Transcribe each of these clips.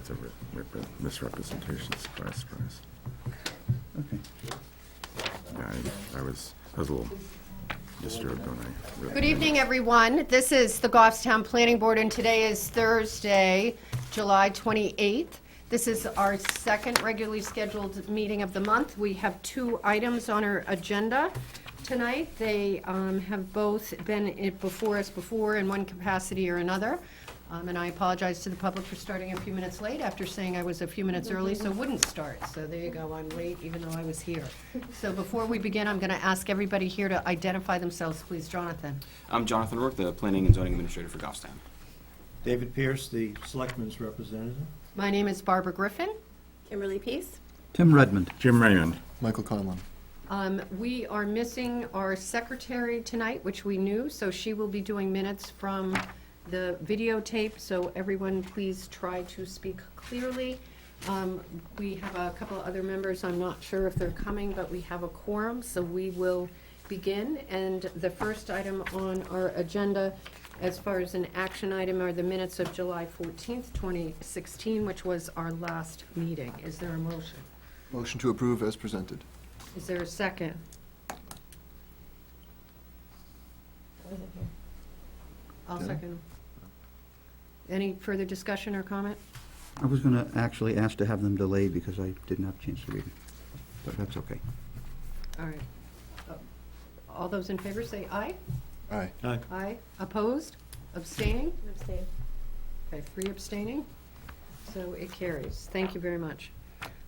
it's a misrepresentation, surprise, surprise. Okay. Yeah, I was a little disturbed when I really. Good evening, everyone. This is the Goffstown Planning Board, and today is Thursday, July 28th. This is our second regularly scheduled meeting of the month. We have two items on our agenda tonight. They have both been before us before in one capacity or another. And I apologize to the public for starting a few minutes late after saying I was a few minutes early, so wouldn't start. So there you go, I'm late even though I was here. So before we begin, I'm going to ask everybody here to identify themselves, please. Jonathan. I'm Jonathan Rourke, the Planning and Zoning Administrator for Goffstown. David Pierce, the Selectman's representative. My name is Barbara Griffin. Kimberly Peace. Tim Redmond. Jim Raymond. Michael Conlon. We are missing our secretary tonight, which we knew, so she will be doing minutes from the videotape, so everyone please try to speak clearly. We have a couple of other members, I'm not sure if they're coming, but we have a quorum, so we will begin. And the first item on our agenda, as far as an action item, are the minutes of July 14th, 2016, which was our last meeting. Is there a motion? Motion to approve as presented. Is there a second? I'll Yeah. second. Any further discussion or comment? I was going to actually ask to have them delayed because I didn't have a chance to read it, but that's okay. All right. All those in favor say aye. Aye. Aye. Aye. Opposed? Abstaining? Abstain. Okay, 3 abstaining. So it carries. Thank you very much.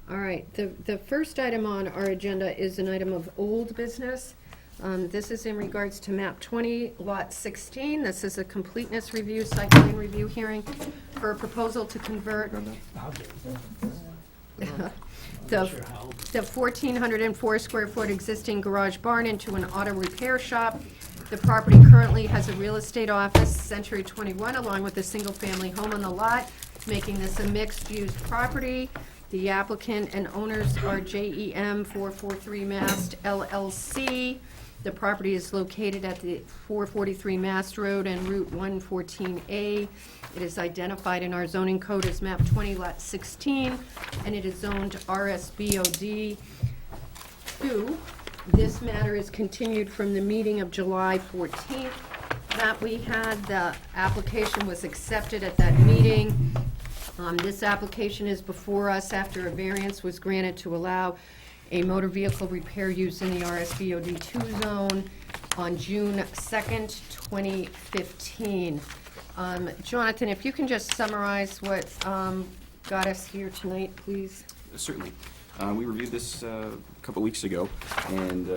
All right, the first item on our agenda is an item of old business. This is in regards to map 20, lot 16. This is a completeness review, site plan review hearing for a proposal to convert the 1,404 square foot existing garage barn into an auto repair shop. The property currently has a real estate office, Century 21, along with a single-family home on the lot, making this a mixed-use property. The applicant and owners are JEM 443 Mast LLC. The property is located at the 443 Mast Road and Route 114A. It is identified in our zoning code as map 20, lot 16, and it is zoned RSBOD 2. This matter is continued from the meeting of July 14th that we had. The application was accepted at that meeting. This application is before us after a variance was granted to allow a motor vehicle repair use in the RSBOD 2 zone on June 2nd, 2015. Jonathan, if you can just summarize what got us here tonight, please. Certainly. We reviewed this a couple weeks ago, and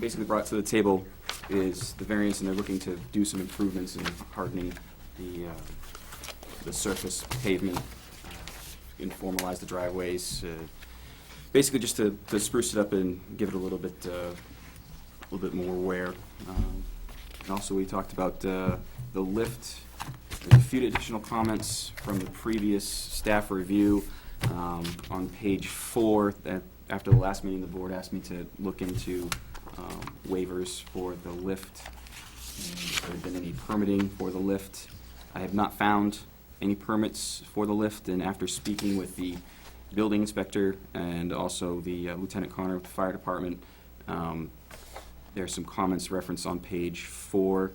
basically brought to the table is the variance, and they're looking to do some improvements in hardening the surface pavement, and formalize the driveways, basically just to spruce it up and give it a little bit more wear. And also we talked about the lift. There's a few additional comments from the previous staff review. On page 4, that after the last meeting, the board asked me to look into waivers for the lift. If there had been any permitting for the lift. I have not found any permits for the lift, and after speaking with the building inspector and also the Lieutenant Connor of the fire department, there are some comments referenced on page 4,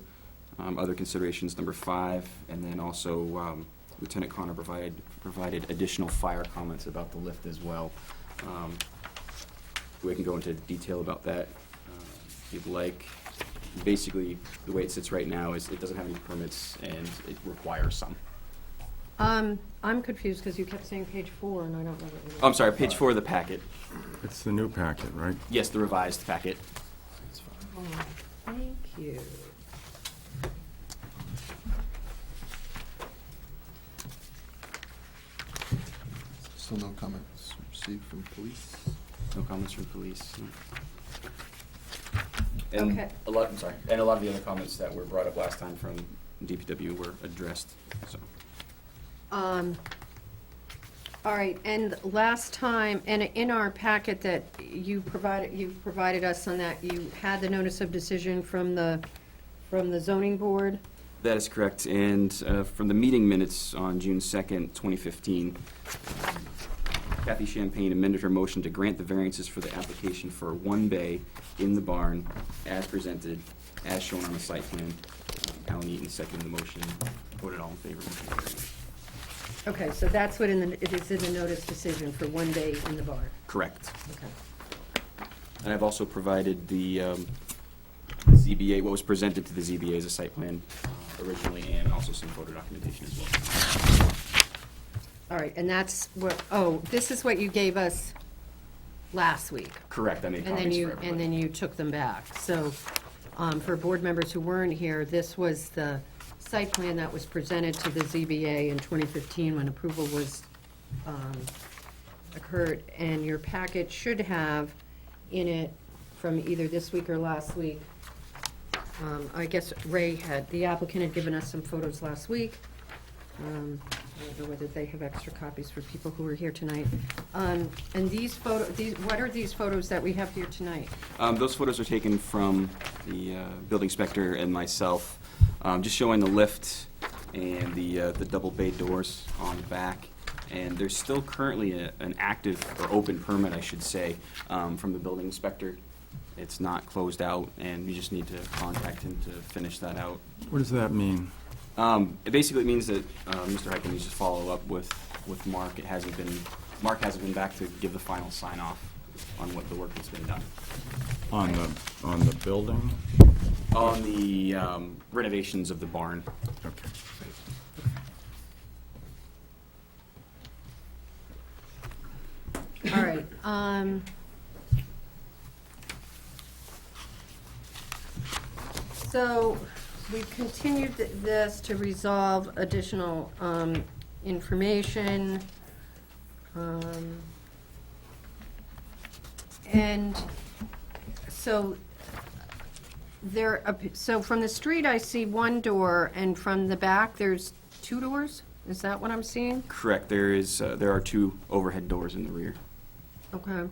other considerations number 5, and then also Lieutenant Connor provided additional fire comments about the lift as well. We can go into detail about that if you'd like. Basically, the way it sits right now is it doesn't have any permits and it requires some. I'm confused because you kept saying page 4 and I don't know what you mean. Oh, I'm sorry, page 4 of the packet. It's the new packet, right? Yes, the revised packet. Oh, thank you. Still no comments received from police. No comments from police. No. And Okay. a lot of the other comments that were brought up last time from DPW were addressed. So. All right, and last time, and in our packet that you provided us on that, you had the notice of decision from the zoning board. That is correct, and from the meeting minutes on June 2nd, 2015, Kathy Champagne amended her motion to grant the variances for the application for one bay in the barn as presented, as shown on the site plan. Alan Eaton seconded the motion, voted all in favor. Motion carried. Okay, so that's what it is in the notice decision for one day in the barn. Correct. Okay. And I've also provided the ZBA, what was presented to the ZBA as a site plan originally, and also some photo documentation as well. All right, and that's what, oh, this is what you gave us last week. Correct, I made And then copies for you, everybody. and then you took them back. So, for board members who weren't here, this was the site plan that was presented to the ZBA in 2015 when approval was, occurred. And your packet should have in it from either this week or last week. I guess Ray had, the applicant had given us some photos last week. I don't know whether they have extra copies for people who are here tonight. And these what are these photos that we have here tonight? Those photos are taken from the building inspector and myself, just showing the lift and the double bay doors on the back. And there's still currently an active, or open permit, I should say, from the building inspector. It's not closed out, and you just need to contact him to finish that out. What does that mean? It basically means that Mr. Heiken needs to follow up with Mark. Mark hasn't been back to give the final sign-off on what the work that's been done. On the building? On the renovations of the barn. Okay. All right, so we've continued this to resolve additional, information. And so so from the street, I see one door, and from the back, there's two doors? Is that what I'm seeing? Correct. There are two overhead doors in the rear. Okay.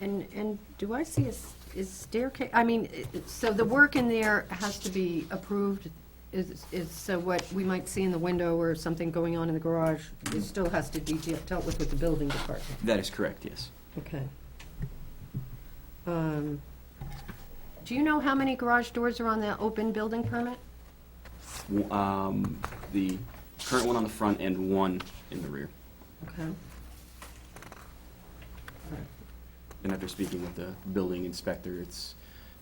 And do I see a staircase? I mean, so the work in there has to be approved, so what we might see in the window or something going on in the garage, it still has to be dealt with the building department? That is correct, yes. Okay. Do you know how many garage doors are on the open building permit? The current one on the front and one in the rear. Okay. And after speaking with the building inspector,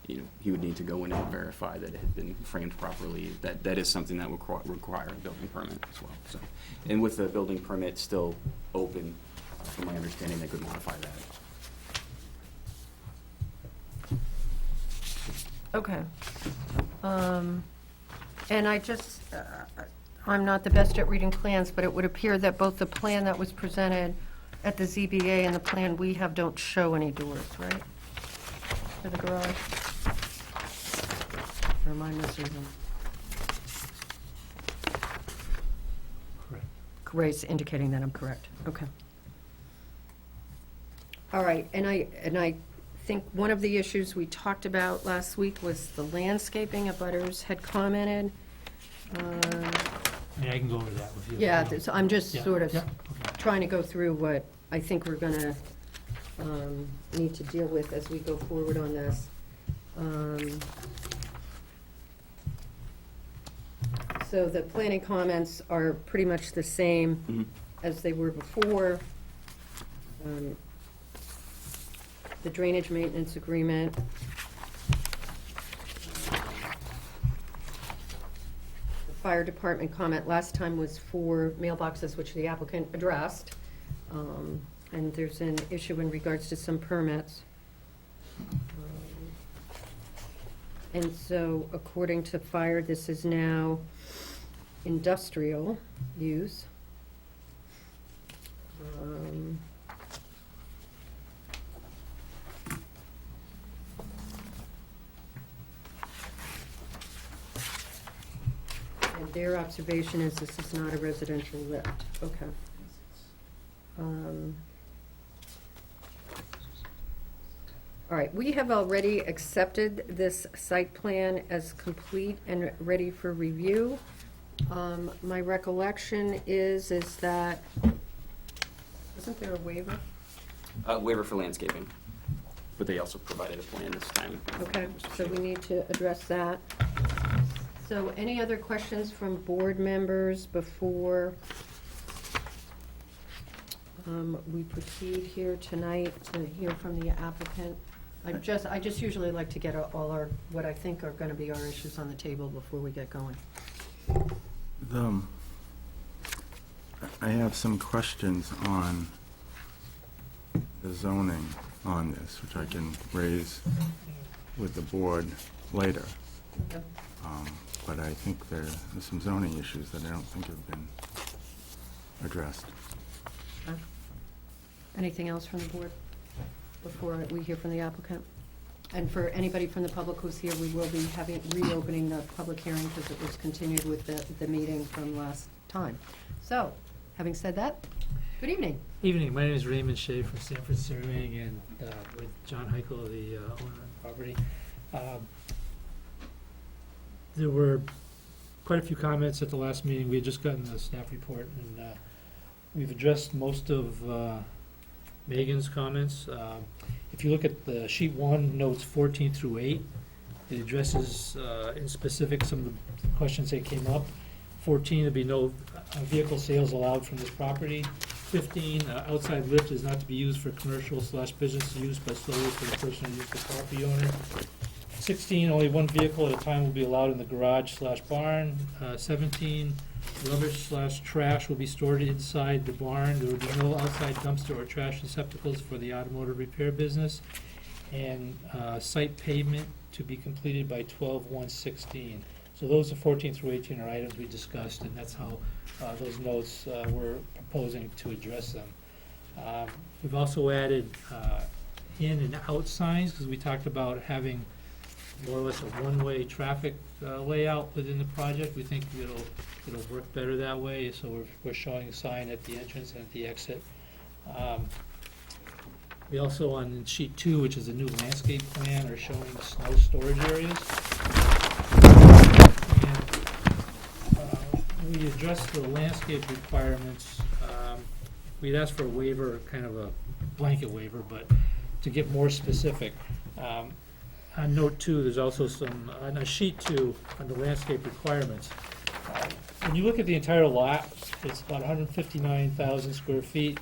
he would need to go in and verify that it had been framed properly. That is something that would require a building permit as well. So, and with the building permit still open, from my understanding, they could modify that. Okay. And I'm not the best at reading plans, but it would appear that both the plan that was presented at the ZBA and the plan we have don't show any doors, right? For the garage? Or am I missing them? Correct. Ray's indicating that I'm correct. Okay. All right, and I think one of the issues we talked about last week was the landscaping. Abutters had commented. I mean, I can go over that with you. Yeah, so I'm just Yeah, sort of yeah, okay. trying to go through what I think we're gonna need to deal with as we go forward on this. So the planning comments are pretty much the same Mhm. as they were before. The drainage maintenance agreement. The fire department comment last time was for mailboxes, which the applicant addressed. And there's an issue in regards to some permits. And so according to fire, this is now industrial use. And their observation is this is not a residential lift. Okay. All right, we have already accepted this site plan as complete and ready for review. My recollection is that, isn't there a waiver? Waiver for landscaping, but they also provided a plan this time. Okay, Mr. so we Shea. need to address that. So any other questions from board members before we proceed here tonight to hear from the applicant? I just usually like to get all our, what I think are gonna be our issues on the table before we get going. I have some questions on the zoning on this, which I can raise with the board later. Okay. But I think there's some zoning issues that I don't think have been addressed. Anything else from the board before we hear from the applicant? And for anybody from the public who's here, we will be reopening the public hearing because it was continued with the meeting from last time. So, having said that, good evening. Evening, my name is Raymond Shea from Sanford Surveying, and with John Heichel, the owner of the property. There were quite a few comments at the last meeting. We had just gotten the staff report, and we've addressed most of Megan's comments. If you look at the sheet 1, notes 14 through 8, it addresses in specific some of the questions that came up. 14, there'll be no vehicle sales allowed from this property. 15, outside lift is not to be used for commercial/business use, but solely for the personal use of the property owner. 16, only one vehicle at a time will be allowed in the garage/barn. 17, rubbish/trash will be stored inside the barn. There will be no outside dumpster or trash receptacles for the automotive repair business. And site pavement to be completed by 12/1/16. So those are 14 through 18 are items we discussed, and that's how those notes we're proposing to address them. We've also added in and out signs, because we talked about having more or less a one-way traffic layout within the project. We think it'll work better that way, so we're showing a sign at the entrance and at the exit. We also, on sheet 2, which is a new landscape plan, are showing snow storage areas. And we addressed the landscape requirements. We'd asked for a waiver, kind of a blanket waiver, but to get more specific. On note 2, there's also some, on sheet 2, on the landscape requirements. When you look at the entire lot, it's about 159,000 square feet.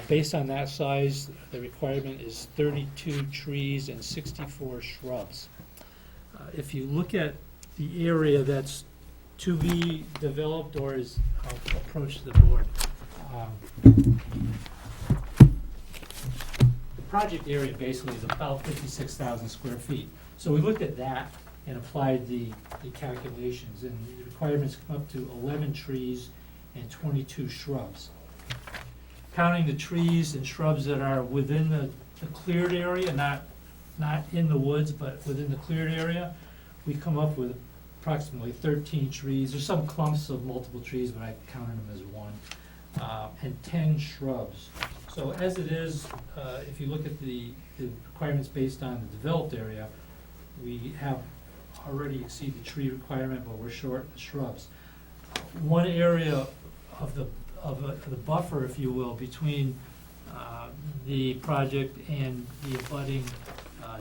Based on that size, the requirement is 32 trees and 64 shrubs. If you look at the area that's to be developed, or is, I'll approach the board. The project area basically is about 56,000 square feet. So we looked at that and applied the calculations, and the requirements come up to 11 trees and 22 shrubs. Counting the trees and shrubs that are within the cleared area, not in the woods, but within the cleared area, we come up with approximately 13 trees. There's some clumps of multiple trees, but I counted them as one, and 10 shrubs. So as it is, if you look at the requirements based on the developed area, we have already exceeded the tree requirement, but we're short the shrubs. One area of the buffer, if you will, between the project and the abutting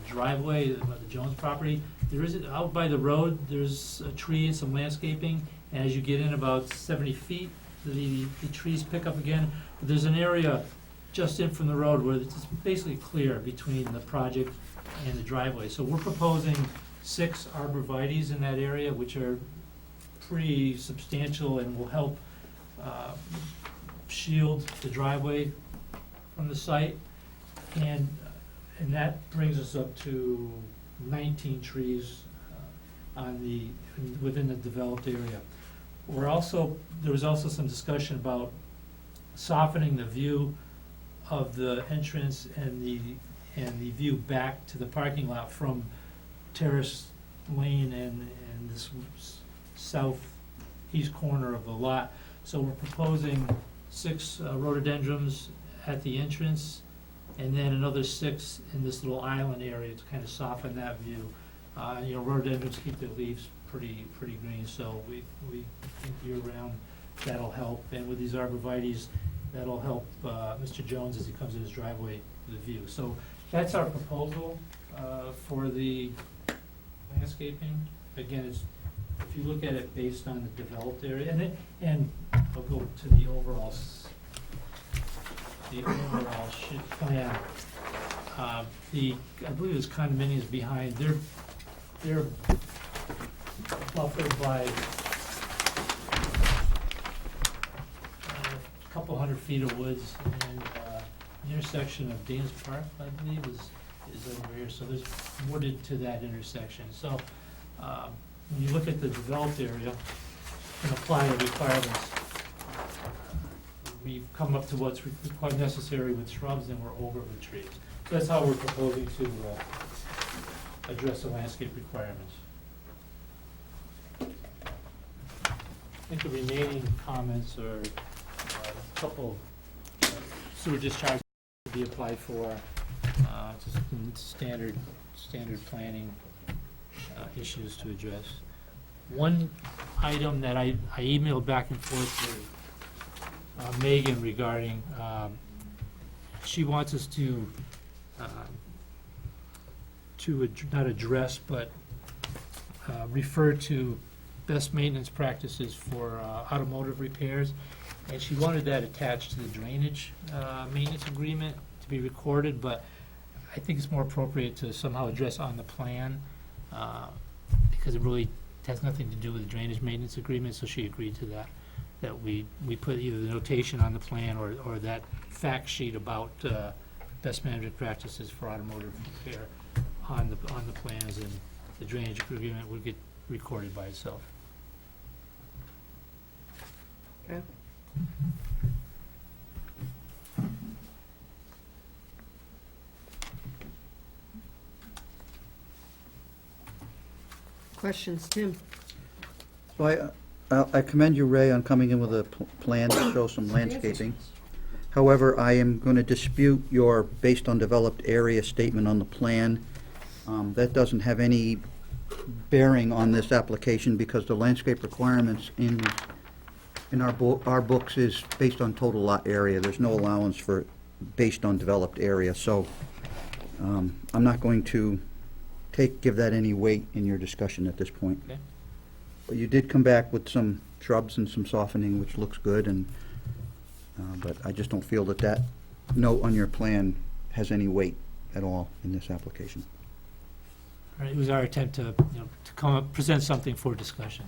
driveway, the Jones property, there is, out by the road, there's a tree and some landscaping, and as you get in about 70 feet, the trees pick up again. But there's an area just in from the road where it's basically clear between the project and the driveway. So we're proposing 6 arborvitaes in that area, which are pretty substantial and will help shield the driveway from the site. And that brings us up to 19 trees within the developed area. There was also some discussion about softening the view of the entrance and the view back to the parking lot from Terrace Lane and this southeast corner of the lot. So we're proposing 6 rhododendrons at the entrance and then another 6 in this little island area to kind of soften that view. You know, rhododendrons keep their leaves pretty green, so we think year-round that'll help. And with these arborvitaes, that'll help Mr. Jones as he comes in his driveway with the view. So that's our proposal for the landscaping. Again, it's, if you look at it based on the developed area, and I'll go to the overall plan. I believe there's condominiums behind, they're buffered by a couple hundred feet of woods, and the intersection of Danes Park, I believe, is over here, so there's wooded to that intersection. So, when you look at the developed area and apply the requirements, we've come up to what's quite necessary with shrubs, and we're over with trees. So that's how we're proposing to address the landscape requirements. I think the remaining comments are a couple sewer discharges to be applied for, just standard planning issues to address. One item that I emailed back and forth with Megan regarding, she wants us to not address, but refer to best maintenance practices for automotive repairs. And she wanted that attached to the drainage maintenance agreement to be recorded, but I think it's more appropriate to somehow address on the plan, because it really has nothing to do with the drainage maintenance agreement, so she agreed to that. That we put either the notation on the plan or that fact sheet about best management practices for automotive repair on the plans, and the drainage agreement would get recorded by itself. Okay. Questions, Tim? So I commend you, Ray, on coming in with a plan to show some landscaping. However, I am going to dispute your based on developed area statement on the plan. That doesn't have any bearing on this application, because the landscape requirements in our books is based on total lot area. There's no allowance for based on developed area. So I'm not going to give that any weight in your discussion at this point. Okay. But you did come back with some shrubs and some softening, which looks good, and but I just don't feel that note on your plan has any weight at all in this application. All right, it was our attempt to, to come up, present something for discussion.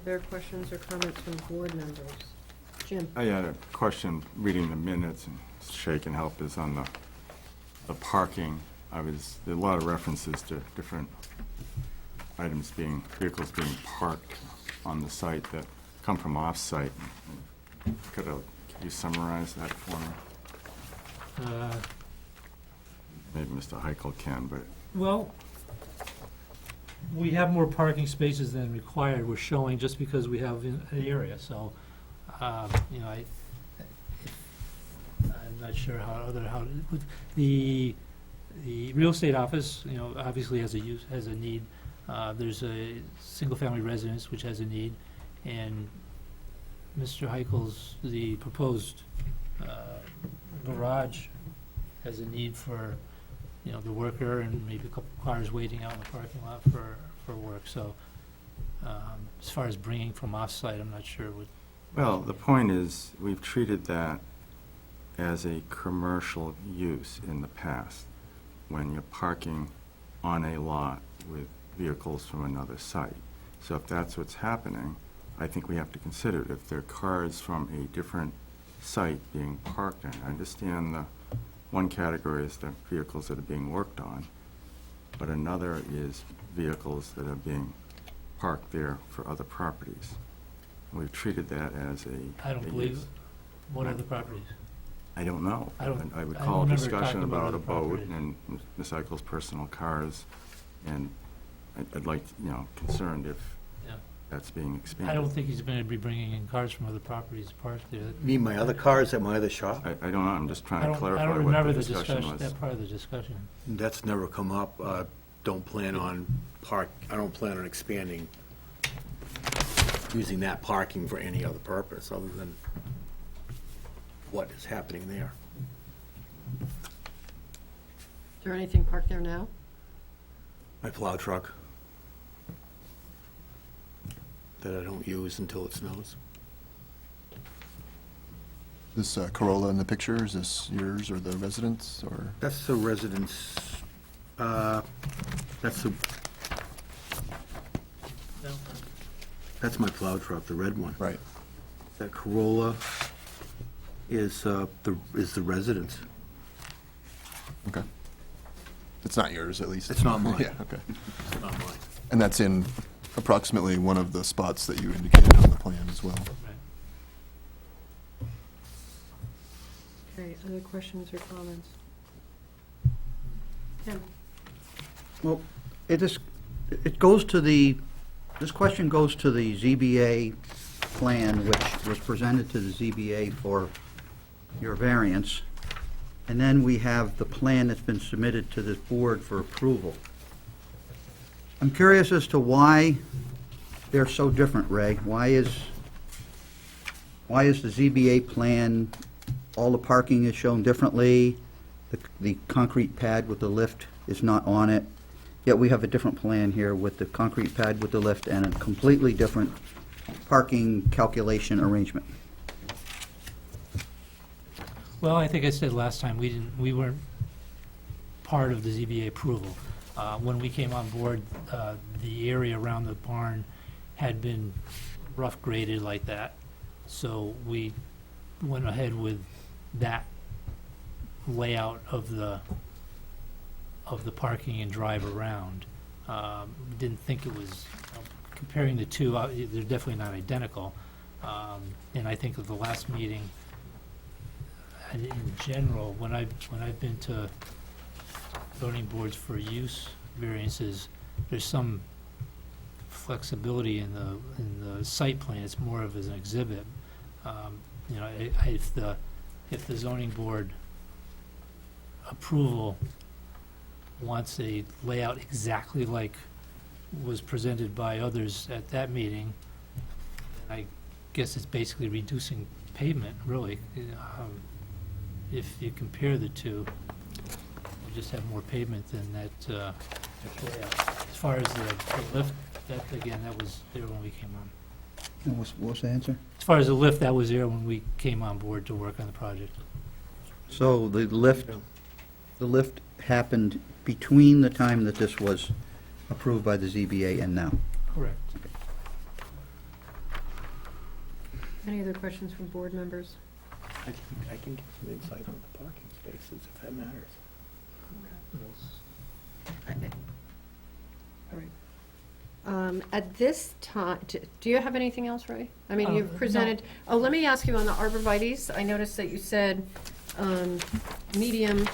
Other questions or comments from board members? Jim? I had a question, reading the minutes, and Shay can help, is on the parking. There are a lot of references to different vehicles being parked on the site that come from off-site. Could you summarize that for me? Maybe Mr. Heichel can, but Well, we have more parking spaces than required, we're showing, just because we have an area, so, I'm not sure the real estate office, obviously has a need. There's a single-family residence which has a need, and Mr. Heichel's, the proposed garage has a need for, the worker and maybe a couple cars waiting out in the parking lot for work. So as far as bringing from off-site, I'm not sure what. well, the point is, we've treated that as a commercial use in the past, when you're parking on a lot with vehicles from another site. So if that's what's happening, I think we have to consider it. If there are cars from a different site being parked in, I understand the one category is the vehicles that are being worked on, but another is vehicles that are being parked there for other properties. And we've treated that as a I don't a believe use. What other properties? I don't know. I don't- I I recall a remember discussion talking about about other a boat properties. and Ms. Eichel's personal cars, and I'd like, concerned if, Yeah. that's being expanded. I don't think he's going to be bringing in cars from other properties parked there. Need my other cars at my other shop? I don't know, I'm just I trying to don't clarify remember what the the discussion discussion, was. that part of the discussion. That's never come up. Don't plan on I don't plan on expanding, using that parking for any other purpose other than what is happening there. Is there anything parked there now? My plow truck that I don't use until it snows. This Corolla in the picture, is this yours or the residence, or? That's the residence, that's my plow truck, the red one. Right. That Corolla is the residence. Okay. It's not yours, at least? It's not mine. Yeah, okay. It's not mine. And that's in approximately one of the spots that you indicated on the plan as well? Right. Okay, other questions or comments? Ken? Well, it goes to the, this question goes to the ZBA plan, which was presented to the ZBA for your variance. And then we have the plan that's been submitted to this board for approval. I'm curious as to why they're so different, Ray. Why is the ZBA plan, all the parking is shown differently? The concrete pad with the lift is not on it, yet we have a different plan here with the concrete pad with the lift and a completely different parking calculation arrangement. Well, I think I said last time, we weren't part of the ZBA approval. When we came on board, the area around the barn had been rough graded like that. So we went ahead with that layout of the parking and drive around. Didn't think it was, comparing the two, they're definitely not identical. And I think at the last meeting, and in general, when I've been to zoning boards for use variances, there's some flexibility in the site plan. It's more of as an exhibit. You know, if the zoning board approval wants a layout exactly like was presented by others at that meeting, I guess it's basically reducing pavement, really. If you compare the two, you just have more pavement than that layout. As far as the lift, that, again, that was there when we came on. And what was the answer? As far as the lift, that was there when we came on board to work on the project. So the lift happened between the time that this was approved by the ZBA and now? Correct. Any other questions from board members? I can get some insight on the parking spaces if that matters. All right. At this time, do you have anything else, Ray? I mean, you've No. presented, oh, let me ask you on the arborvitae's. I noticed that you said medium,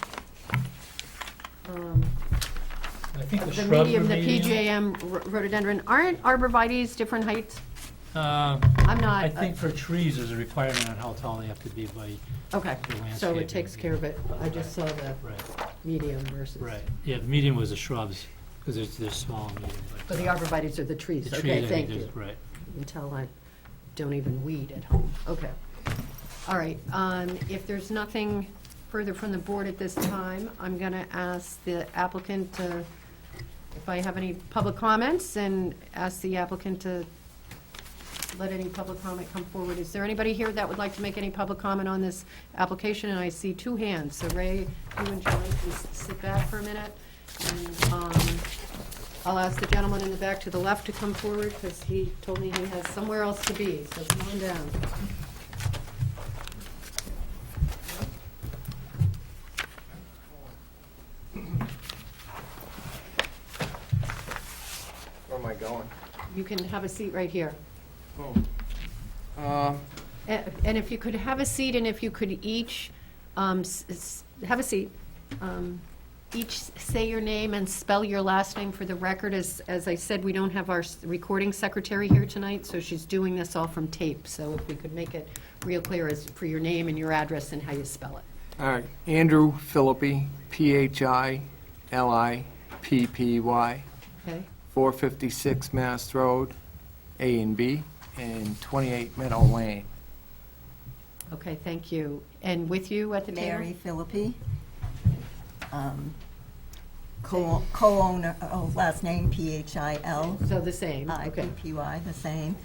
I think the shrubs medium, were the medium. PJM rhododendron. Aren't arborvitae's different heights? I'm not. I think for trees, there's a requirement on how tall they have to be by, Okay, for so landscaping. it takes care of it. I just saw the right, medium versus. right. Yeah, the medium was the shrubs, because they're small and medium. But the arborvitae's are the trees. The trees, Okay, I think, thank there's- you. right. Until I don't even weed at home. Okay. All right, if there's nothing further from the board at this time, I'm going to ask the applicant to, if I have any public comments, and ask the applicant to let any public comment come forward. Is there anybody here that would like to make any public comment on this application? And I see two hands. So Ray, you and John can sit back for a minute. And I'll ask the gentleman in the back to the left to come forward, because he told me he has somewhere else to be, so come on down. Where am I going? You can have a seat right here. Oh. And if you could have a seat, and if you could each have a seat, each say your name and spell your last name for the record? As I said, we don't have our recording secretary here tonight, so she's doing this all from tape. So if we could make it real clear as for your name and your address and how you spell it. All right, Andrew Philippi, Philippy, Okay? 456 Mass Road, A and B, and 28 Meadow Lane. Okay, thank you. And with you at the table? Mary Philippi, co-owner, last name Phil. So the same, okay. IPPY, the same.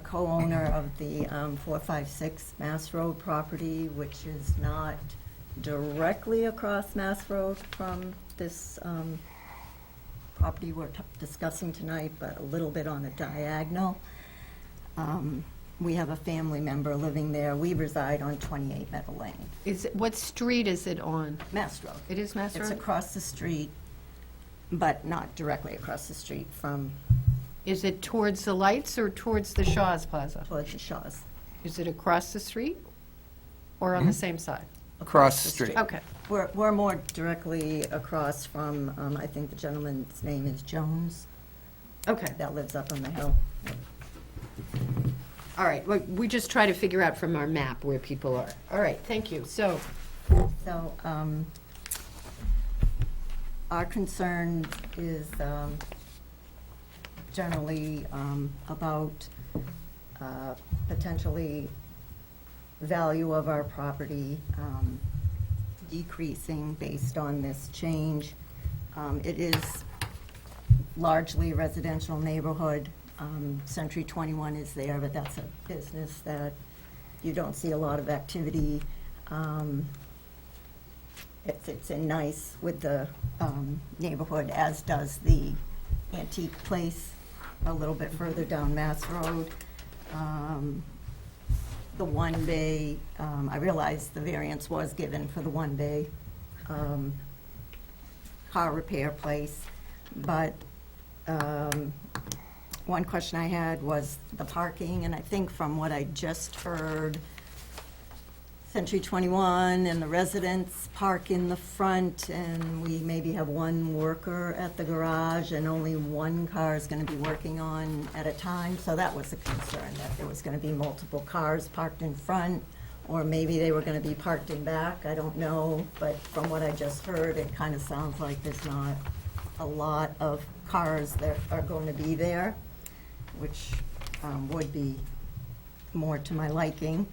Co-owner of the 456 Mass Road property, which is not directly across Mass Road from this property we're discussing tonight, but a little bit on a diagonal. We have a family member living there. We reside on 28 Meadow Lane, What street is it on? Mass Road. It is Mass It's Road? across the street, but not directly across the street from Is it towards the lights or towards the Shaw's Plaza? towards the Shaws. Is it across the street or on the same side? Across the street. Okay. We're more directly across from, I think the gentleman's name is Jones, Okay. that lives up on the hill. All right, we just try to figure out from our map where people are. All right, thank you. So, So, our concern is generally about potentially value of our property decreasing based on this change. It is largely residential neighborhood. Century 21 is there, but that's a business that you don't see a lot of activity. It fits in nice with the neighborhood, as does the antique place a little bit further down Mass Road. The one bay, I realize the variance was given for the one bay car repair place, but one question I had was the parking, and I think from what I just heard, Century 21 and the residents park in the front, and we maybe have one worker at the garage, and only one car is going to be working on at a time. So that was a concern, that there was going to be multiple cars parked in front, or maybe they were going to be parked in back. I don't know, but from what I just heard, it kind of sounds like there's not a lot of cars that are going to be there, which would be more to my liking.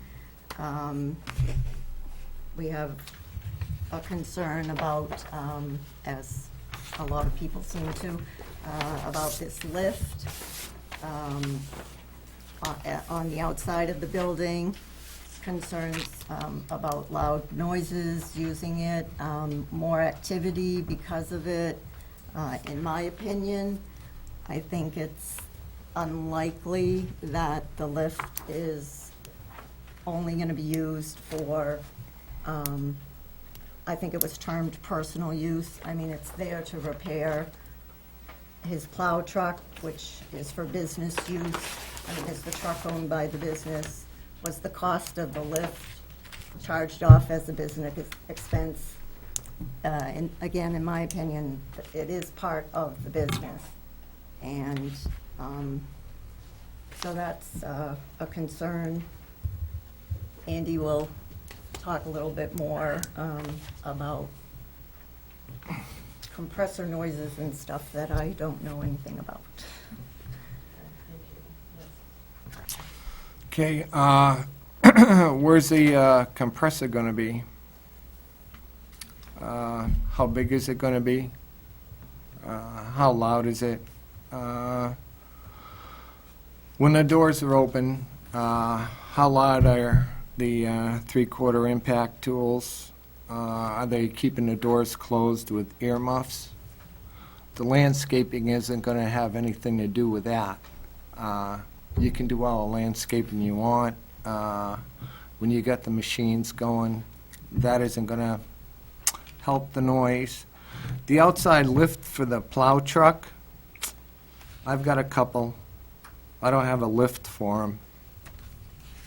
We have a concern about, as a lot of people seem to, about this lift on the outside of the building, concerns about loud noises using it, more activity because of it. In my opinion, I think it's unlikely that the lift is only going to be used for, I think it was termed personal use. I mean, it's there to repair his plow truck, which is for business use. I mean, is the truck owned by the business? Was the cost of the lift charged off as a business expense? And again, in my opinion, it is part of the business. And so that's a concern. Andy will talk a little bit more about compressor noises and stuff that I don't know anything about. Okay, where's the compressor gonna be? How big is it gonna be? How loud is it? When the doors are open, how loud are the three-quarter impact tools? Are they keeping the doors closed with earmuffs? The landscaping isn't gonna have anything to do with that. You can do all the landscaping you want. When you got the machines going, that isn't gonna help the noise. The outside lift for the plow truck, I've got a couple. I don't have a lift for them.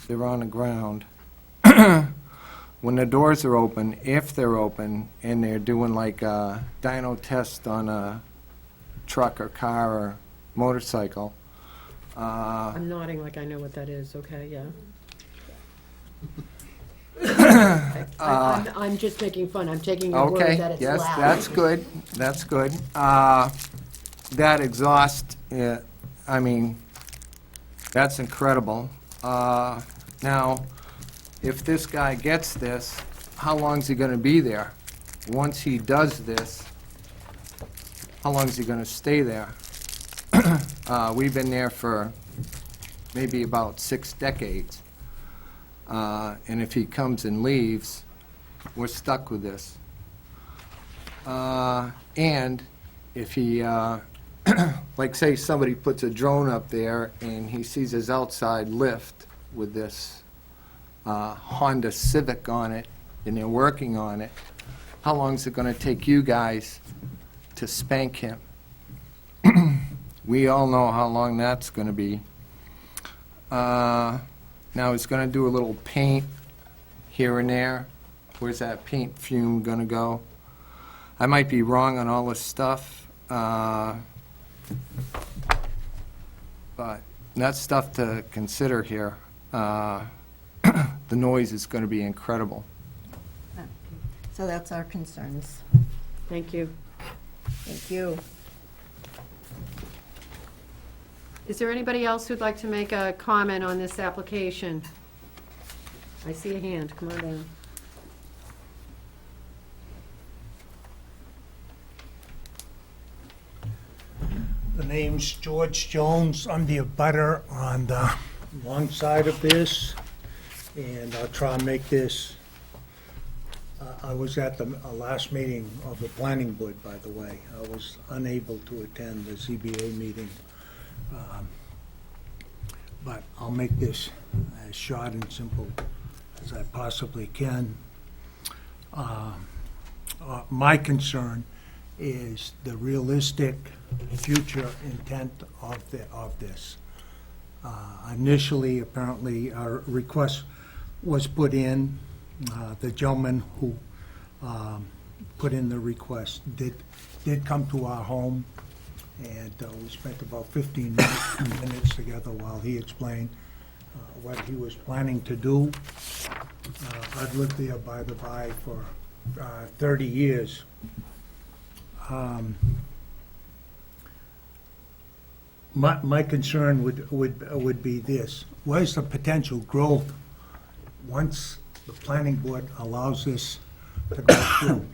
They're on the ground. when the doors are open, if they're open, and they're doing like a dyno test on a truck or car or motorcycle, I'm nodding like I know what that is, okay, yeah. I'm just making fun, I'm taking your word okay, that it's yes, loud. that's good, that's good. That exhaust, I mean, that's incredible. Now, if this guy gets this, how long's he gonna be there? Once he does this, how long is he gonna stay there? We've been there for maybe about 6 decades. And if he comes and leaves, we're stuck with this. And if he, like say somebody puts a drone up there and he sees his outside lift with this Honda Civic on it, and they're working on it, how long is it gonna take you guys to spank him? We all know how long that's gonna be. Now, he's gonna do a little paint here and there. Where's that paint fume gonna go? I might be wrong on all this stuff, but that's stuff to consider here. The noise is gonna be incredible. So that's our concerns. Thank you. Thank you. Is there anybody else who'd like to make a comment on this application? I see a hand, come on down. The name's George Jones. I'm the abutter on the long side of this, and I'll try and make this. I was at the last meeting of the planning board, by the way. I was unable to attend the ZBA meeting. But I'll make this as short and simple as I possibly can. My concern is the realistic future intent of this. Initially, apparently, our request was put in. The gentleman who put in the request did come to our home, and we spent about 15 minutes together while he explained what he was planning to do. I've lived there, by the by, for 30 years. My concern would be this: what is the potential growth once the planning board allows this to go through?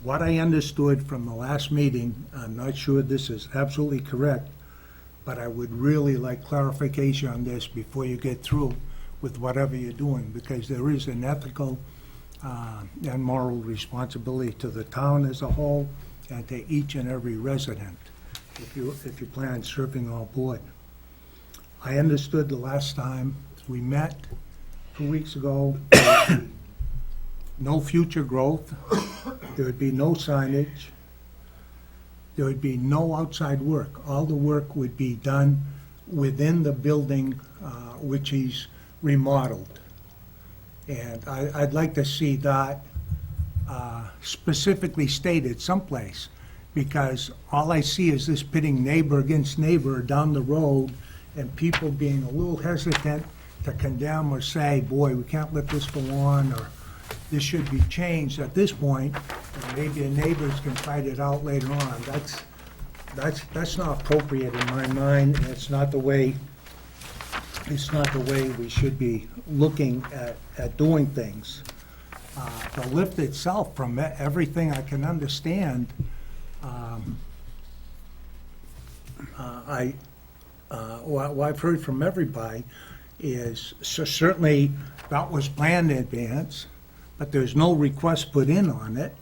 What I understood from the last meeting, I'm not sure this is absolutely correct, but I would really like clarification on this before you get through with whatever you're doing, because there is an ethical and moral responsibility to the town as a whole and to each and every resident if you plan on serving our board. I understood the last time we met 2 weeks ago, no future growth, there would be no signage, there would be no outside work. All the work would be done within the building which he's remodeled. And I'd like to see that specifically stated someplace, because all I see is this pitting neighbor against neighbor down the road, and people being a little hesitant to condemn or say, boy, we can't let this go on, or this should be changed at this point, and maybe the neighbors can fight it out later on. That's not appropriate in my mind, and it's not the way we should be looking at doing things. The lift itself, from everything I can understand, what I've heard from everybody is certainly that was planned in advance, but there's no request put in on it.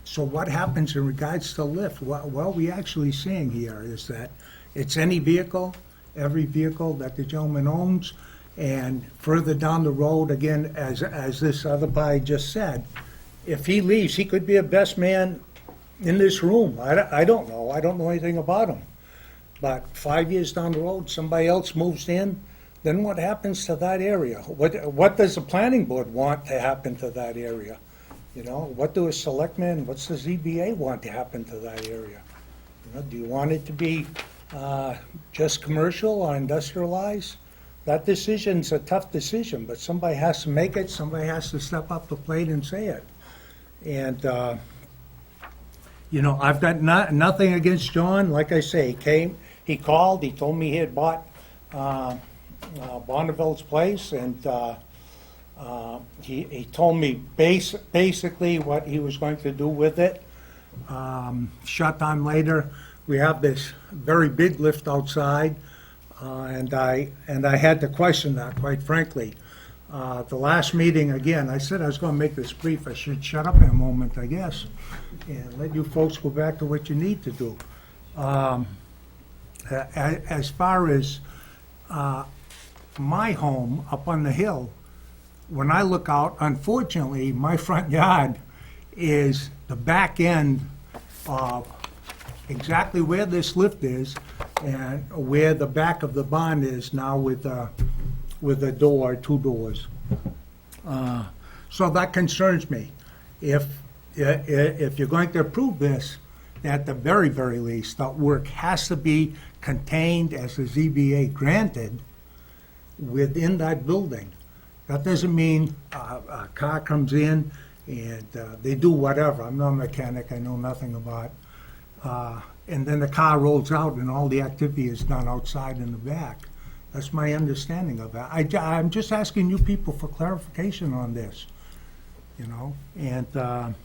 So what happens in regards to lift? What are we actually seeing here is that it's any vehicle, every vehicle that the gentleman owns, and further down the road, again, as this other guy just said, if he leaves, he could be a best man in this room. I don't know. I don't know anything about him. But 5 years down the road, somebody else moves in, then what happens to that area? What does the planning board want to happen to that area? You know, what do a selectman, what's the ZBA want to happen to that area? You know, do you want it to be just commercial or industrialized? That decision's a tough decision, but somebody has to make it, somebody has to step up the plate and say it. And, you know, I've got nothing against John. Like I say, he called, he told me he had bought Bonneville's place, and he told me basically what he was going to do with it. Short time later, we have this very big lift outside, and I had to question that, quite frankly. The last meeting, again, I said I was going to make this brief. I should shut up in a moment, I guess, and let you folks go back to what you need to do. As far as my home up on the hill, when I look out, unfortunately, my front yard is the back end of exactly where this lift is and where the back of the barn is now with a door, 2 doors. So that concerns me. If you're going to approve this, at the very, very least, that work has to be contained as the ZBA granted within that building. That doesn't mean a car comes in and they do whatever. I'm not a mechanic, I know nothing about. And then the car rolls out and all the activity is done outside in the back. That's my understanding of that. I'm just asking you people for clarification on this, you know? And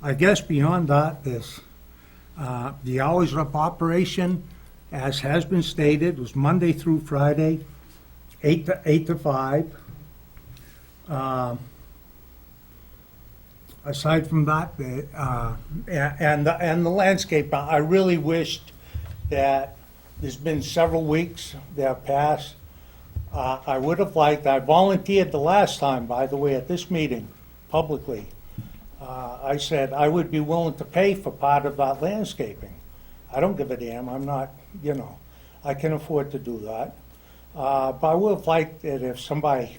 I guess beyond that, the hours of operation, as has been stated, was Monday through Friday, 8 to 5. Aside from that, and the landscape, I really wished that there's been several weeks that have passed. I would have liked, I volunteered the last time, by the way, at this meeting, publicly. I said I would be willing to pay for part of that landscaping. I don't give a damn, I'm not, you know, I can afford to do that. But I would have liked it if somebody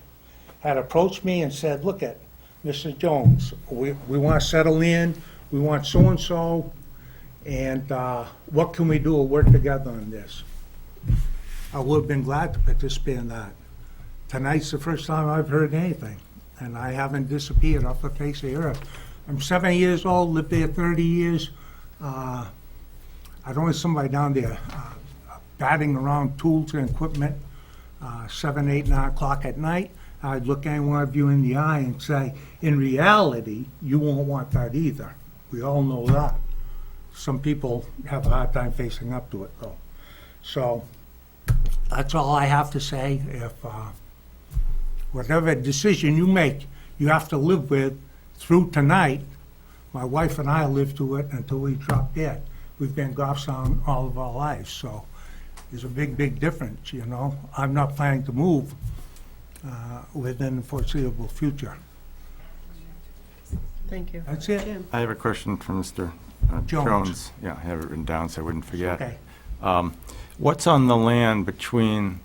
had approached me and said, look at, Mr. Jones, we want to settle in, we want so-and-so, and what can we do to work together on this? I would have been glad to participate in that. Tonight's the first time I've heard anything, and I haven't disappeared off the face of the earth. I'm 7 years old, lived there 30 years. I don't want somebody down there batting around tools and equipment 7, 8, 9 o'clock at night. I'd look any one of you in the eye and say, in reality, you won't want that either. We all know that. Some people have a hard time facing up to it, though. So that's all I have to say. If whatever decision you make, you have to live with through tonight. My wife and I lived through it until we dropped dead. We've been Goffstown all of our lives, so there's a big, big difference, you know. I'm not planning to move within the foreseeable future. Thank you. That's it. Jim? I have a question for Mr. Jones. Yeah, I have it written down so I wouldn't forget. Okay. What's on the land between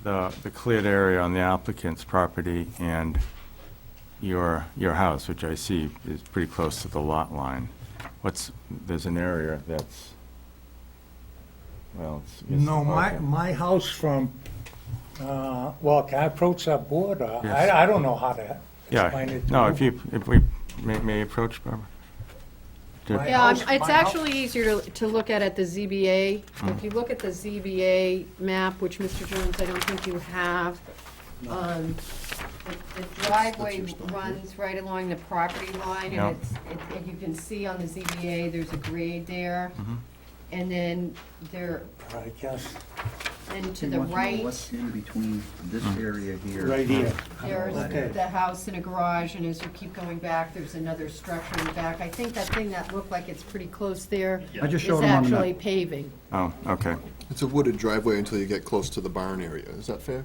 the cleared area on the applicant's property and your house, which I see is pretty close to the lot line? There's an area that's, well, it's... No, okay. my house from, well, can I approach that border? Yes. I don't know how to explain it to No, you. if we may approach, Barbara? My Yeah, house- it's my house- actually easier to look at the ZBA. If you look at the ZBA map, which Mr. Jones, I don't think you have, the driveway runs right along the property line, Yeah. and you can see on the ZBA, there's a grade there. And then there, I guess, and to the right, What's in between this area here? right here. there's Okay. the house and a garage, and as you keep going back, there's another structure in the back. I think that thing that looked like it's pretty close there I just is showed them on the actually map. paving. Oh, okay. It's a wooded driveway until you get close to the barn area. Is that fair?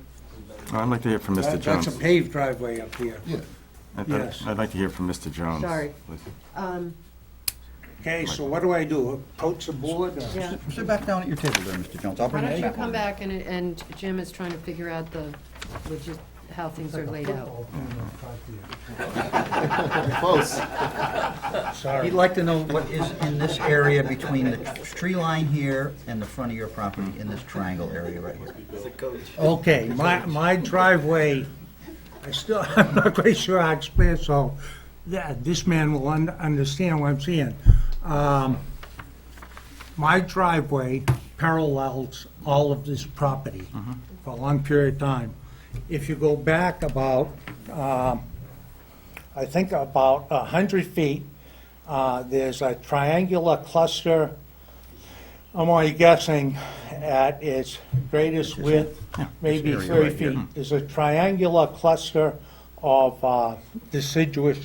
I'd like to hear from Mr. Jones. That's a paved driveway up here. Yeah. Yes. I'd like to hear from Mr. Jones. Sorry. please. Okay, so what do I do? Approach the board? or- Yeah. Sit back down at your table there, Mr. Jones. I'll Why bring don't it you back. come back and Jim is trying to figure out how things are laid out. Close. Sorry. He'd like to know what is in this area between the tree line here and the front of your property, in this triangle area right here. Okay, my driveway, I'm not quite sure how to explain it, so this man will understand what I'm saying. My driveway parallels all of this property for a long period of time. If you go back about, I think about 100 feet, there's a triangular cluster, I'm only guessing at its greatest width, maybe area 30 right here. feet. There's a triangular cluster of deciduous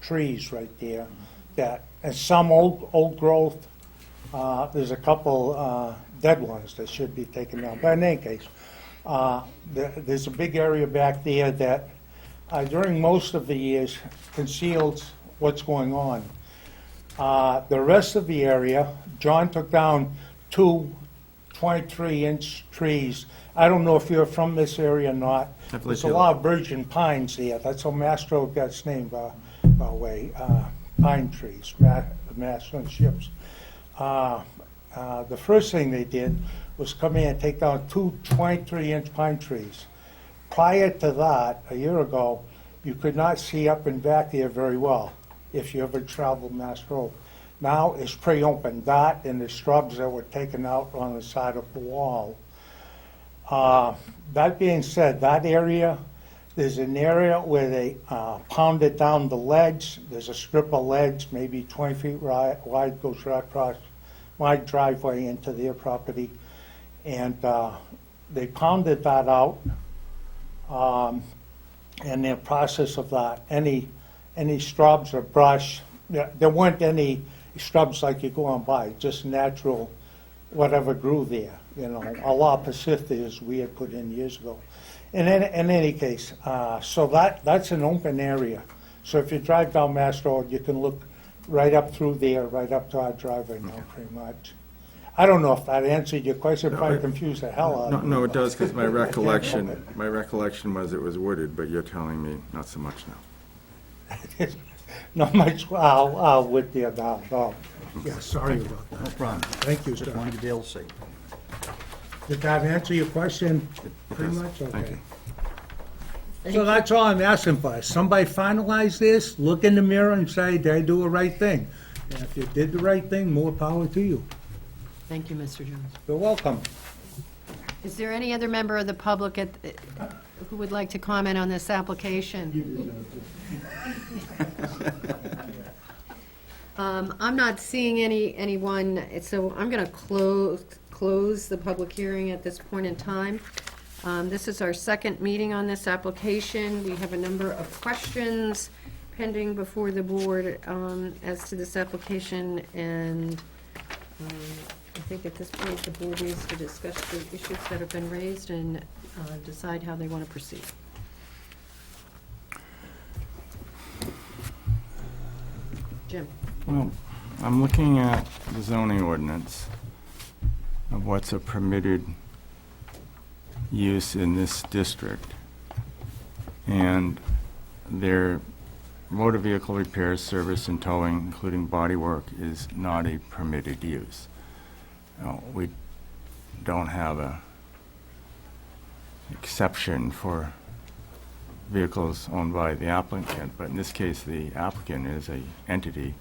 trees right there, and some old growth. There's a couple dead ones that should be taken down. But in any case, there's a big area back there that during most of the years conceals what's going on. The rest of the area, John took down 2 23-inch trees. I don't know if you're from this area or not. There's a lot of virgin pines there. That's how Mastro got its name, by the way, pine trees, Mastro and ships. The first thing they did was come in and take down 2 23-inch pine trees. Prior to that, a year ago, you could not see up and back there very well if you ever traveled Mass Road. Now it's pretty open. That and the shrubs that were taken out on the side of the wall. That being said, that area, there's an area where they pounded down the ledge. There's a strip of ledge, maybe 20 feet wide, goes right across my driveway into their property. And they pounded that out. And the process of that, any shrubs or brush, there weren't any shrubs like you go on by, just natural, whatever grew there, you know, a lot of Pacithias we had put in years ago. In any case, so that's an open area. So if you drive down Mass Road, you can look right up through there, right up to our driveway now, pretty much. I don't know if that answered your question, probably confused the hell out of me. No, it does, because my recollection was it was wooded, but you're telling me not so much now. Not much, I'll with you now, no. Yeah, sorry about that. No problem. Thank you, Just sir. wanted to be able to see. Did that answer your question pretty does. much? Thank Okay. you. So that's all I'm asking for. Somebody finalize this, look in the mirror and say, did I do the right thing? And if you did the right thing, more power to you. Thank you, Mr. Jones. You're welcome. Is there any other member of the public who would like to comment on this application? I'm not seeing anyone, so I'm going to close the public hearing at this point in time. This is our second meeting on this application. We have a number of questions pending before the board as to this application, and I think at this point, the board needs to discuss the issues that have been raised and decide how they want to proceed. Jim? Well, I'm looking at the zoning ordinance of what's a permitted use in this district. And their motor vehicle repairs, service, and towing, including body work, is not a permitted use. Now, we don't have a exception for vehicles owned by the applicant, but in this case, the applicant is a entity,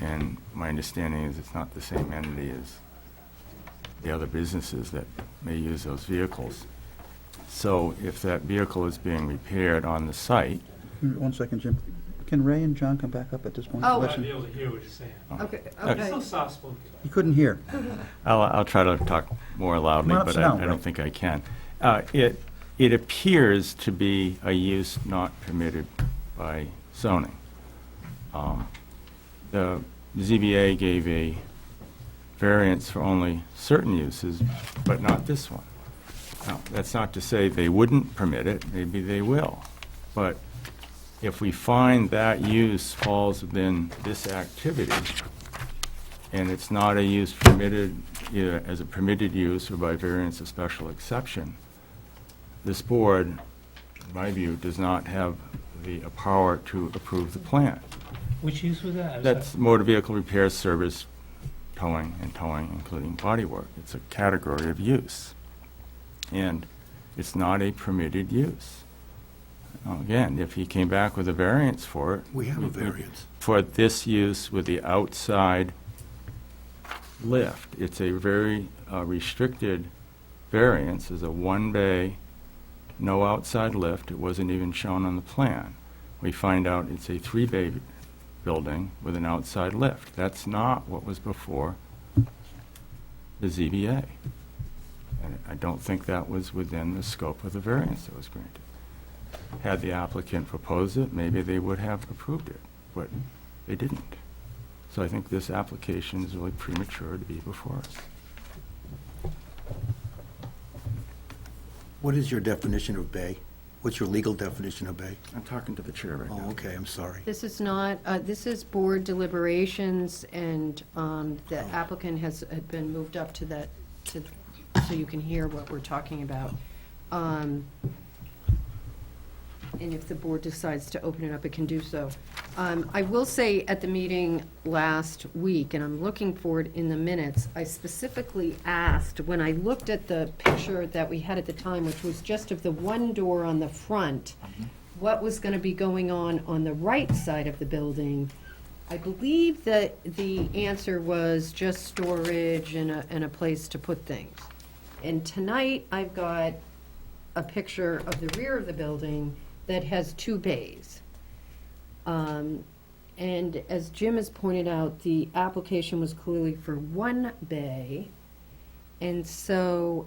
and my understanding is it's not the same entity as the other businesses that may use those vehicles. So if that vehicle is being repaired on the site, 1 second, Jim. Can Ray and John come back up at this point? Oh. Listen. I'll be able to hear what you're saying. Okay, Okay. okay. So soft-spoken. You couldn't hear. I'll try to talk more loudly, Come on up, but sit down, I Ray. don't think I can. It appears to be a use not permitted by zoning. The ZBA gave a variance for only certain uses, but not this one. Now, that's not to say they wouldn't permit it, maybe they will. But if we find that use falls within this activity, and it's not a use permitted, either as a permitted use or by variance of special exception, this board, in my view, does not have the power to approve the plan. Which use was that? That's motor vehicle repair service, towing, including body work. It's a category of use. And it's not a permitted use. Now, again, if he came back with a variance for it. We have a variance. For this use with the outside lift, it's a very restricted variance. It's a one-bay, no outside lift. It wasn't even shown on the plan. We find out it's a three-bay building with an outside lift. That's not what was before the ZBA. And I don't think that was within the scope of the variance that was granted. Had the applicant proposed it, maybe they would have approved it, but they didn't. So I think this application is really premature to be before us. What is your definition of bay? What's your legal definition of bay? I'm talking to the chair right now. Oh, okay, I'm sorry. This is not, this is board deliberations, and the applicant had been moved up to that, so you can hear what we're talking about. And if the board decides to open it up, it can do so. I will say at the meeting last week, and I'm looking for it in the minutes, I specifically asked, when I looked at the picture that we had at the time, which was just of the one door on the front, what was going to be going on the right side of the building. I believe that the answer was just storage and a place to put things. And tonight, I've got a picture of the rear of the building that has two bays. And as Jim has pointed out, the application was clearly for one bay. And so,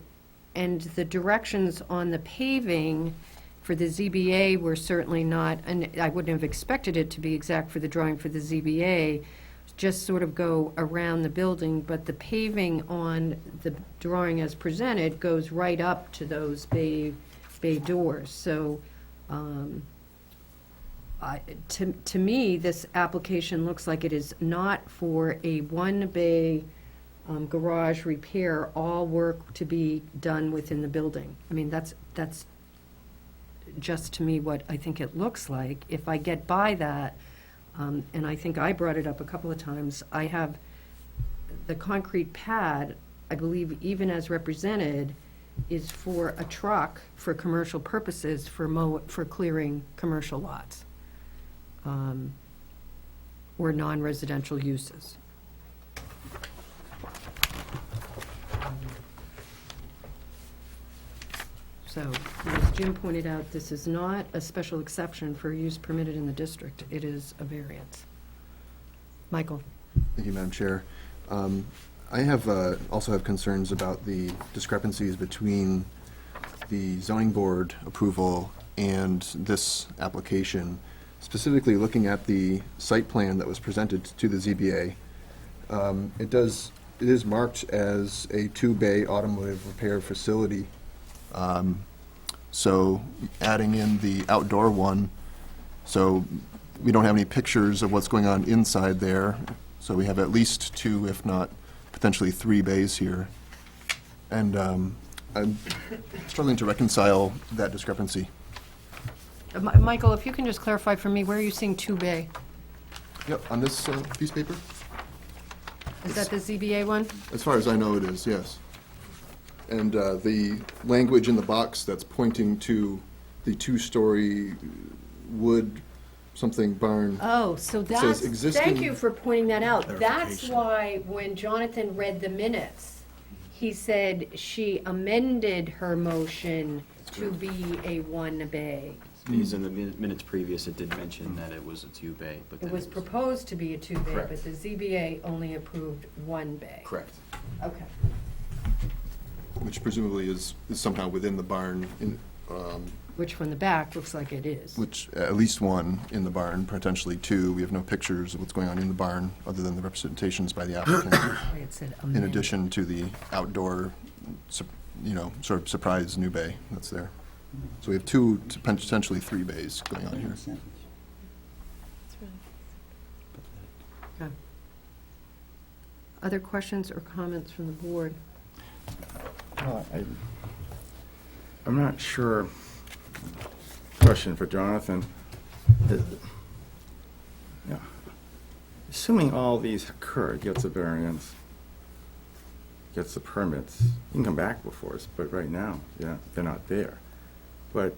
and the directions on the paving for the ZBA were certainly not, and I wouldn't have expected it to be exact for the drawing for the ZBA, just sort of go around the building, but the paving on the drawing as presented goes right up to those bay doors. So, to me, this application looks like it is not for a one-bay garage repair, all work to be done within the building. I mean, that's just to me what I think it looks like. If I get by that, and I think I brought it up a couple of times, I have the concrete pad, I believe even as represented, is for a truck for commercial purposes, for clearing commercial lots, or non-residential uses. So, as Jim pointed out, this is not a special exception for use permitted in the district. It is a variance. Michael? Thank you, Madam Chair. I have, also have concerns about the discrepancies between the zoning board approval and this application, specifically looking at the site plan that was presented to the ZBA. It is marked as a two-bay automotive repair facility. So adding in the outdoor one, so we don't have any pictures of what's going on inside there. So we have at least two, if not potentially three bays here. And I'm struggling to reconcile that discrepancy. Michael, if you can just clarify for me, where are you seeing two bay? Yep, on this piece of paper? Is that the ZBA one? As far as I know, it is, yes. And the language in the box that's pointing to the two-story wood something barn. Oh, so says that's, existing- thank you for pointing that out. That's Clarification. why when Jonathan read the minutes, he said she amended her motion to be a one bay. These in the minutes previous, it did mention that it was a two-bay, but then It was proposed to be a two bay, Correct. but the ZBA only approved one bay. Correct. Okay. Which presumably is somehow within the barn, Which from the back looks like it is. which, at least one in the barn, potentially two. We have no pictures of what's going on in the barn, other than the representations by the applicant, It said in amend. addition to the outdoor, sort of surprise new bay that's there. So we have two, to potentially three bays going on here. Okay. Other questions or comments from the board? Well, I'm not sure, question for Jonathan. Yeah. Assuming all these occur, gets a variance, gets the permits, you can come back before us, but right now, yeah, they're not there. But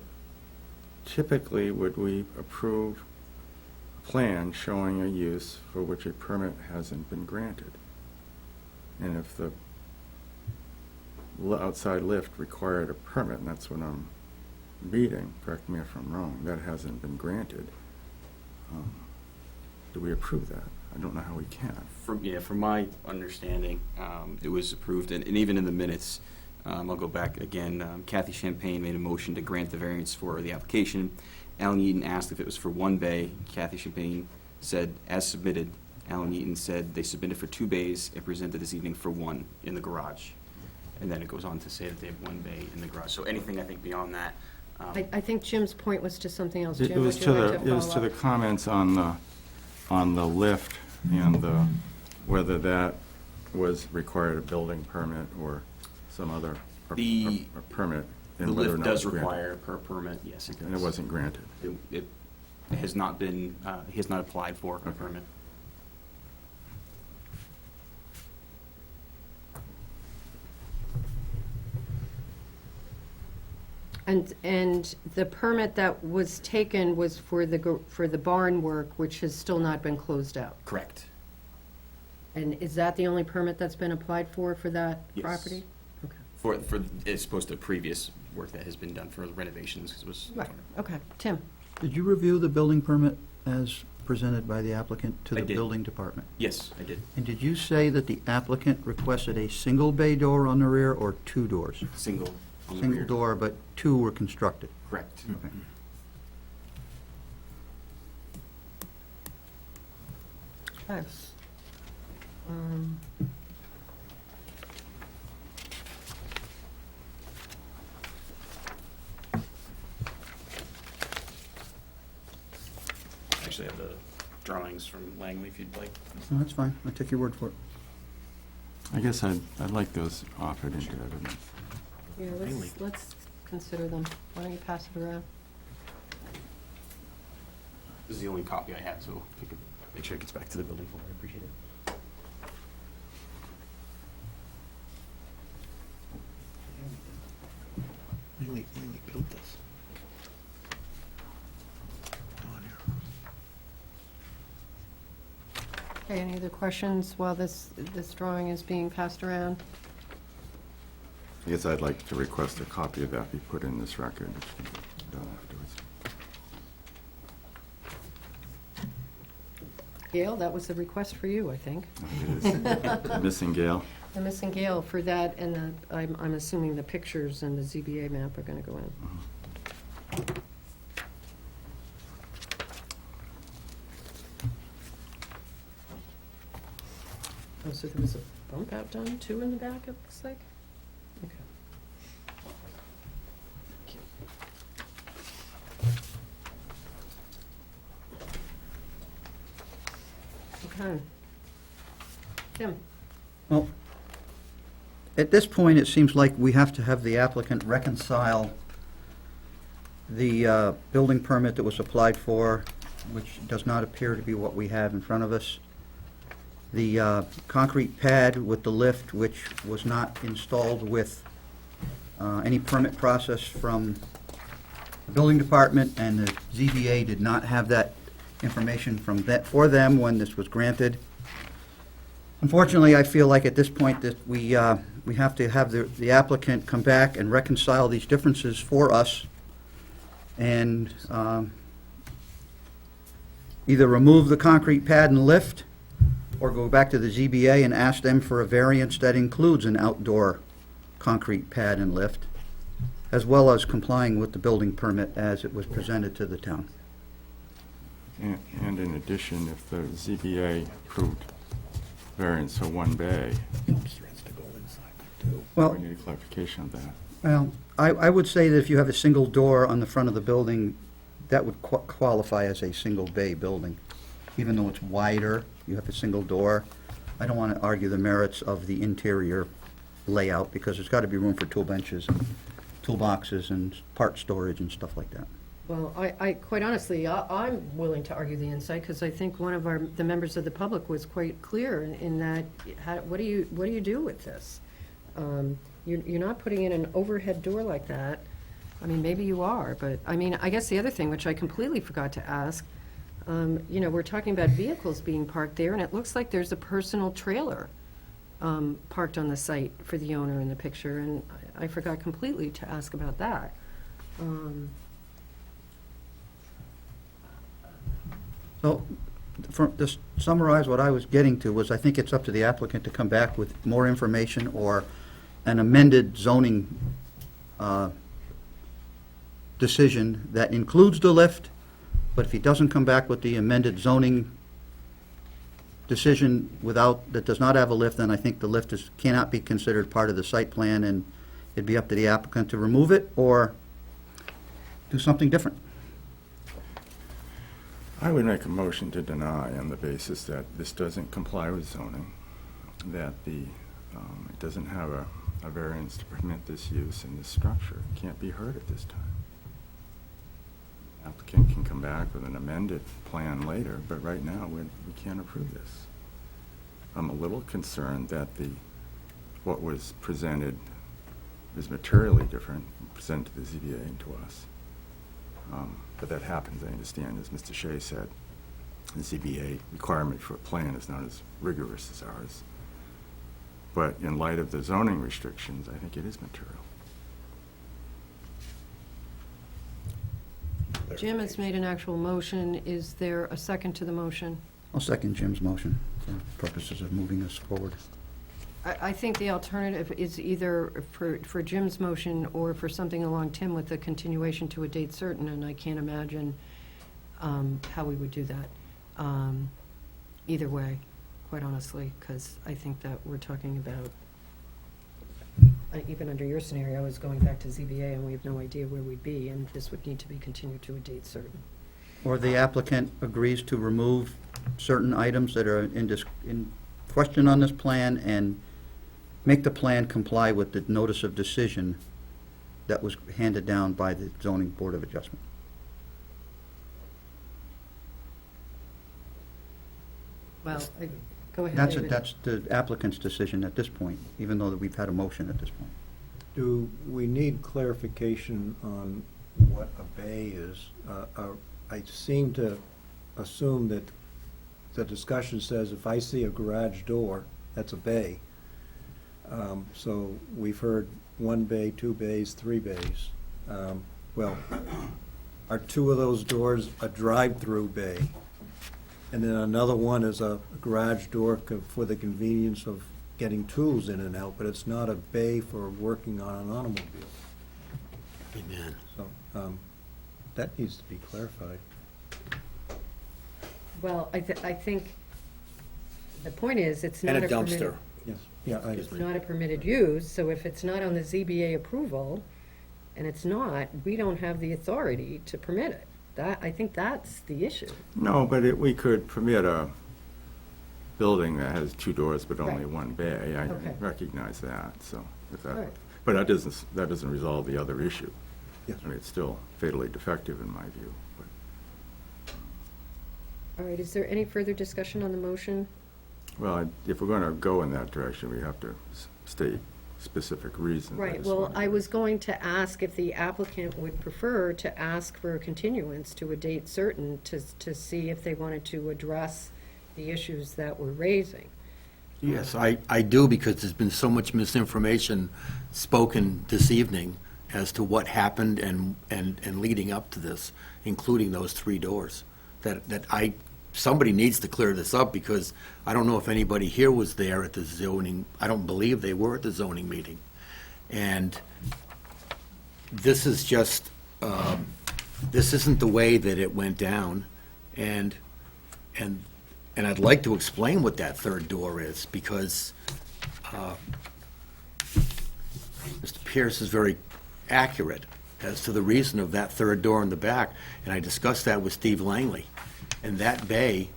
typically, would we approve a plan showing a use for which a permit hasn't been granted? And if the outside lift required a permit, and that's what I'm reading, correct me if I'm wrong, that hasn't been granted, do we approve that? I don't know how we can. From my understanding, it was approved, and even in the minutes, I'll go back again, Kathy Champagne made a motion to grant the variance for the application. Alan Eaton asked if it was for one bay. Kathy Champagne said, as submitted. Alan Eaton said they submitted for 2 bays and presented this evening for 1 in the garage. And then it goes on to say that they have 1 bay in the garage. So anything, I think, beyond that. I think Jim's point was to something else. It Jim, was would you like it was to follow the up? comments on the lift and whether that required a building permit or some other The- a permit. The and whether or lift not it does was granted. require per permit, yes, it does. And it wasn't granted. It has not been, he has not applied for a permit. And the permit that was taken was for the barn work, which has still not been closed out. Correct. And is that the only permit that's been applied for that Yes. property? For, as opposed to previous work that has been done for renovations, 'cause it was. Right, okay. Tim? Did you review the building permit as presented by the applicant to I the did. building department? Yes, I did. And did you say that the applicant requested a single bay door on the rear or 2 doors? Single on the Single rear. door, but 2 were constructed. Correct. Okay. Okay. Um, I actually have the drawings from Langley if you'd like. No, that's fine. I'll take your word for it. I guess I'd like those offered into evidence. Yeah, let's consider them. Why don't you pass it around? This is the only copy I have, so if you could make sure it gets back to the building folder, I appreciate it. When we built this. On here. Okay, any other questions while this drawing is being passed around? I guess I'd like to request a copy of that be put in this record, which can be done afterwards. Gail, that was a request for you, I think. It is. Missing Gale. The missing Gail for that, and I'm assuming the pictures and the ZBA map are gonna go in. Oh, so there was a bump out done too in the back, it looks like? Okay. Okay. Tim? Well, at this point, it seems like we have to have the applicant reconcile the building permit that was applied for, which does not appear to be what we have in front of us, the concrete pad with the lift, which was not installed with any permit process from the building department, and the ZBA did not have that information for them when this was granted. Unfortunately, I feel like at this point that we have to have the applicant come back and reconcile these differences for us, and either remove the concrete pad and lift, or go back to the ZBA and ask them for a variance that includes an outdoor concrete pad and lift, as well as complying with the building permit as it was presented to the town. And in addition, if the ZBA approved variance for 1 bay, Threads to go inside too. Well, we need clarification of that. Well, I would say that if you have a single door on the front of the building, that would qualify as a single bay building. Even though it's wider, you have a single door. I don't want to argue the merits of the interior layout, because there's got to be room for tool benches and toolboxes and part storage and stuff like that. Well, I quite honestly, I'm willing to argue the inside, because I think one of the members of the public was quite clear in that, what do you do with this? You're not putting in an overhead door like that. I mean, maybe you are, but, I mean, I guess the other thing, which I completely forgot to ask, you know, we're talking about vehicles being parked there, and it looks like there's a personal trailer parked on the site for the owner in the picture, and I forgot completely to ask about that. So, to summarize what I was getting to was, I think it's up to the applicant to come back with more information or an amended zoning decision that includes the lift, but if he doesn't come back with the amended zoning decision that does not have a lift, then I think the lift cannot be considered part of the site plan, and it'd be up to the applicant to remove it or do something different. I would make a motion to deny on the basis that this doesn't comply with zoning, that it doesn't have a variance to permit this use in this structure. It can't be heard at this time. Applicant can come back with an amended plan later, but right now, we can't approve this. I'm a little concerned that what was presented is materially different, presented to the ZBA and to us. But that happens, I understand, as Mr. Shea said. The ZBA requirement for a plan is not as rigorous as ours. But in light of the zoning restrictions, I think it is material. Jim has made an actual motion. Is there a second to the motion? I'll second Jim's motion for purposes of moving us forward. I think the alternative is either for Jim's motion or for something along Tim with the continuation to a date certain, and I can't imagine how we would do that. Either way, quite honestly, because I think that we're talking about, even under your scenario, is going back to ZBA, and we have no idea where we'd be, and this would need to be continued to a date certain. Or the applicant agrees to remove certain items that are in question on this plan and make the plan comply with the notice of decision that was handed down by the zoning board of adjustment. Well, go ahead, That's David. that's the applicant's decision at this point, even though that we've had a motion at this point. Do we need clarification on what a bay is? I seem to assume that the discussion says if I see a garage door, that's a bay. So we've heard 1 bay, 2 bays, 3 bays. Well, are 2 of those doors a drive-through bay? And then another one is a garage door for the convenience of getting tools in and out, but it's not a bay for working on an automobile. Amen. So that needs to be clarified. Well, I think the point is, it's not And a a permitted... dumpster. Yes. Yeah, It's not a permitted use, so if it's not on the ZBA approval, and it's not, we don't have the authority to permit it. I think that's the issue. No, but we could permit a building that has 2 doors but only Right. 1 bay. I Okay. recognize that, so. All right. But that doesn't resolve the other issue. Yes. I mean, it's still fatally defective in my view. But All right, is there any further discussion on the motion? Well, if we're going to go in that direction, we have to state specific reasons. Right, just well, wanted I to- was going to ask if the applicant would prefer to ask for a continuance to a date certain to see if they wanted to address the issues that we're raising. Yes, I do, because there's been so much misinformation spoken this evening as to what happened and leading up to this, including those 3 doors, somebody needs to clear this up, because I don't know if anybody here was there at the zoning, I don't believe they were at the zoning meeting. And this is just, this isn't the way that it went down, and I'd like to explain what that 3rd door is, because Mr. Pierce is very accurate as to the reason of that 3rd door in the back, and I discussed that with Steve Langley. And that bay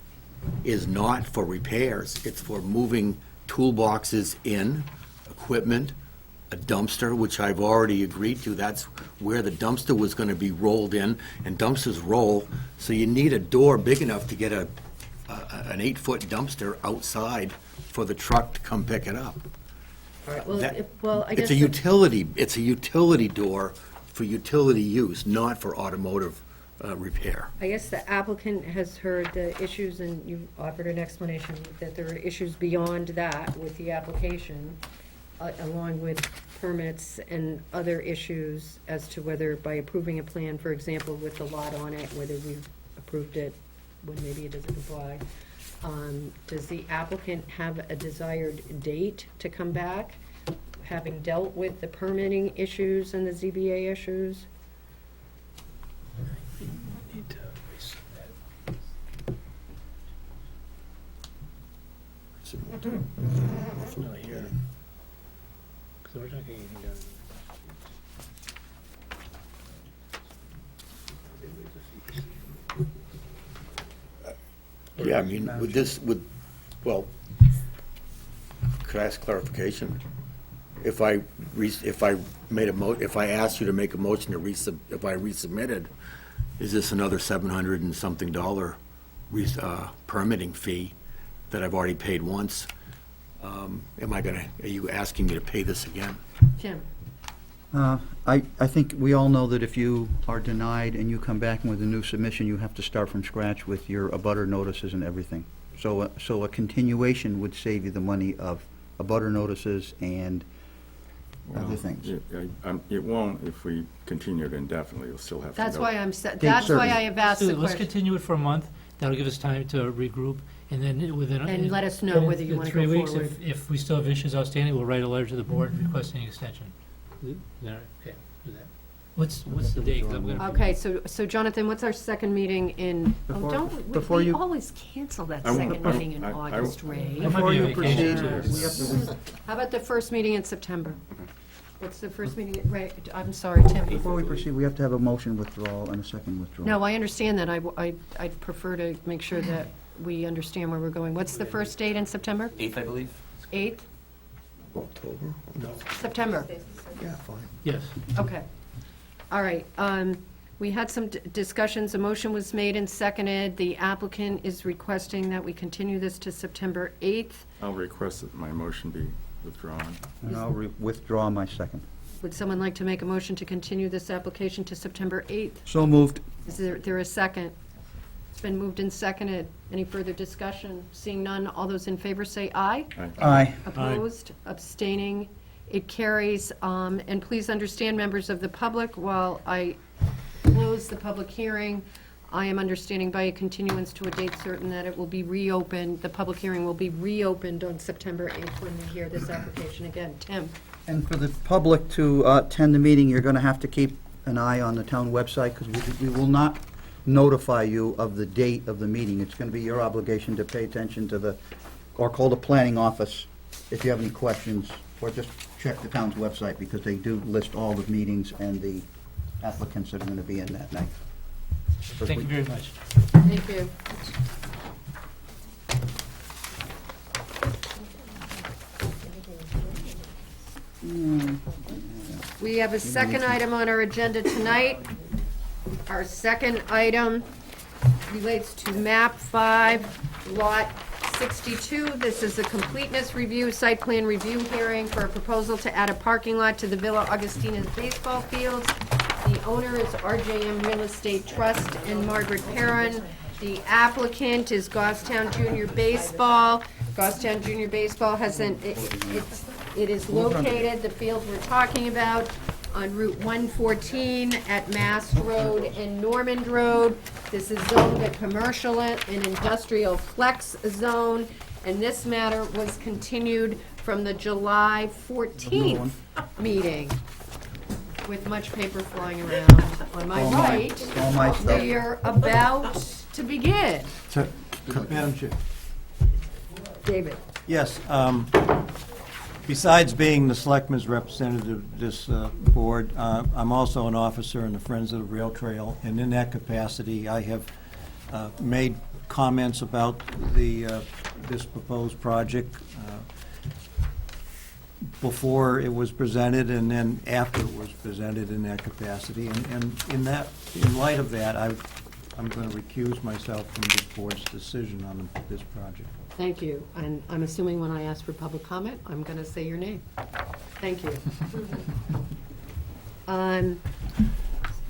is not for repairs. It's for moving toolboxes in, equipment, a dumpster, which I've already agreed to. That's where the dumpster was going to be rolled in, and dumpsters roll, so you need a door big enough to get an 8-foot dumpster outside for the truck to come pick it up. All right, well, That- well, I guess. It's a utility door for utility use, not for automotive repair. I guess the applicant has heard the issues, and you offered an explanation that there are issues beyond that with the application, along with permits and other issues as to whether by approving a plan, for example, with the lot on it, whether we've approved it when maybe it doesn't comply. Does the applicant have a desired date to come back, having dealt with the permitting issues and the ZBA issues? Need to resubmit. No, here. Because we're not getting anything done. Yeah, I mean, with this, well, could I ask clarification? If I asked you to make a motion to if I resubmitted, is this another $700 and something permitting fee that I've already paid once? Are you asking me to pay this again? Jim? I think we all know that if you are denied and you come back with a new submission, you have to start from scratch with your abutter notices and everything. So a continuation would save you the money of abutter notices and other things. It won't if we continue it indefinitely. You'll still have to. That's go- why that's why I have asked the Let's question. continue it for a month. That'll give us time to regroup, and then within. And let us know whether you in wanna 3 go weeks, forward. if we still have issues outstanding, we'll write a letter to the board requesting an extension. Is that all right? Okay, do that. What's the date? 'Cause I'm gonna- Okay, so Jonathan, what's our second meeting in, Before we you- always cancel that I won't- second meeting in I- August, Ray. I might Before be you on vacation, proceed, too. we have to, How about the first meeting in September? What's the first meeting, Ray, I'm sorry, Tim. before we proceed, we have to have a motion withdrawal and a second withdrawal. No, I understand that. I'd prefer to make sure that we understand where we're going. What's the first date in September? 8th, I believe. 8th? October? September? Yeah, fine. Yes. Okay. All right. We had some discussions. A motion was made and seconded. The applicant is requesting that we continue this to September 8th. I'll request that my motion be withdrawn. And I'll withdraw my second. Would someone like to make a motion to continue this application to September 8th? So moved. Is there a second? It's been moved and seconded. Any further discussion? Seeing none, all those in favor say aye. Aye. Opposed, abstaining, it carries. And please understand, members of the public, while I close the public hearing, I am understanding by a continuance to a date certain that it will be reopened, the public hearing will be reopened on September 8th when we hear this application again. Tim? And for the public to attend the meeting, you're going to have to keep an eye on the town website, because we will not notify you of the date of the meeting. It's going to be your obligation to pay attention to or call the planning office if you have any questions, or just check the town's website, because they do list all the meetings and the applicants that are going to be in that night. Thank you very much. Thank you. We have a second item on our agenda tonight. Our second item relates to map 5, lot 62. This is a completeness review, site plan review hearing for a proposal to add a parking lot to the Villa Augustina baseball fields. The owner is RJM Real Estate Trust and Margaret Perrin. The applicant is Goffstown Junior Baseball. Goffstown Junior Baseball has it is located, the field we're talking about, on Route 114 at Mast Road and Normand Road. This is zoned a commercial and industrial flex zone, and this matter was continued from the July 14th meeting, with much paper flying around. On my right, All my stuff. we are about to begin. Madam Chair. David? Yes, besides being the selectman's representative of this board, I'm also an officer in the Friends of the Rail Trail, and in that capacity, I have made comments about this proposed project before it was presented and then after it was presented in that capacity. And in light of that, I'm going to recuse myself from this board's decision on this project. Thank you. And I'm assuming when I ask for public comment, I'm going to say your name. Thank you.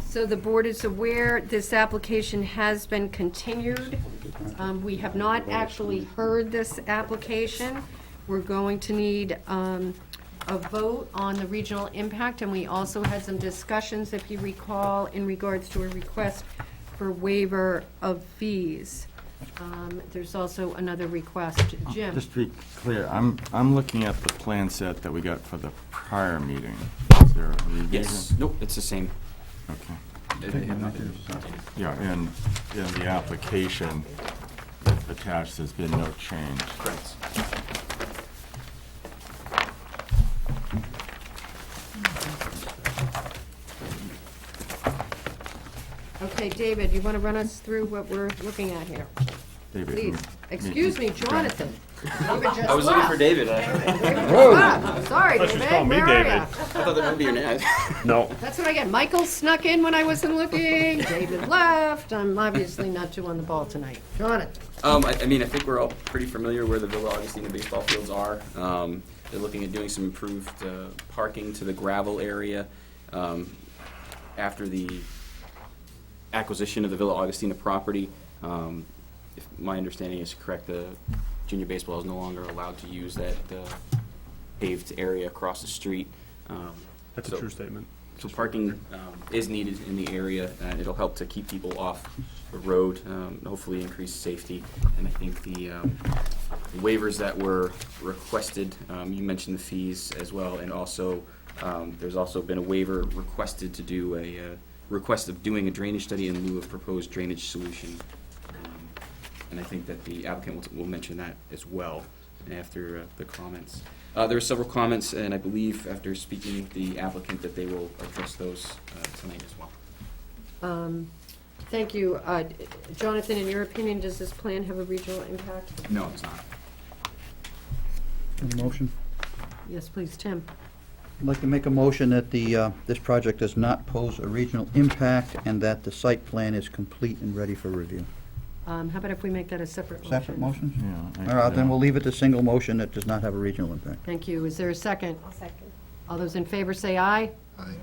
So the board is aware this application has been continued. We have not actually heard this application. We're going to need a vote on the regional impact, and we also had some discussions, if you recall, in regards to a request for waiver of fees. There's also another request. Jim? Just to be clear, I'm looking at the plan set that we got for the prior meeting. Is there a revision? Yes, nope, it's the same. Okay. They have not been updated. Yeah, and in the application that's attached, there's been no change. Correct. Okay, David, you want to run us through what we're looking at here? David, Please. Excuse me, Jonathan. I was looking for David. Sorry, David. Where are ya? I thought that would be your name. No. That's what I get. Michael snuck in when I wasn't looking. David left. I'm obviously not too on the ball tonight. Jonathan. I mean, I think we're all pretty familiar where the Villa Augustina baseball fields are. They're looking at doing some improved parking to the gravel area. After the acquisition of the Villa Augustina property, if my understanding is correct, the junior baseball is no longer allowed to use that paved area across the street. That's a true statement. So parking is needed in the area, and it'll help to keep people off the road, hopefully increase safety. And I think the waivers that were requested, you mentioned the fees as well, and also there's also been a waiver requested to do a request of doing a drainage study in lieu of proposed drainage solution. And I think that the applicant will mention that as well after the comments. There are several comments, and I believe after speaking with the applicant that they will address those tonight as well. Thank you. Jonathan, in your opinion, does this plan have a regional impact? No, it's not. Any motion? Yes, please, Tim. I'd like to make a motion that this project does not pose a regional impact and that the site plan is complete and ready for review. How about if we make that a separate motion? Separate motions? Yeah. All right, then we'll leave it to single motion that does not have a regional impact. Thank you. Is there a second? I'll second. All those in favor say aye.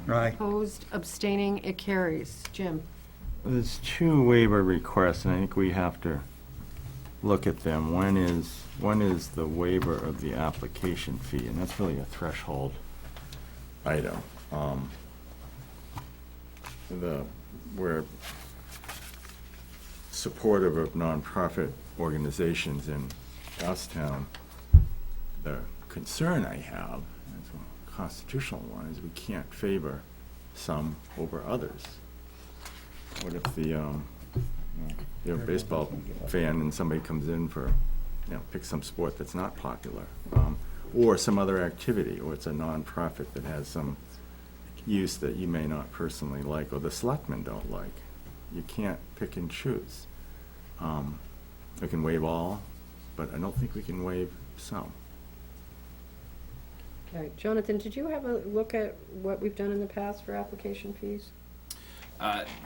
Right. Opposed, abstaining, it carries. Jim? There's two waiver requests, and I think we have to look at them. One is the waiver of the application fee, and that's really a threshold item. We're supportive of nonprofit organizations in Goffstown. The concern I have, as a constitutional one, is we can't favor some over others. What if you're a baseball fan and somebody comes in for, pick some sport that's not popular, or some other activity, or it's a nonprofit that has some use that you may not personally like, or the selectmen don't like. You can't pick and choose. We can waive all, but I don't think we can waive some. Okay. Jonathan, did you have a look at what we've done in the past for application fees?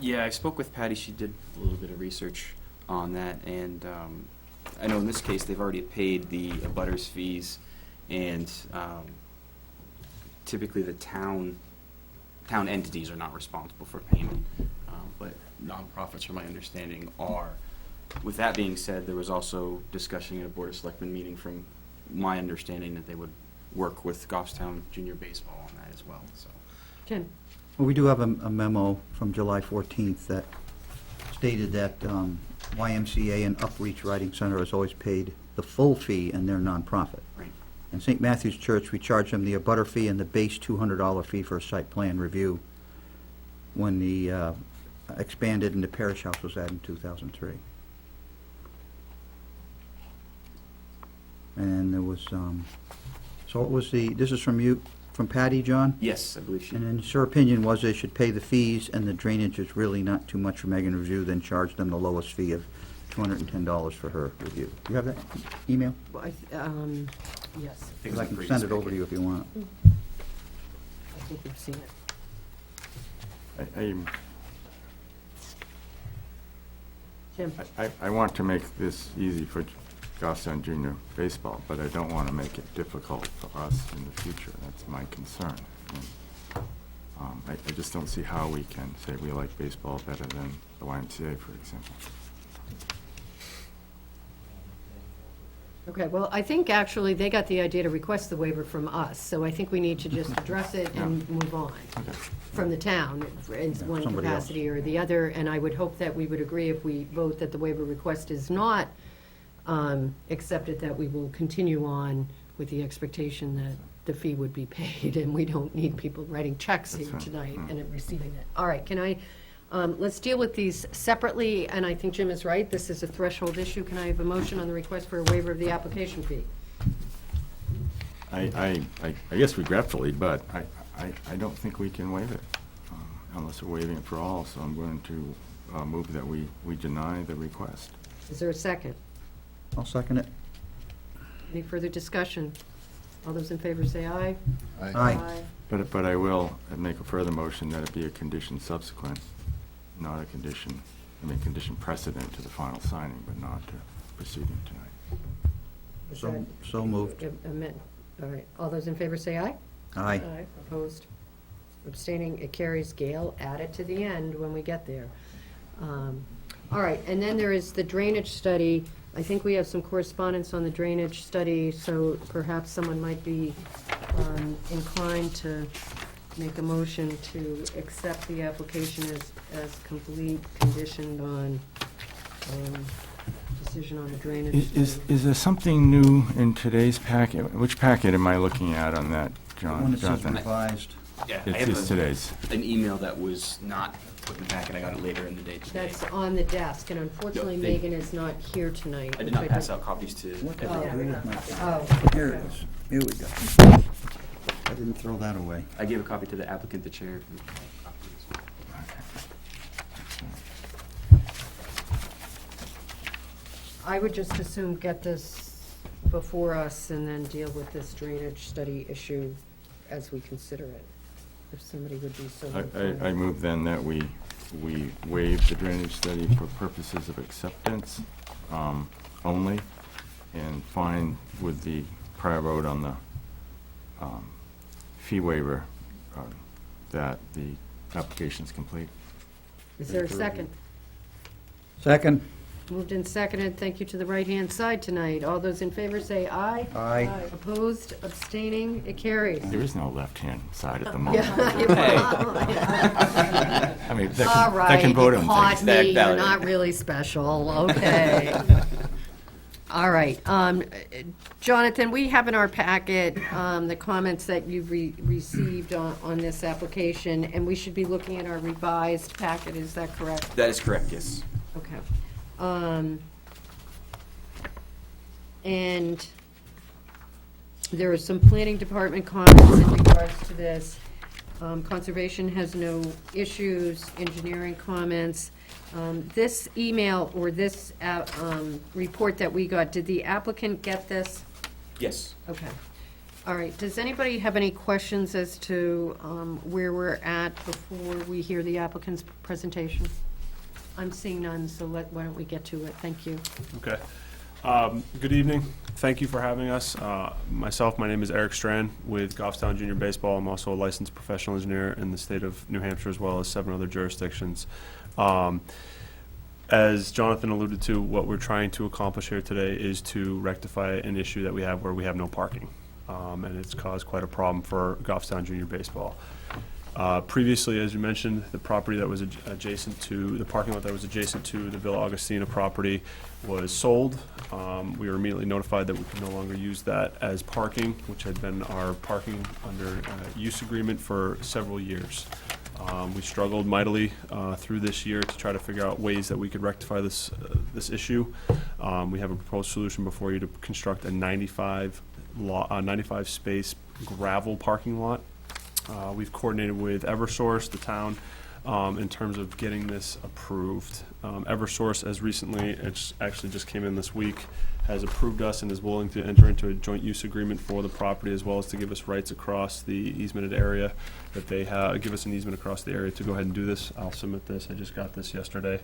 Yeah, I spoke with Patty. She did a little bit of research on that, and I know in this case they've already paid the abutters fees, and typically the town entities are not responsible for payment, but nonprofits, from my understanding, are. With that being said, there was also discussion at a Board of Selectmen meeting, from my understanding, that they would work with Goffstown Junior Baseball on that as well. So. Jim? Well, we do have a memo from July 14th that stated that YMCA and Upreach Writing Center has always paid the full fee, and they're nonprofit. Right. In St. Matthew's Church, we charge them the abutter fee and the base $200 fee for a site plan review when the expanded and the parish house was added in 2003. And there was, so what was this is from you, from Patty, John? Yes, I believe she. And then her opinion was they should pay the fees, and the drainage is really not too much for Megan to review, then charge them the lowest fee of $210 for her review. You have that email? Well, yes, think it was I in can previous send it over packet. to you if you want. I think we've seen it. Jim? I want to make this easy for Goffstown Junior Baseball, but I don't want to make it difficult for us in the future. That's my concern. And, I just don't see how we can say we like baseball better than the YMCA, for example. Okay, well, I think actually they got the idea to request the waiver from us, so I think we need to just address it and move on Okay. from the town in one somebody else. capacity or the other, and I would hope that we would agree if we vote that the waiver request is not accepted, that we will continue on with the expectation that the fee would be paid, and we don't need people writing checks That's here fine. tonight and receiving it. All right, can I, let's deal with these separately, and I think Jim is right, this is a threshold issue. Can I have a motion on the request for a waiver of the application fee? I guess regretfully, but I don't think we can waive it unless we're waiving it for all, so I'm going to move that we deny the request. Is there a second? I'll second it. Any further discussion? All those in favor say aye. Aye. But I will make a further motion that it be a condition subsequent, not a condition, condition precedent to the final signing, but not to proceeding tonight. Is So- that- so moved. Amend. All right, all those in favor say aye. Aye. Opposed? Abstaining, it carries. Gail, add it to the end when we get there. All right, and then there is the drainage study. I think we have some correspondence on the drainage study, so perhaps someone might be inclined to make a motion to accept the application as complete, conditioned on decision on the drainage study. Is there something new in today's packet? Which packet am I looking at on that, One that says Jonathan? revised. Yeah, I It's have today's. an email that was not put in the packet. I got it later in the day today. That's on the desk, and unfortunately No, they- Megan is not here tonight. I did not pass out copies to What did everyone. I do with my- Oh, Here it is. Here we go. I didn't throw that away. I gave a copy to the applicant, the chair. I would just assume get this before us and then deal with this drainage study issue as we consider it, if somebody would be so inclined. I move then that we waive the drainage study for purposes of acceptance only, and fine with the prior vote on the fee waiver that the application is complete. Is there a second? Second. Moved and seconded. Thank you to the right-hand side tonight. All those in favor say aye. Aye. Opposed, abstaining, it carries. There is no left-hand side at the moment. Yeah. I mean, All that can vote right, on you caught things. me, you're Valid. not really special, okay. All right, Jonathan, we have in our packet the comments that you've received on this application, and we should be looking at our revised packet, is that correct? That is correct, yes. Okay. And there are some planning department comments in regards to this. Conservation has no issues, engineering comments. This email or this report that we got, did the applicant get this? Yes. Okay. All right, does anybody have any questions as to where we're at before we hear the applicant's presentation? I'm seeing none, so why don't we get to it? Thank you. Okay. Good evening. Thank you for having us. My name is Eric Strand with Goffstown Junior Baseball. I'm also a licensed professional engineer in the state of New Hampshire, as well as 7 other jurisdictions. As Jonathan alluded to, what we're trying to accomplish here today is to rectify an issue that we have where we have no parking. And it's caused quite a problem for Goffstown Junior Baseball. Previously, as you mentioned, the property that was adjacent to, the parking lot that was adjacent to the Villa Augustina property was sold. We were immediately notified that we could no longer use that as parking, which had been our parking under use agreement for several years. We struggled mightily through this year to try to figure out ways that we could rectify this issue. We have a proposed solution before you to construct a 95 space gravel parking lot. We've coordinated with Eversource, the town, in terms of getting this approved. Eversource, as recently, it's actually just came in this week, has approved us and is willing to enter into a joint use agreement for the property, as well as to give us rights across the easemented area, that they have, give us an easement across the area to go ahead and do this. I'll submit this. I just got this yesterday.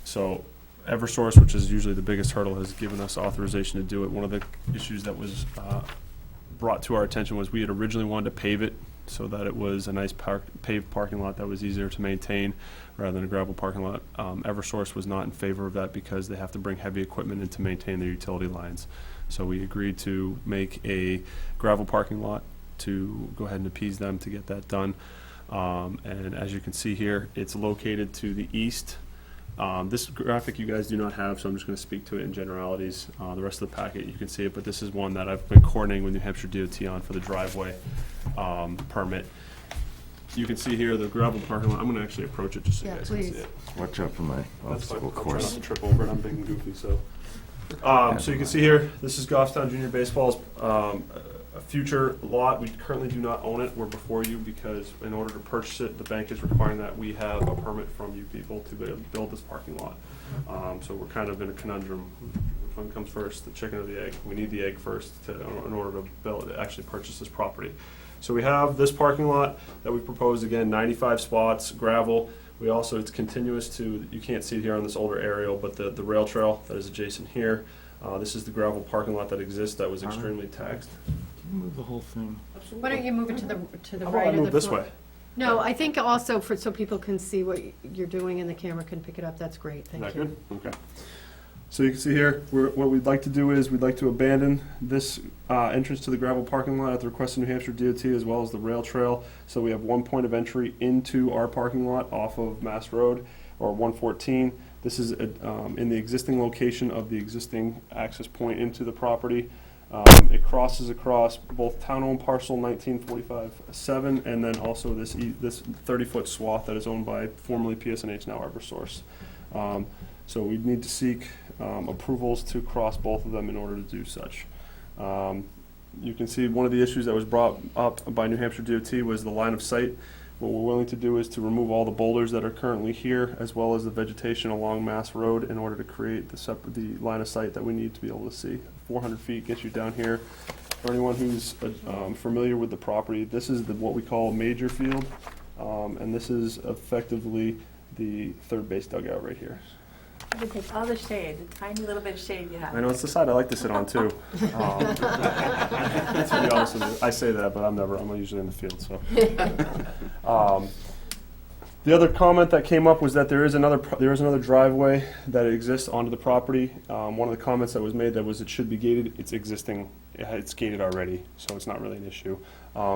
So Eversource, which is usually the biggest hurdle, has given us authorization to do it. One of the issues that was brought to our attention was we had originally wanted to pave it so that it was a nice paved parking lot that was easier to maintain rather than a gravel parking lot. Eversource was not in favor of that because they have to bring heavy equipment in to maintain their utility lines. So we agreed to make a gravel parking lot to go ahead and appease them to get that done. And as you can see here, it's located to the east. This graphic you guys do not have, so I'm just going to speak to it in generalities. The rest of the packet, you can see it, but this is one that I've been coordinating with New Hampshire DOT on for the driveway permit. You can see here the gravel parking lot. I'm going to actually approach it just so you Yeah, guys please. can see it. Watch out for my That's fine. obstacle I'll try not course. to trip over it. I'm big and goofy, so. So you can see here, this is Goffstown Junior Baseball's a future lot. We currently do not own it. We're before you because in order to purchase it, the bank is requiring that we have a permit from you people to be able to build this parking lot. So we're kind of in a conundrum. Which one comes first, the chicken or the egg? We need the egg first in order to build, actually purchase this property. So we have this parking lot that we proposed, again, 95 spots, gravel. We also, it's continuous to, you can't see it here on this older aerial, but the rail trail that is adjacent here. This is the gravel parking lot that exists that was extremely taxed. Can you move the whole thing? Why don't you move it to the How right about I of the move this floor? way? No, I think also so people can see what you're doing and the camera can pick it up. That's great. Is Thank that you. good? Okay. So you can see here, what we'd like to do is we'd like to abandon this entrance to the gravel parking lot at the request of New Hampshire DOT as well as the rail trail. So we have one point of entry into our parking lot off of Mass Road or 114. This is in the existing location of the existing access point into the property. It crosses across both town-owned parcel 1945-7 and then also this 30-foot swath that is owned by formerly PSNH, now Eversource. So we'd need to seek approvals to cross both of them in order to do such. You can see one of the issues that was brought up by New Hampshire DOT was the line of sight. What we're willing to do is to remove all the boulders that are currently here, as well as the vegetation along Mass Road, in order to create the line of sight that we need to be able to see. 400 feet gets you down here. For anyone who's familiar with the property, this is what we call a major field, and this is effectively the third base dugout right here. You can take all the shade, the tiny little bit of shade you have. I know it's the side I like to sit on too. To be honest with you, I say that, but I'm usually in the field, so. The other comment that came up was that there is another driveway that exists onto the property. One of the comments that was made that was it should be gated. It's existing. It's gated already, so it's not really an issue.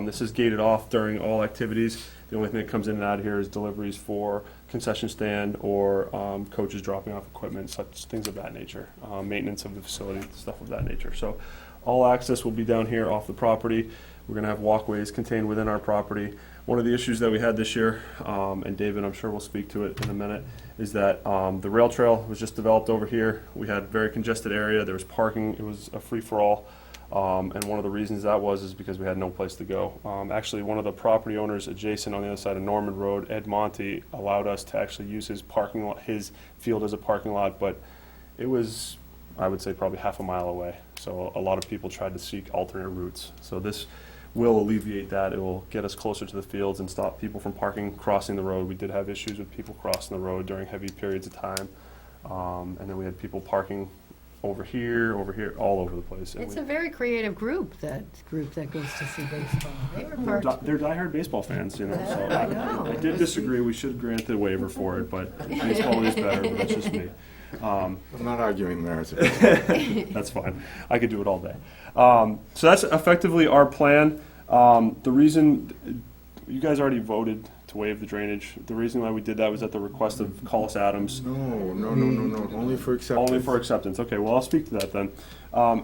This is gated off during all activities. The only thing that comes in and out of here is deliveries for concession stand or coaches dropping off equipment, such things of that nature, maintenance of the facility, stuff of that nature. So all access will be down here off the property. We're going to have walkways contained within our property. One of the issues that we had this year, and David, I'm sure will speak to it in a minute, is that the rail trail was just developed over here. We had a very congested area. There was parking. It was a free-for-all. And one of the reasons that is because we had no place to go. Actually, one of the property owners adjacent on the other side of Norman Road, Ed Monty, allowed us to actually use his parking lot, his field as a parking lot, but it was, I would say, probably half a mile away. So a lot of people tried to seek alternate routes. So this will alleviate that. It will get us closer to the fields and stop people from crossing the road. We did have issues with people crossing the road during heavy periods of time. And then we had people parking over here, all over the place. And It's a very creative group that goes to see baseball. They were part. they're diehard baseball fans, you know. So I know. I did disagree. We should grant the waiver for it, but baseball is better. But that's just me. I'm not arguing merits of it. That's fine. I could do it all day. So that's effectively our plan. The reason you guys already voted to waive the drainage. The reason why we did that was at the request of Collis Adams. No. Only for acceptance. Only for acceptance. Okay, well, I'll speak to that then.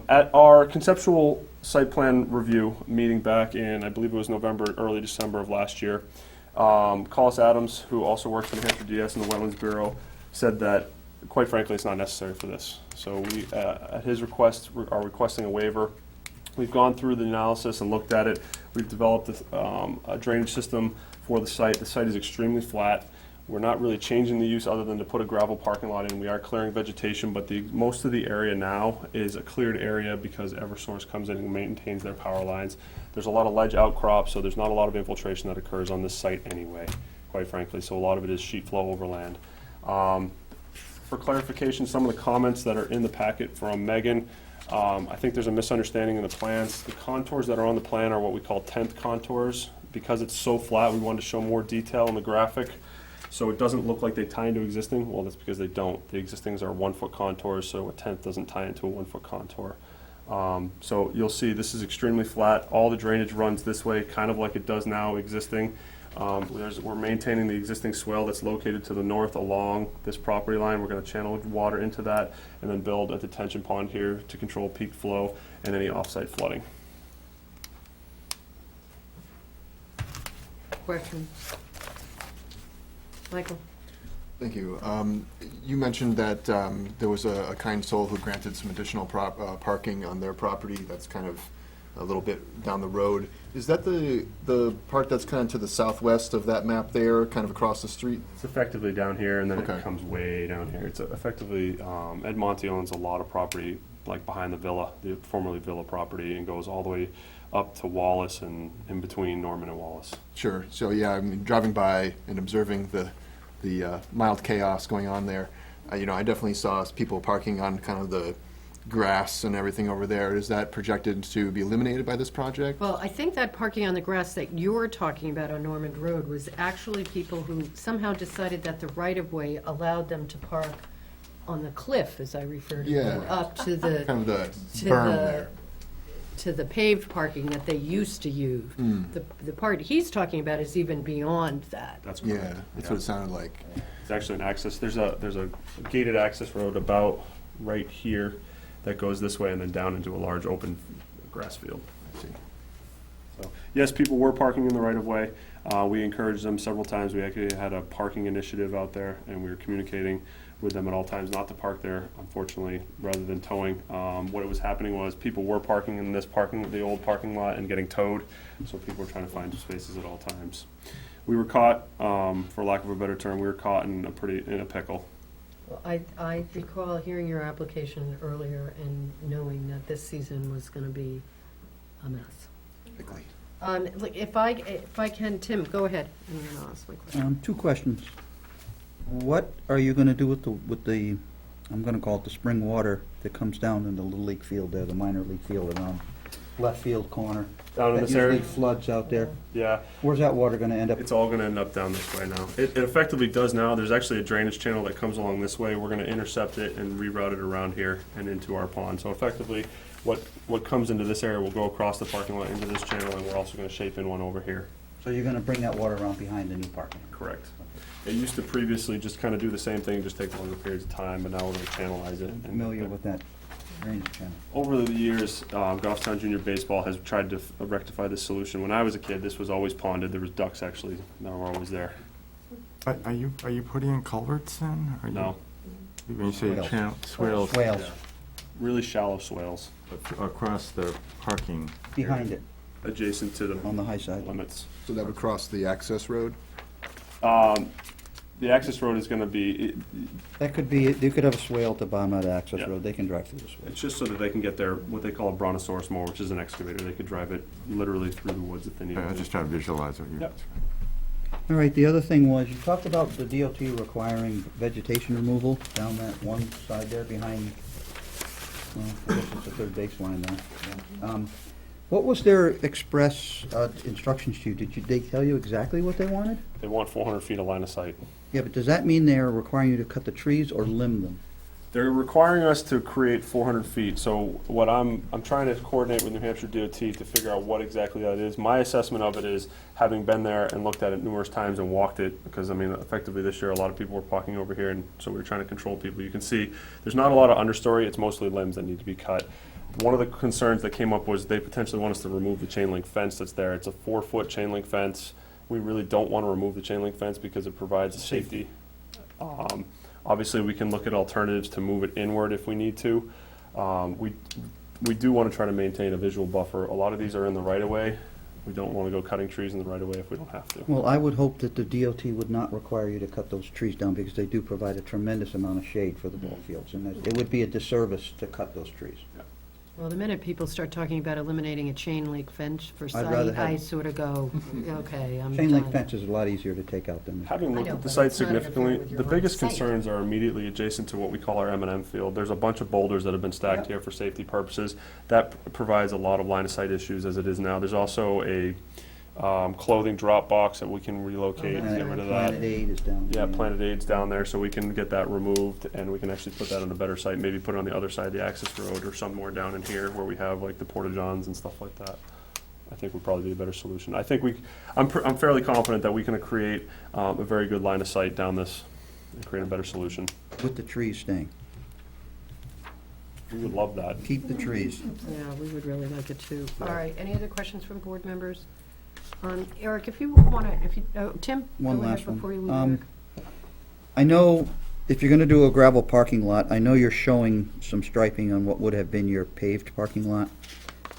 At our conceptual site plan review meeting back in, I believe it was November, early December of last year, Collis Adams, who also works for the Hampshire DS and the Wetlands Bureau, said that, quite frankly, it's not necessary for this. So we, at his request, are requesting a waiver We've gone through the analysis and looked at it. We've developed a drainage system for the site. The site is extremely flat. We're not really changing the use other than to put a gravel parking lot in. We are clearing vegetation, but most of the area now is a cleared area because Eversource comes in and maintains their power lines. There's a lot of ledge outcrop, so there's not a lot of infiltration that occurs on this site anyway, quite frankly. So a lot of it is sheet flow overland. For clarification, some of the comments that are in the packet from Megan, I think there's a misunderstanding in the plans. The contours that are on the plan are what we call 10th contours. Because it's so flat, we wanted to show more detail in the graphic, so it doesn't look like they tie into existing. Well, that's because they don't. The existings are 1-foot contours, so a 10th doesn't tie into a 1-foot contour. So you'll see this is extremely flat. All the drainage runs this way, kind of like it does now existing. We're maintaining the existing swale that's located to the north along this property line. We're going to channel water into that and then build a detention pond here to control peak flow and any off-site flooding. Questions? Michael? Thank you. You mentioned that there was a kind soul who granted some additional parking on their property that's kind of a little bit down the road. Is that the part that's kind of to the southwest of that map there, kind of across the street? It's effectively down here, and then Okay. it comes way down here. It's effectively, Ed Monte owns a lot of property, like behind the villa, the formerly villa property, and goes all the way up to Wallace and in between Norman and Wallace. Sure. So yeah, I mean, driving by and observing the mild chaos going on there, I definitely saw people parking on kind of the grass and everything over there. Is that projected to be eliminated by this project? Well, I think that parking on the grass that you're talking about on Norman Road was actually people who somehow decided that the right-of-way allowed them to park on the cliff, as I refer to it, Yeah. up to the, Kind of the to berm the, there. to the paved parking that they used to use. The part he's talking about is even beyond that. That's correct. Yeah, that's what it sounded like. It's actually an access, there's a gated access road about right here that goes this way and then down into a large open grass field. I see. So, yes, people were parking in the right-of-way. We encouraged them several times. We actually had a parking initiative out there, and we were communicating with them at all times not to park there, unfortunately, rather than towing. What was happening was people were parking in the old parking lot and getting towed, so people were trying to find spaces at all times. We were caught, for lack of a better term, we were caught in a pickle. Well, I recall hearing your application earlier and knowing that this season was gonna be a mess. Quickly. Look, if I can, Tim, go ahead, and then I'll ask my question. 2 questions. What are you gonna do with the, I'm gonna call it the spring water that comes down in the Little League field there, the minor league field around left field corner? Down in this That area? usually floods out there. Yeah. Where's that water gonna end up? It's all gonna end up down this way now. It effectively does now. There's actually a drainage channel that comes along this way. We're gonna intercept it and reroute it around here and into our pond. So effectively, what comes into this area will go across the parking lot into this channel, and we're also gonna shape in one over here. So you're gonna bring that water around behind the new parking? Correct. It used to previously just kind of do the same thing, just take longer periods of time, but now we're gonna channelize it. And- Familiar with that drainage channel? Over the years, Goffstown Junior Baseball has tried to rectify this solution. When I was a kid, this was always ponded. There was ducks actually that were always there. Are you putting in culverts then? Are you- No, When you say Swales. swales, Swales, really shallow swales across the parking, behind it, adjacent to the on the high side. limits. So that would cross the access road? The access road is gonna be, That could be, you could have a swale at the bottom of the access Yeah. road, they can drive through the swale. it's just so that they can get their, what they call a brontosaurus mower, which is an excavator. They could drive it literally through the woods if they needed I to. just trying to visualize what you. Yep. All right, the other thing was, you talked about the DOT requiring vegetation removal down that one side there behind, well, I guess it's the third baseline there. What was their express instructions to you? Did they tell you exactly what they wanted? They want 400 feet of line of sight. Yeah, but does that mean they're requiring you to cut the trees or limb them? They're requiring us to create 400 feet, so what I'm trying to coordinate with New Hampshire DOT to figure out what exactly that is. My assessment of it is, having been there and looked at it numerous times and walked it, because, I mean, effectively this year, a lot of people were parking over here, and so we were trying to control people. You can see, there's not a lot of understory, it's mostly limbs that need to be cut. One of the concerns that came up was they potentially want us to remove the chain link fence that's there. It's a 4-foot chain link fence. We really don't want to remove the chain link fence because it provides safety. Obviously, we can look at alternatives to move it inward if we need to. we do want to try to maintain a visual buffer. A lot of these are in the right-of-way. We don't want to go cutting trees in the right-of-way if we don't have to. Well, I would hope that the DOT would not require you to cut those trees down because they do provide a tremendous amount of shade for the ball fields. And it would be a disservice to cut those trees. Well, the minute people start talking about eliminating a chain link fence for I'd rather site, I have- sort of go, okay, I'm Chain link done. fence is a lot easier to take out than. Having I looked know, at the but site it's not interfering significantly, with your the line biggest of sight. concerns are immediately adjacent to what we call our M&M field. There's a bunch of boulders that have been stacked here for safety purposes. That provides a lot of line of sight issues as it is now. There's also a clothing drop box that we can relocate and get rid of that. Planet Aid is down Yeah, there. Planet Aid's down there, so we can get that removed, and we can actually put that on a better site, maybe put it on the other side of the access road, or somewhere down in here where we have like the porta-johns and stuff like that. I think would probably be a better solution. I think I'm fairly confident that we can create a very good line of sight down this and create a better solution. With the trees staying. We would love that. Keep the trees. Yeah, we would really like it too. All Yeah. right, any other questions from board members? Eric, if you want to, Tim? One go ahead last one. before you leave, Eric. I know if you're gonna do a gravel parking lot, I know you're showing some striping on what would have been your paved parking lot.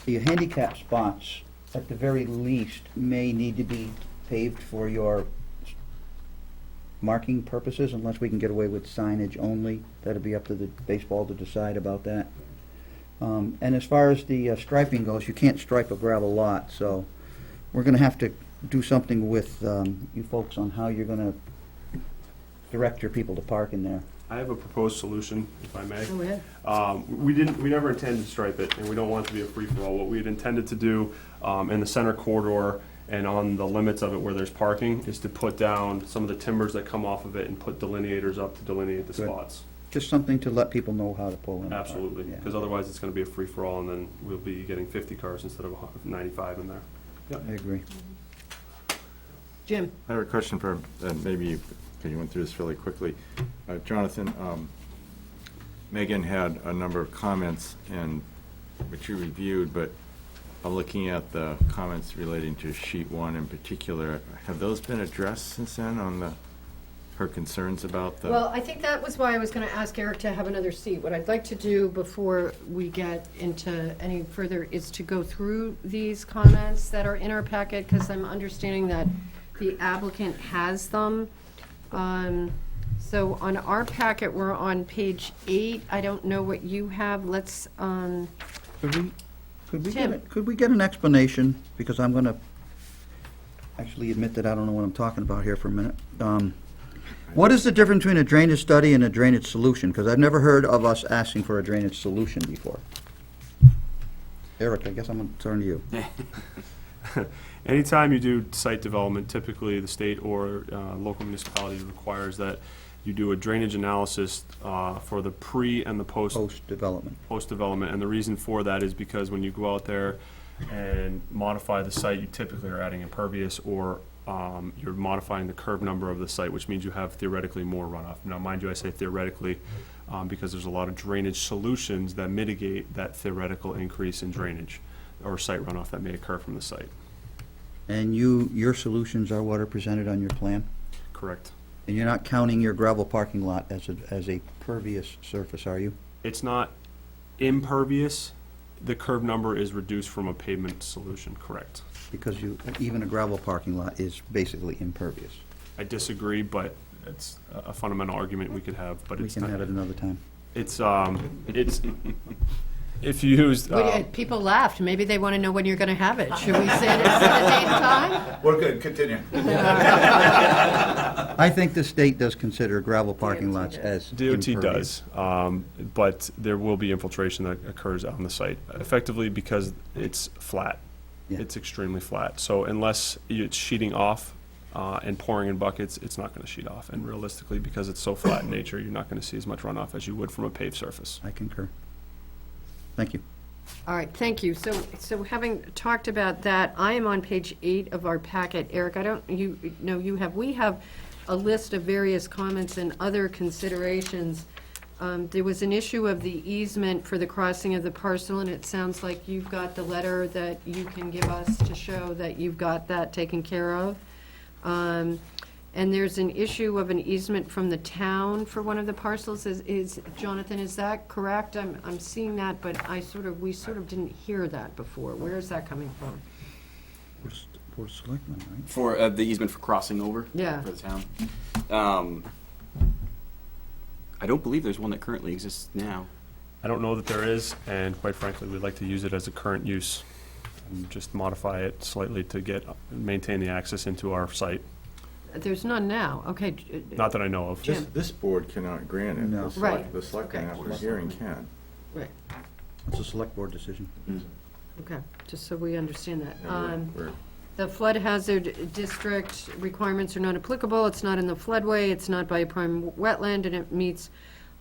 The handicap spots, at the very least, may need to be paved for your marking purposes, unless we can get away with signage only. That'd be up to the baseball to decide about that. And as far as the striping goes, you can't stripe a gravel lot, so we're gonna have to do something with you folks on how you're gonna direct your people to park in there. I have a proposed solution, if I may. Go ahead. We never intended to stripe it, and we don't want it to be a free-for-all. What we had intended to do in the center corridor and on the limits of it where there's parking is to put down some of the timbers that come off of it and put delineators up to delineate the Good. spots. Just something to let people know how to pull in. Absolutely, Yeah. because otherwise it's going to be a free-for-all, and then we'll be getting 50 cars instead of 95 in there. I agree. Jim? I have a question for, maybe, because you went through this fairly quickly. Jonathan, Megan had a number of comments, and which you reviewed, but looking at the comments relating to sheet one in particular, have those been addressed since then on her concerns about the? Well, I think that was why I was going to ask Eric to have another seat. What I'd like to do before we get into any further is to go through these comments that are in our packet, because I'm understanding that the applicant has them. So on our packet, we're on page 8. I don't know what you have. Let's, Tim. Could we get an explanation, because I'm gonna actually admit that I don't know what I'm talking about here for a minute. What is the difference between a drainage study and a drainage solution? Because I've never heard of us asking for a drainage solution before. Eric, I guess I'm gonna turn to you. Anytime you do site development, typically the state or local municipality requires that you do a drainage analysis for the pre and the Post-development. post-development. And the reason for that is because when you go out there and modify the site, you typically are adding impervious or you're modifying the curb number of the site, which means you have theoretically more runoff. Now, mind you, I say theoretically because there's a lot of drainage solutions that mitigate that theoretical increase in drainage or site runoff that may occur from the site. And your solutions are what are presented on your plan? Correct. And you're not counting your gravel parking lot as a pervious surface, are you? It's not impervious. The curb number is reduced from a pavement solution, correct. Because even a gravel parking lot is basically impervious. I disagree, but it's a fundamental argument we could have, but We it's can not. have it another time. It's, if you used, People laughed. Maybe they want to know when you're going to have it. Should we set a date and time? We're good, continue. I think the state does consider gravel parking lots as DOT impervious. does, but there will be infiltration that occurs on the site, effectively because it's flat. Yeah. It's extremely flat. So unless it's sheeting off and pouring in buckets, it's not going to sheet off. And realistically, because it's so flat in nature, you're not going to see as much runoff as you would from a paved surface. I concur. Thank you. All right, thank you. So having talked about that, I am on page 8 of our packet. Eric, we have a list of various comments and other considerations. There was an issue of the easement for the crossing of the parcel, and it sounds like you've got the letter that you can give us to show that you've got that taken care of. And there's an issue of an easement from the town for one of the parcels. Jonathan, is that correct? I'm seeing that, but we sort of didn't hear that before. Where is that coming from? Board of Selectmen, right? For the easement for crossing over? Yeah. For the town? I don't believe there's one that currently exists now. I don't know that there is, and quite frankly, we'd like to use it as a current use, and just modify it slightly to maintain the access into our site. There's none now, okay. Not that I know of. This board cannot grant it. No. Right. The selectmen, Okay. after hearing, can. Right, It's a select board decision. okay, just so we understand that. And we're- The flood hazard district requirements are not applicable, it's not in the floodway, it's not by a prime wetland, and it meets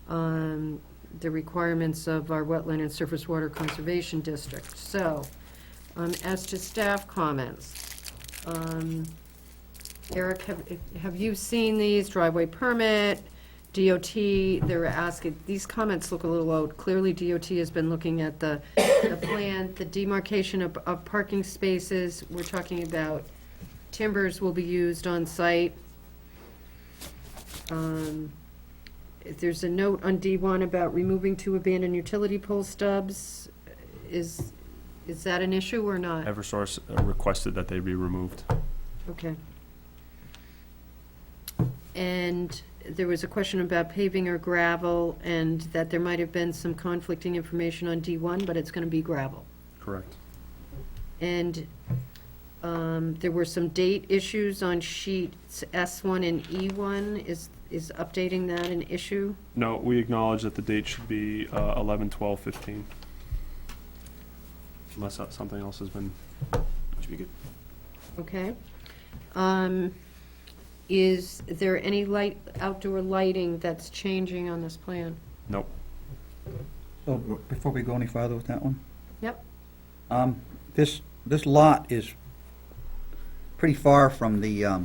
the requirements of our wetland and surface water conservation district. So, as to staff comments, Eric, have you seen these? Driveway permit, DOT, they're asking, these comments look a little old. Clearly DOT has been looking at the plan, the demarcation of parking spaces. We're talking about timbers will be used on site. There's a note on D1 about removing 2 abandoned utility pole stubs. Is that an issue or not? Eversource requested that they be removed. Okay. And there was a question about paving or gravel, and that there might have been some conflicting information on D1, but it's gonna be gravel. Correct. And there were some date issues on sheets S1 and E1. Is updating that an issue? No, we acknowledge that the date should be 11/12/15. Unless something else has been. Should be good. Okay. Is there any outdoor lighting that's changing on this plan? Nope. So, before we go any farther with that one, Yep. this lot is pretty far from the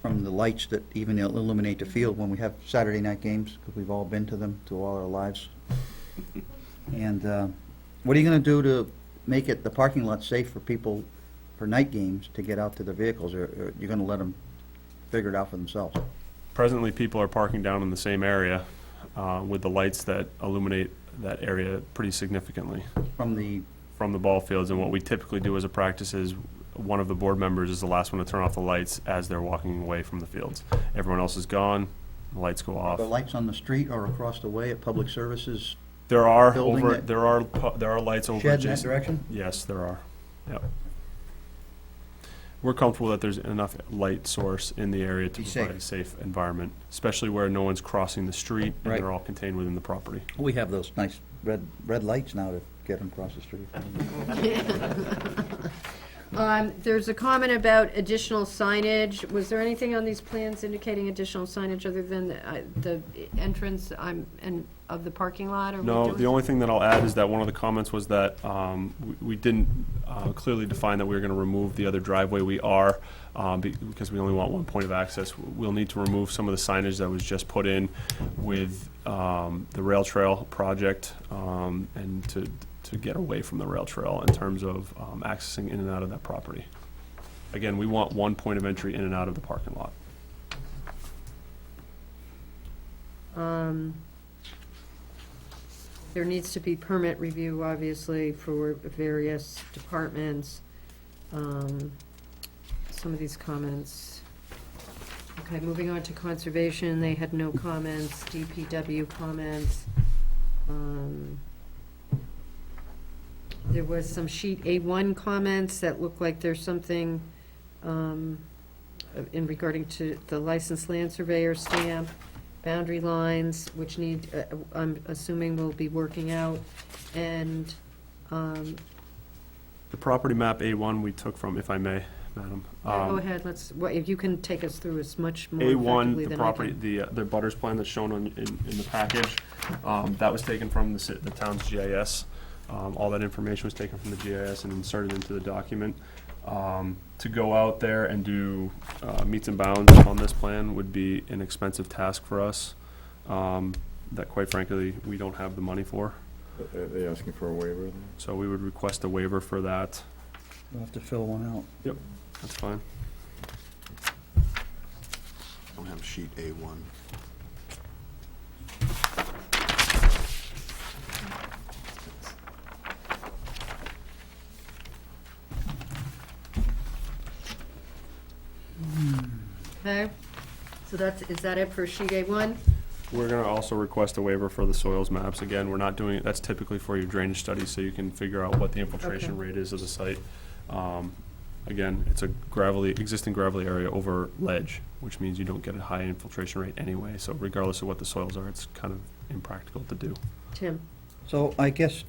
lights that even illuminate the field when we have Saturday night games, because we've all been to them to all our lives. And what are you gonna do to make the parking lot safe for people for night games to get out to their vehicles, or you're gonna let them figure it out for themselves? Presently, people are parking down in the same area with the lights that illuminate that area pretty significantly From the, from the ball fields. And what we typically do as a practice is one of the board members is the last one to turn off the lights as they're walking away from the fields. Everyone else is gone, the lights go off. the lights on the street or across the way at Public Services There are building over, that- there are lights over shed in that adjacent. direction? Yes, there are. Yep. We're comfortable that there's enough light source in the area to Be provide a safe environment, especially where no one's crossing the street and Right. they're all contained within the property. We have those nice red lights now to get them across the street. There's a comment about additional signage. Was there anything on these plans indicating additional signage other than the entrance and of the parking lot? Or No, the only thing that I'll add is that one of the comments was that we didn't clearly define that we were going to remove the other driveway. We are, because we only want one point of access. We'll need to remove some of the signage that was just put in with the rail trail project, and to get away from the rail trail in terms of accessing in and out of that property. Again, we want one point of entry in and out of the parking lot. There needs to be permit review, obviously, for various departments. Some of these comments. Okay, moving on to conservation, they had no comments. DPW comments. There was some sheet A1 comments that look like there's something in regarding to the licensed land surveyor stamp, boundary lines, which need, I'm assuming we'll be working out, and, The property map A1 we took from, if I may, Madam. go ahead, if you can take us through as much more A1, effectively the than I property, can. the butters plan that's shown in the package, that was taken from the town's GIS. All that information was taken from the GIS and inserted into the document. To go out there and do meets and bounds on this plan would be an expensive task for us, that quite frankly, we don't have the money for. Are they asking for a waiver then? So we would request a waiver for that. We'll have to fill one out. Yep, that's fine. sheet A1. Okay, so is that it for sheet A1? We're gonna also request a waiver for the soils maps. Again, we're not doing, it. That's typically for your drainage studies, so you can figure out what the infiltration Okay. rate is of the site. Again, it's a existing gravelly area over ledge, which means you don't get a high infiltration rate anyway, so regardless of what the soils are, it's kind of impractical to do. Tim? So I guess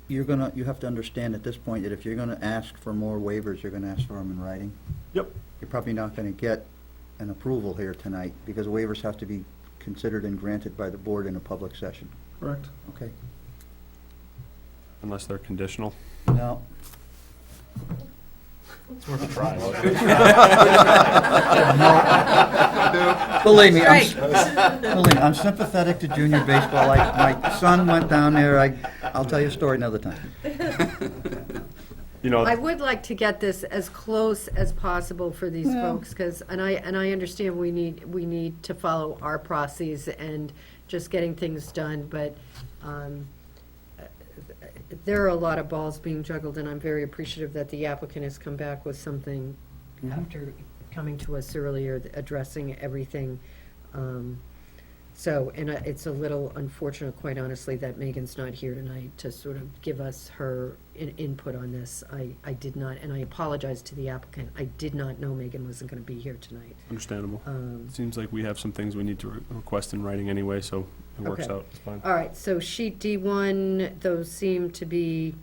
you have to understand at this point that if you're gonna ask for more waivers, you're gonna ask for them in writing. Yep. You're probably not gonna get an approval here tonight, because waivers have to be considered and granted by the board in a public session. Correct. Okay? Unless they're conditional. Now, It's worth a try. believe me, I'm sympathetic to junior baseball. My son went down there. I'll tell you a story another time. You know, I would like to get this as close as possible for these folks, because, and I understand we need to follow our processes and just getting things done, but there are a lot of balls being juggled, and I'm very appreciative that the applicant has come back with something after coming to us earlier, addressing everything. So, and it's a little unfortunate, quite honestly, that Megan's not here tonight to sort of give us her input on this. I did not, and I apologize to the applicant, I did not know Megan wasn't going to be here tonight. understandable. Seems like we have some things we need to request in writing anyway, so it works Okay. out. It's fine. All right, so sheet D1, those seem to be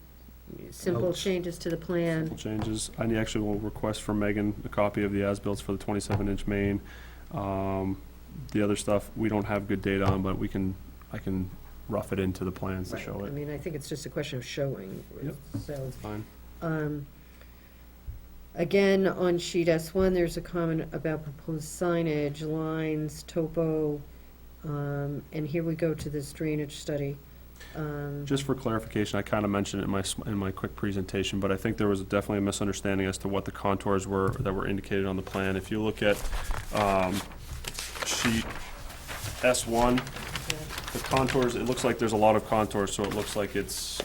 simple Notes. changes to the plan. Simple changes. I actually will request from Megan a copy of the as-bills for the 27-inch main. The other stuff, we don't have good data on, but I can rough it into the plans to Right. show I it. mean, I think it's just a question of showing, Yep. so. It's fine. Again, on sheet S1, there's a comment about proposed signage, lines, topo, and here we go to this drainage study. Just for clarification, I kind of mentioned it in my quick presentation, but I think there was definitely a misunderstanding as to what the contours were that were indicated on the plan. If you look at sheet S1, the contours, it looks like there's a lot of contours, so it looks like it's,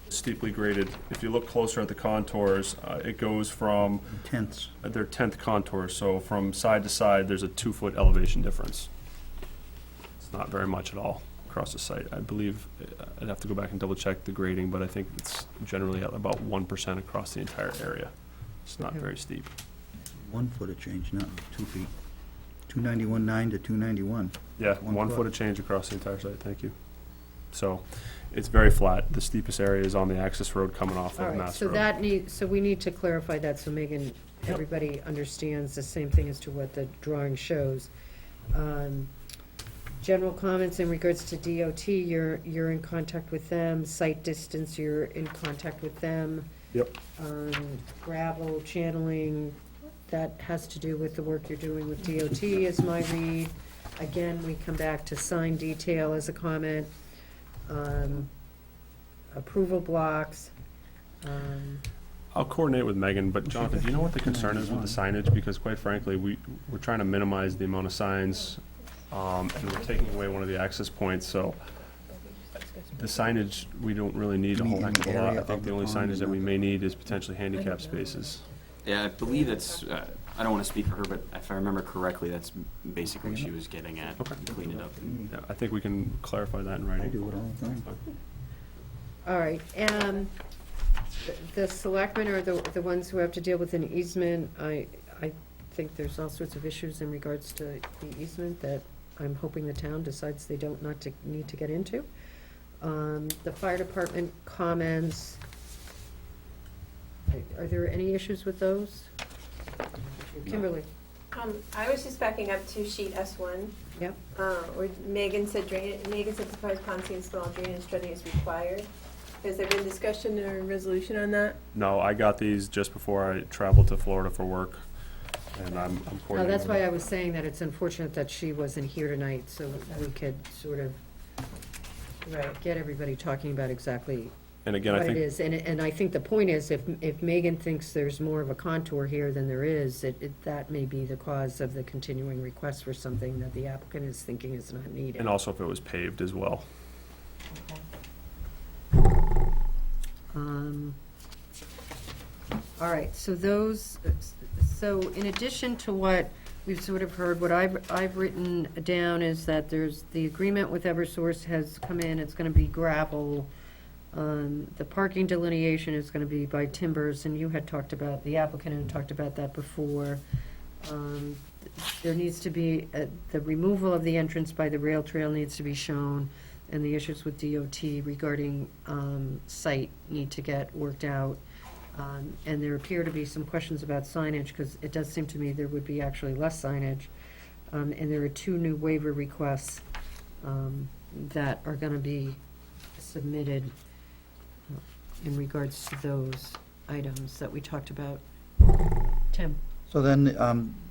steeply graded. If you look closer at the contours, it goes from, Tenths. they're 10th contours, so from side to side, there's a 2-foot elevation difference. It's not very much at all across the site. I believe, I'd have to go back and double check the grading, but I think it's generally at about 1% across the entire area. It's not very steep. 1 foot of change, not 2 feet. 291.9 to 291. Yeah, 1 foot of change across the entire site, thank you. So, it's very flat. The steepest area is on the access road coming off All of right, Mass so Road. so we need to clarify that, so Megan, everybody understands the same thing as to what the drawing shows. General comments in regards to DOT, you're in contact with them. Site distance, you're in contact with them. Yep. Gravel, channeling, that has to do with the work you're doing with DOT, is my read. Again, we come back to sign detail as a comment. Approval blocks. I'll coordinate with Megan, but Jonathan, do you know what the concern is with the signage? Because quite frankly, we're trying to minimize the amount of signs, and we're taking away one of the access points, so the signage, we don't really need a whole heck of a lot. I think the only signage that we may need is potentially handicap spaces. Yeah, I believe that's, I don't want to speak for her, but if I remember correctly, that's basically what she was getting at. Okay. Clean it up. Yeah, I think we can clarify that in writing. I do it all the time. All right, the selectmen are the ones who have to deal with an easement. I think there's all sorts of issues in regards to the easement that I'm hoping the town decides they don't not to need to get into. The fire department comments, are there any issues with those? Kimberly? I was just backing up to sheet S1, Yep. where Megan said proposed pond install drainage study is required. Has there been discussion or resolution on that? No, I got these just before I traveled to Florida for work, and I'm No, coordinating. that's why with I was saying that it's unfortunate that she wasn't here tonight, so we could sort of Right. get everybody talking about exactly And again, I what it think, is. And I think the point is, if Megan thinks there's more of a contour here than there is, that may be the cause of the continuing request for something that the applicant is thinking is not needed. and also if it was paved as well. All right, so in addition to what we've sort of heard, what I've written down is that there's, the agreement with Eversource has come in, it's gonna be gravel. The parking delineation is gonna be by timbers, and you had talked about, the applicant had talked about that before. There needs to be, the removal of the entrance by the rail trail needs to be shown, and the issues with DOT regarding site need to get worked out. And there appear to be some questions about signage, because it does seem to me there would be actually less signage. And there are 2 new waiver requests that are going to be submitted in regards to those items that we talked about. Tim? So then,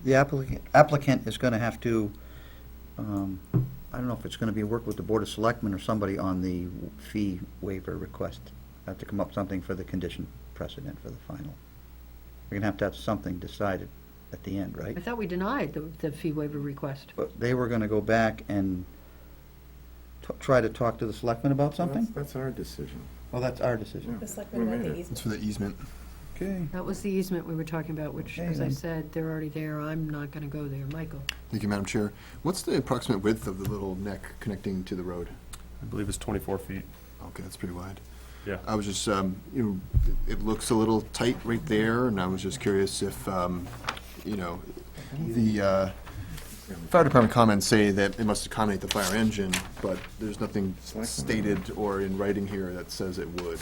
the applicant is gonna have to, I don't know if it's gonna be work with the Board of Selectmen or somebody on the fee waiver request. Have to come up with something for the condition precedent for the final. We're gonna have to have something decided at the end, right? I thought we denied the fee waiver request. But they were gonna go back and try to talk to the selectmen about something? That's our decision. Well, that's our decision. The selectmen about the It's easement. for the easement. Okay. That was the easement we were talking about, which, Okay, as I then. said, they're already there. I'm not going to go there. Michael? Thank you, Madam Chair. What's the approximate width of the little neck connecting to the road? I believe it's 24 feet. Okay, that's pretty wide. Yeah. I was just, it looks a little tight right there, and I was just curious if, the fire department comments say that it must accommodate the fire engine, but there's nothing stated or in writing here that says it would.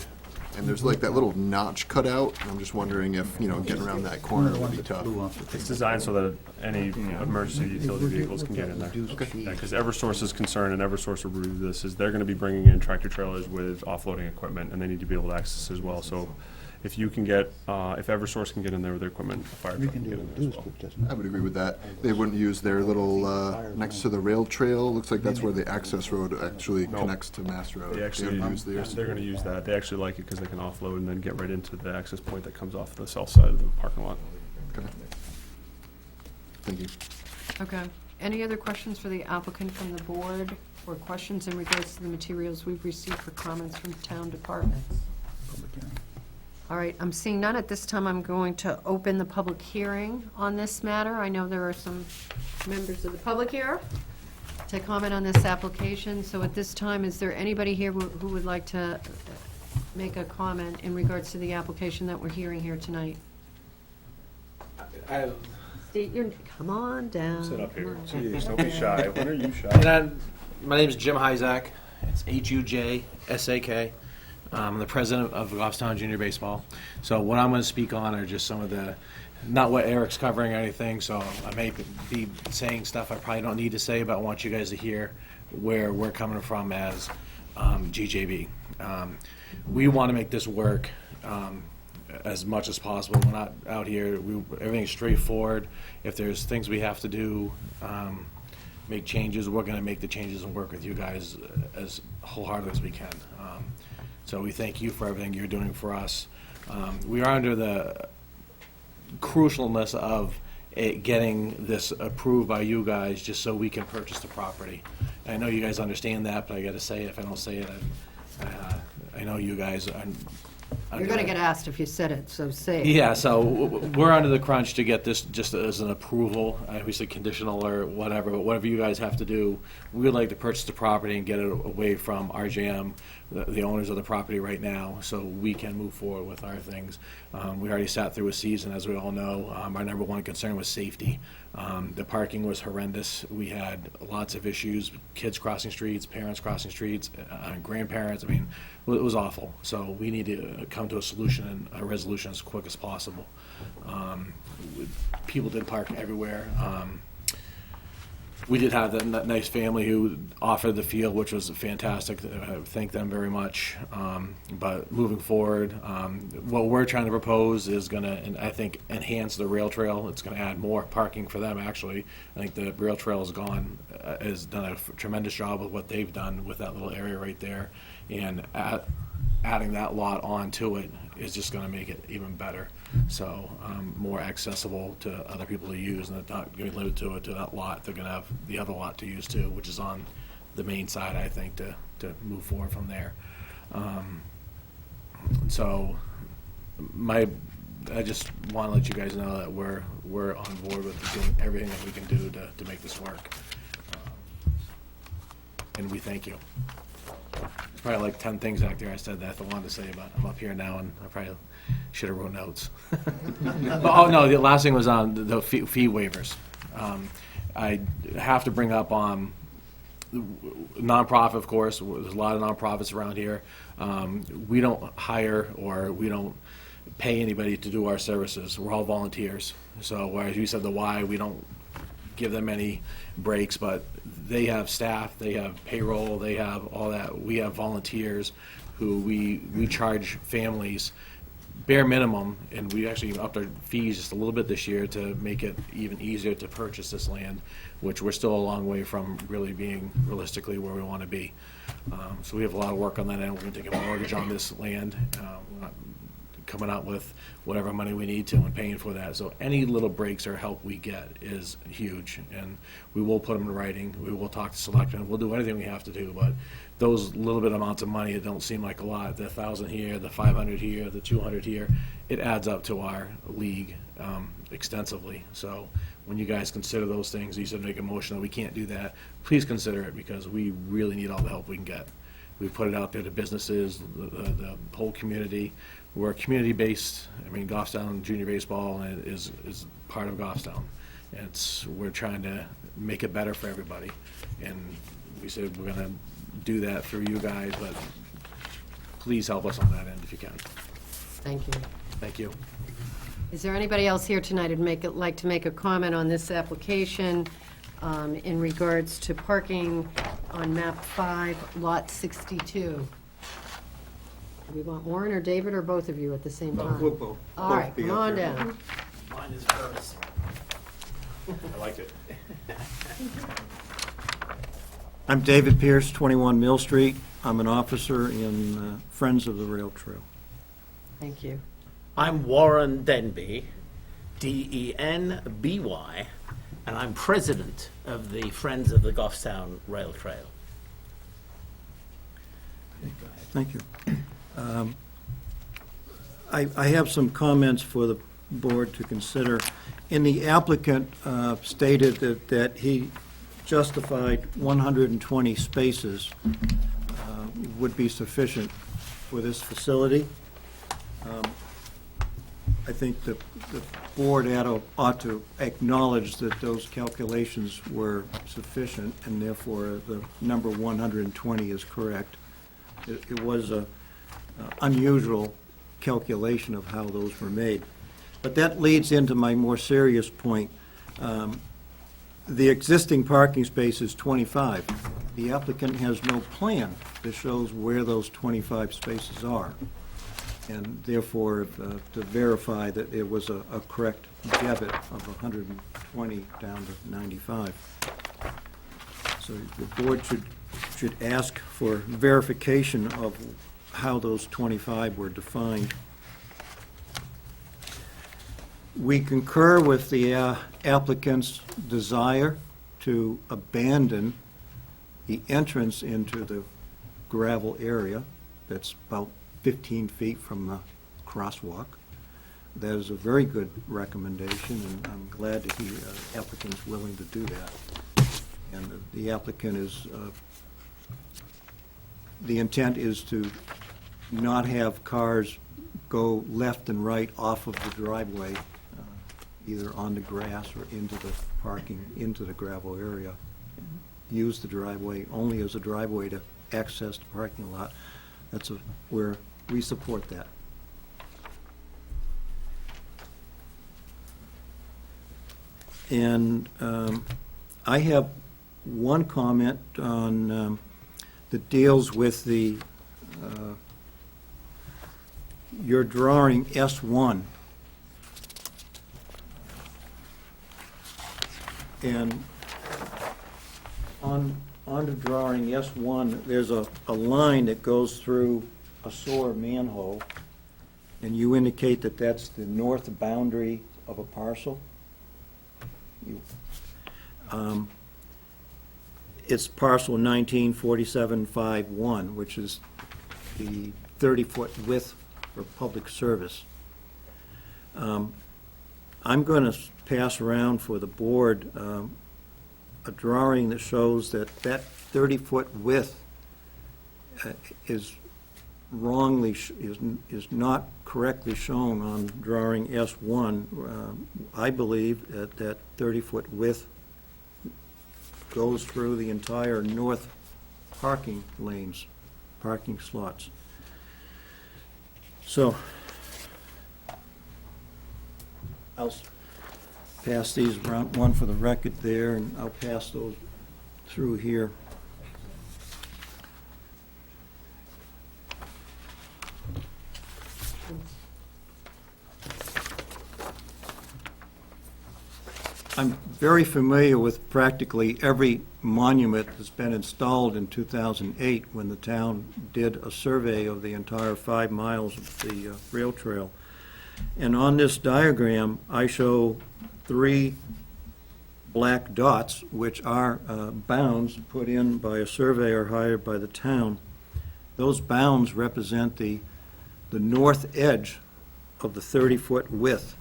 And there's like that little notch cut out, and I'm just wondering if, getting around that corner would be tough. It's designed so that any emergency utility vehicles can get in there. Because Eversource is concerned, and Eversource will review this, is they're gonna be bringing in tractor trailers with offloading equipment, and they need to be able to access as well. So if you can get, if Eversource can get in there with their equipment, the fire We truck can can do get in it, there do as well. scoop, doesn't it? I would agree with that. They wouldn't use their little, next to the rail trail, looks like that's where the access road actually No. connects to Mass Road. They actually, don't use theirs. they're gonna use that. They actually like it because they can offload and then get right into the access point that comes off the south side of the parking lot. Okay. Thank you. Okay. Any other questions for the applicant from the board, or questions in regards to the materials we've received for comments from town departments? All right, I'm seeing none. At this time, I'm going to open the public hearing on this matter. I know there are some members of the public here to comment on this application. So at this time, is there anybody here who would like to make a comment in regards to the application that we're hearing here tonight? State your, come on down. Sit up here. Come on. Jeez, don't be shy. When are you shy? And my name is Jim Hyzak. It's Hujsak. I'm the president of Goffstown Junior Baseball. So what I'm going to speak on are just some of the, not what Eric's covering or anything, so I may be saying stuff I probably don't need to say, but I want you guys to hear where we're coming from as GJB. We want to make this work as much as possible. We're not out here, everything's straightforward. If there's things we have to do, make changes, we're going to make the changes and work with you guys as wholeheartedly as we can. So we thank you for everything you're doing for us. We are under the crucialness of it getting this approved by you guys, just so we can purchase the property. I know you guys understand that, but I gotta say it. If I don't say it, I know you guys are. You're going to get asked if you said it, so say it. Yeah, so we're under the crunch to get this just as an approval, obviously conditional or whatever, but whatever you guys have to do, we would like to purchase the property and get it away from RJM, the owners of the property right now, so we can move forward with our things. We already sat through a season, as we all know. Our number one concern was safety. The parking was horrendous. We had lots of issues, kids crossing streets, parents crossing streets, grandparents. I mean, it was awful. So we need to come to a solution and a resolution as quick as possible. People did park everywhere. We did have that nice family who offered the field, which was fantastic. I thank them very much. But moving forward, what we're trying to propose is going to, I think, enhance the rail trail. It's going to add more parking for them, actually. I think the rail trail has done a tremendous job with what they've done with that little area right there. And adding that lot onto it is just gonna make it even better. So, more accessible to other people to use, and they're not gonna be limited to that lot. They're gonna have the other lot to use too, which is on the main side, I think, to move forward from there. So, I just wanna let you guys know that we're on board with doing everything that we can do to make this work. And we thank you. There's probably like 10 things back there I said that I wanted to say, but I'm up here now and I probably should have wrote notes. Oh, no, the last thing was on the fee waivers. I have to bring up nonprofit, of course. There's a lot of nonprofits around here. We don't hire or we don't pay anybody to do our services. We're all volunteers. So whereas you said the why, we don't give them any breaks, but they have staff, they have payroll, they have all that. We have volunteers who we charge families bare minimum, and we actually upped our fees just a little bit this year to make it even easier to purchase this land, which we're still a long way from really being realistically where we want to be. So we have a lot of work on that end. We're going to take a mortgage on this land. We're not coming out with whatever money we need to and paying for that. So any little breaks or help we get is huge, and we will put them in writing. We will talk to selectmen. We'll do anything we have to do, but those little bit amounts of money, it don't seem like a lot. The 1,000 here, the 500 here, the 200 here, it adds up to our league extensively. So when you guys consider those things, you said make a motion that we can't do that, please consider it, because we really need all the help we can get. We've put it out there to businesses, the whole community. We're community-based. I mean, Goffstown Junior Baseball is part of Goffstown. We're trying to make it better for everybody. And we said we're gonna do that through you guys, but please help us on that end if you can. Thank you. Thank you. Is there anybody else here tonight who'd like to make a comment on this application in regards to parking on map 5, lot 62? Do we want Warren or David or both of you at the same time? Both. All right, come on down. Mine is first. I liked it. I'm David Pierce, 21 Mill Street. I'm an officer in Friends of the Rail Trail. Thank you. I'm Warren Denby, D-E-N-B-Y, and I'm president of the Friends of the Goffstown Rail Trail. Thank you. I have some comments for the board to consider. And the applicant stated that he justified 120 spaces would be sufficient for this facility. I think the board ought to acknowledge that those calculations were sufficient, and therefore the number 120 is correct. It was a unusual calculation of how those were made. But that leads into my more serious point. The existing parking space is 25. The applicant has no plan that shows where those 25 spaces are. And therefore, to verify that it was a correct debit of 120 down to 95. So the board should ask for verification of how those 25 were defined. We concur with the applicant's desire to abandon the entrance into the gravel area that's about 15 feet from the crosswalk. That is a very good recommendation, and I'm glad to hear the applicant's willing to do that. And the applicant is, the intent is to not have cars go left and right off of the driveway, either on the grass or into the parking, into the gravel area. Use the driveway only as a driveway to access the parking lot. That's where we support that. And I have one comment on that deals with the your drawing S1. And on the drawing S1, there's a line that goes through a sewer manhole, and you indicate that that's the north boundary of a parcel. It's parcel 194751, which is the 30-foot width for public service. I'm going to pass around for the board a drawing that shows that 30-foot width is wrongly, is not correctly shown on drawing S1. I believe that 30-foot width goes through the entire north parking lanes, parking slots. So, I'll pass these around, one for the record there, and I'll pass those through here. I'm very familiar with practically every monument that's been installed in 2008 when the town did a survey of the entire 5 miles of the rail trail. And on this diagram, I show 3 black dots, which are bounds put in by a surveyor hired by the town. Those bounds represent the north edge of the 30-foot width.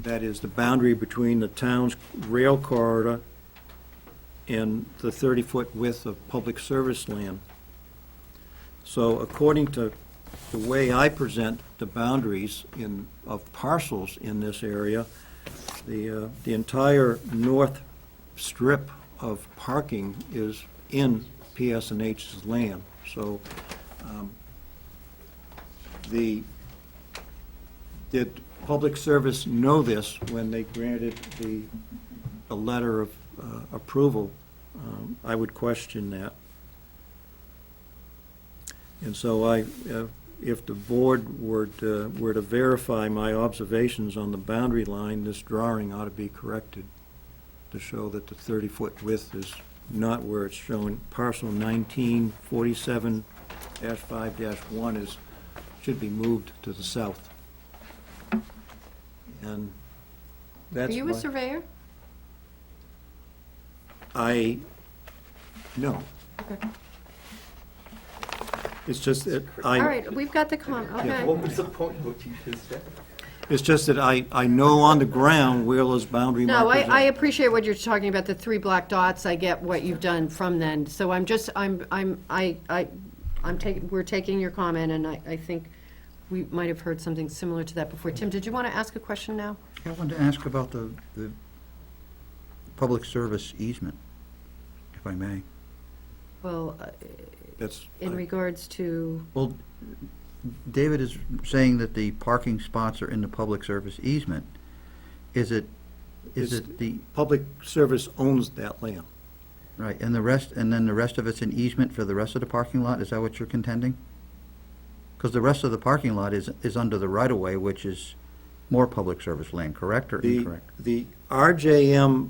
That is the boundary between the town's rail corridor and the 30-foot width of public service land. So according to the way I present the boundaries of parcels in this area, the entire north strip of parking is in PS&H's land. So did public service know this when they granted the letter of approval? I would question that. And so if the board were to verify my observations on the boundary line, this drawing ought to be corrected to show that the 30-foot width is not where it's shown. Parcel 1947-5-1 should be moved to the south. And Are that's you a surveyor? No. Okay. It's just that All right, we've got the okay. was the point of what you just said? It's just that I know on the ground where those boundary No, markers are. I appreciate what you're talking about, the 3 black dots. I get what you've done from then. So we're taking your comment, and I think we might have heard something similar to that before. Tim, did you want to ask a question now? I wanted to ask about the public service easement, if I may. Well, That's, in regards to, Well, David is saying that the parking spots are in the public service easement. Is it the, public service owns that land. right, and then the rest of it's an easement for the rest of the parking lot? Is that what you're contending? Because the rest of the parking lot is under the right-of-way, which is more public service land, correct or incorrect? The RJM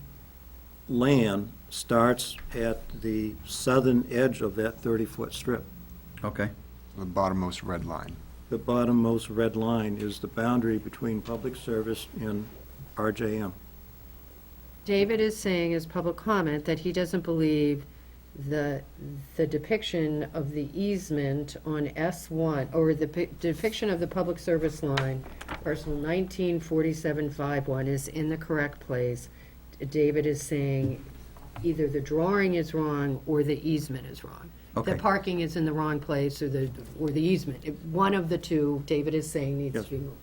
land starts at the southern edge of that 30-foot strip. Okay. The bottommost red line. The bottommost red line is the boundary between public service and RJM. David is saying as public comment that he doesn't believe the depiction of the easement on S1, or the depiction of the public service line, parcel 194751, is in the correct place. David is saying either the drawing is wrong or the easement is wrong. Okay. The parking is in the wrong place, or the easement. One of the two, David is saying, needs to be moved.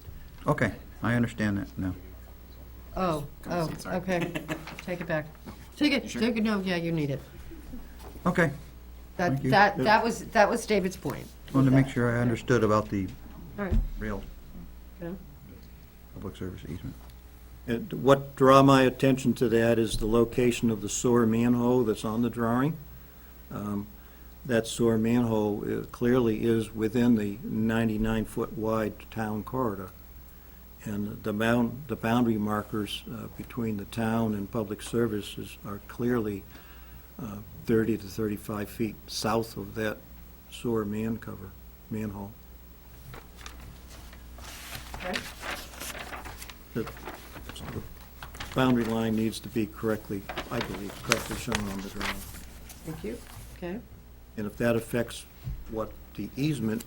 Okay, I understand that now. Oh, okay. Take it back. Take it, no, yeah, you need it. Okay. Thank you. That was David's point. Wanted to make sure I understood about the All right. rail Yeah. public service easement. And what draw my attention to that is the location of the sewer manhole that's on the drawing. That sewer manhole clearly is within the 99-foot wide town corridor. And the boundary markers between the town and public services are clearly 30 to 35 feet south of that sewer manhole. Okay. The boundary line needs to be correctly, I believe, correctly shown on the drawing. Thank you. Okay. And if that affects what the easement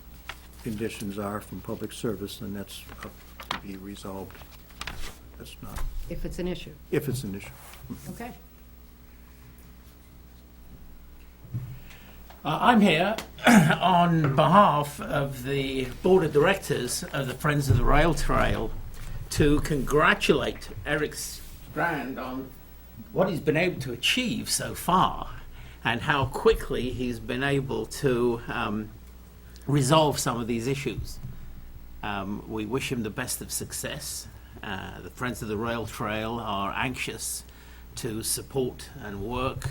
conditions are from public service, then that's up to be resolved. That's not, If it's an issue. if it's an issue. Okay. I'm here on behalf of the Board of Directors of the Friends of the Rail Trail to congratulate Eric Strand on what he's been able to achieve so far and how quickly he's been able to resolve some of these issues. We wish him the best of success. The Friends of the Rail Trail are anxious to support and work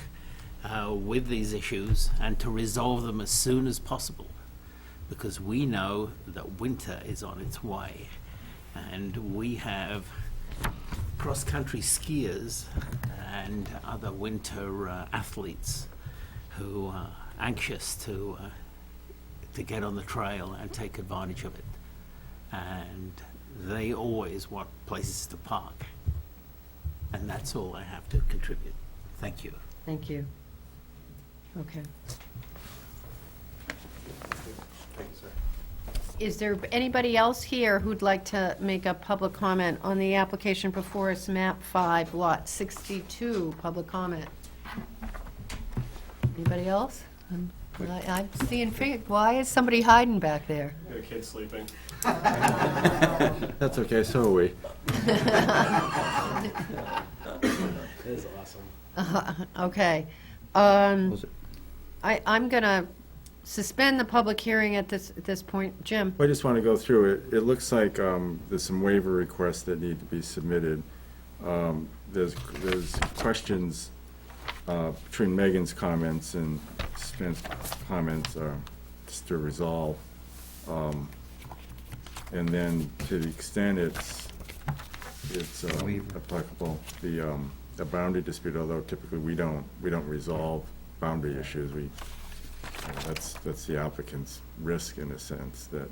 with these issues and to resolve them as soon as possible, because we know that winter is on its way and we have cross-country skiers and other winter athletes who are anxious to get on the trail and take advantage of it, and they always want places to park, and that's all I have to contribute. Thank you. Thank you. Okay. Is there anybody else here who'd like to make a public comment on the application before us, map 5, lot 62, public comment? Anybody else? I'm seeing, why is somebody hiding back there? Got a kid sleeping. That's okay, so are we. That is awesome. Okay. I'm going to suspend the public hearing at this point. Jim? I just want to go through it. It looks like there's some waiver requests that need to be submitted. There's questions between Megan's comments and Smith's comments just to resolve. And then to the extent it's applicable, the boundary dispute, although typically we don't resolve boundary issues. That's the applicant's risk in a sense, that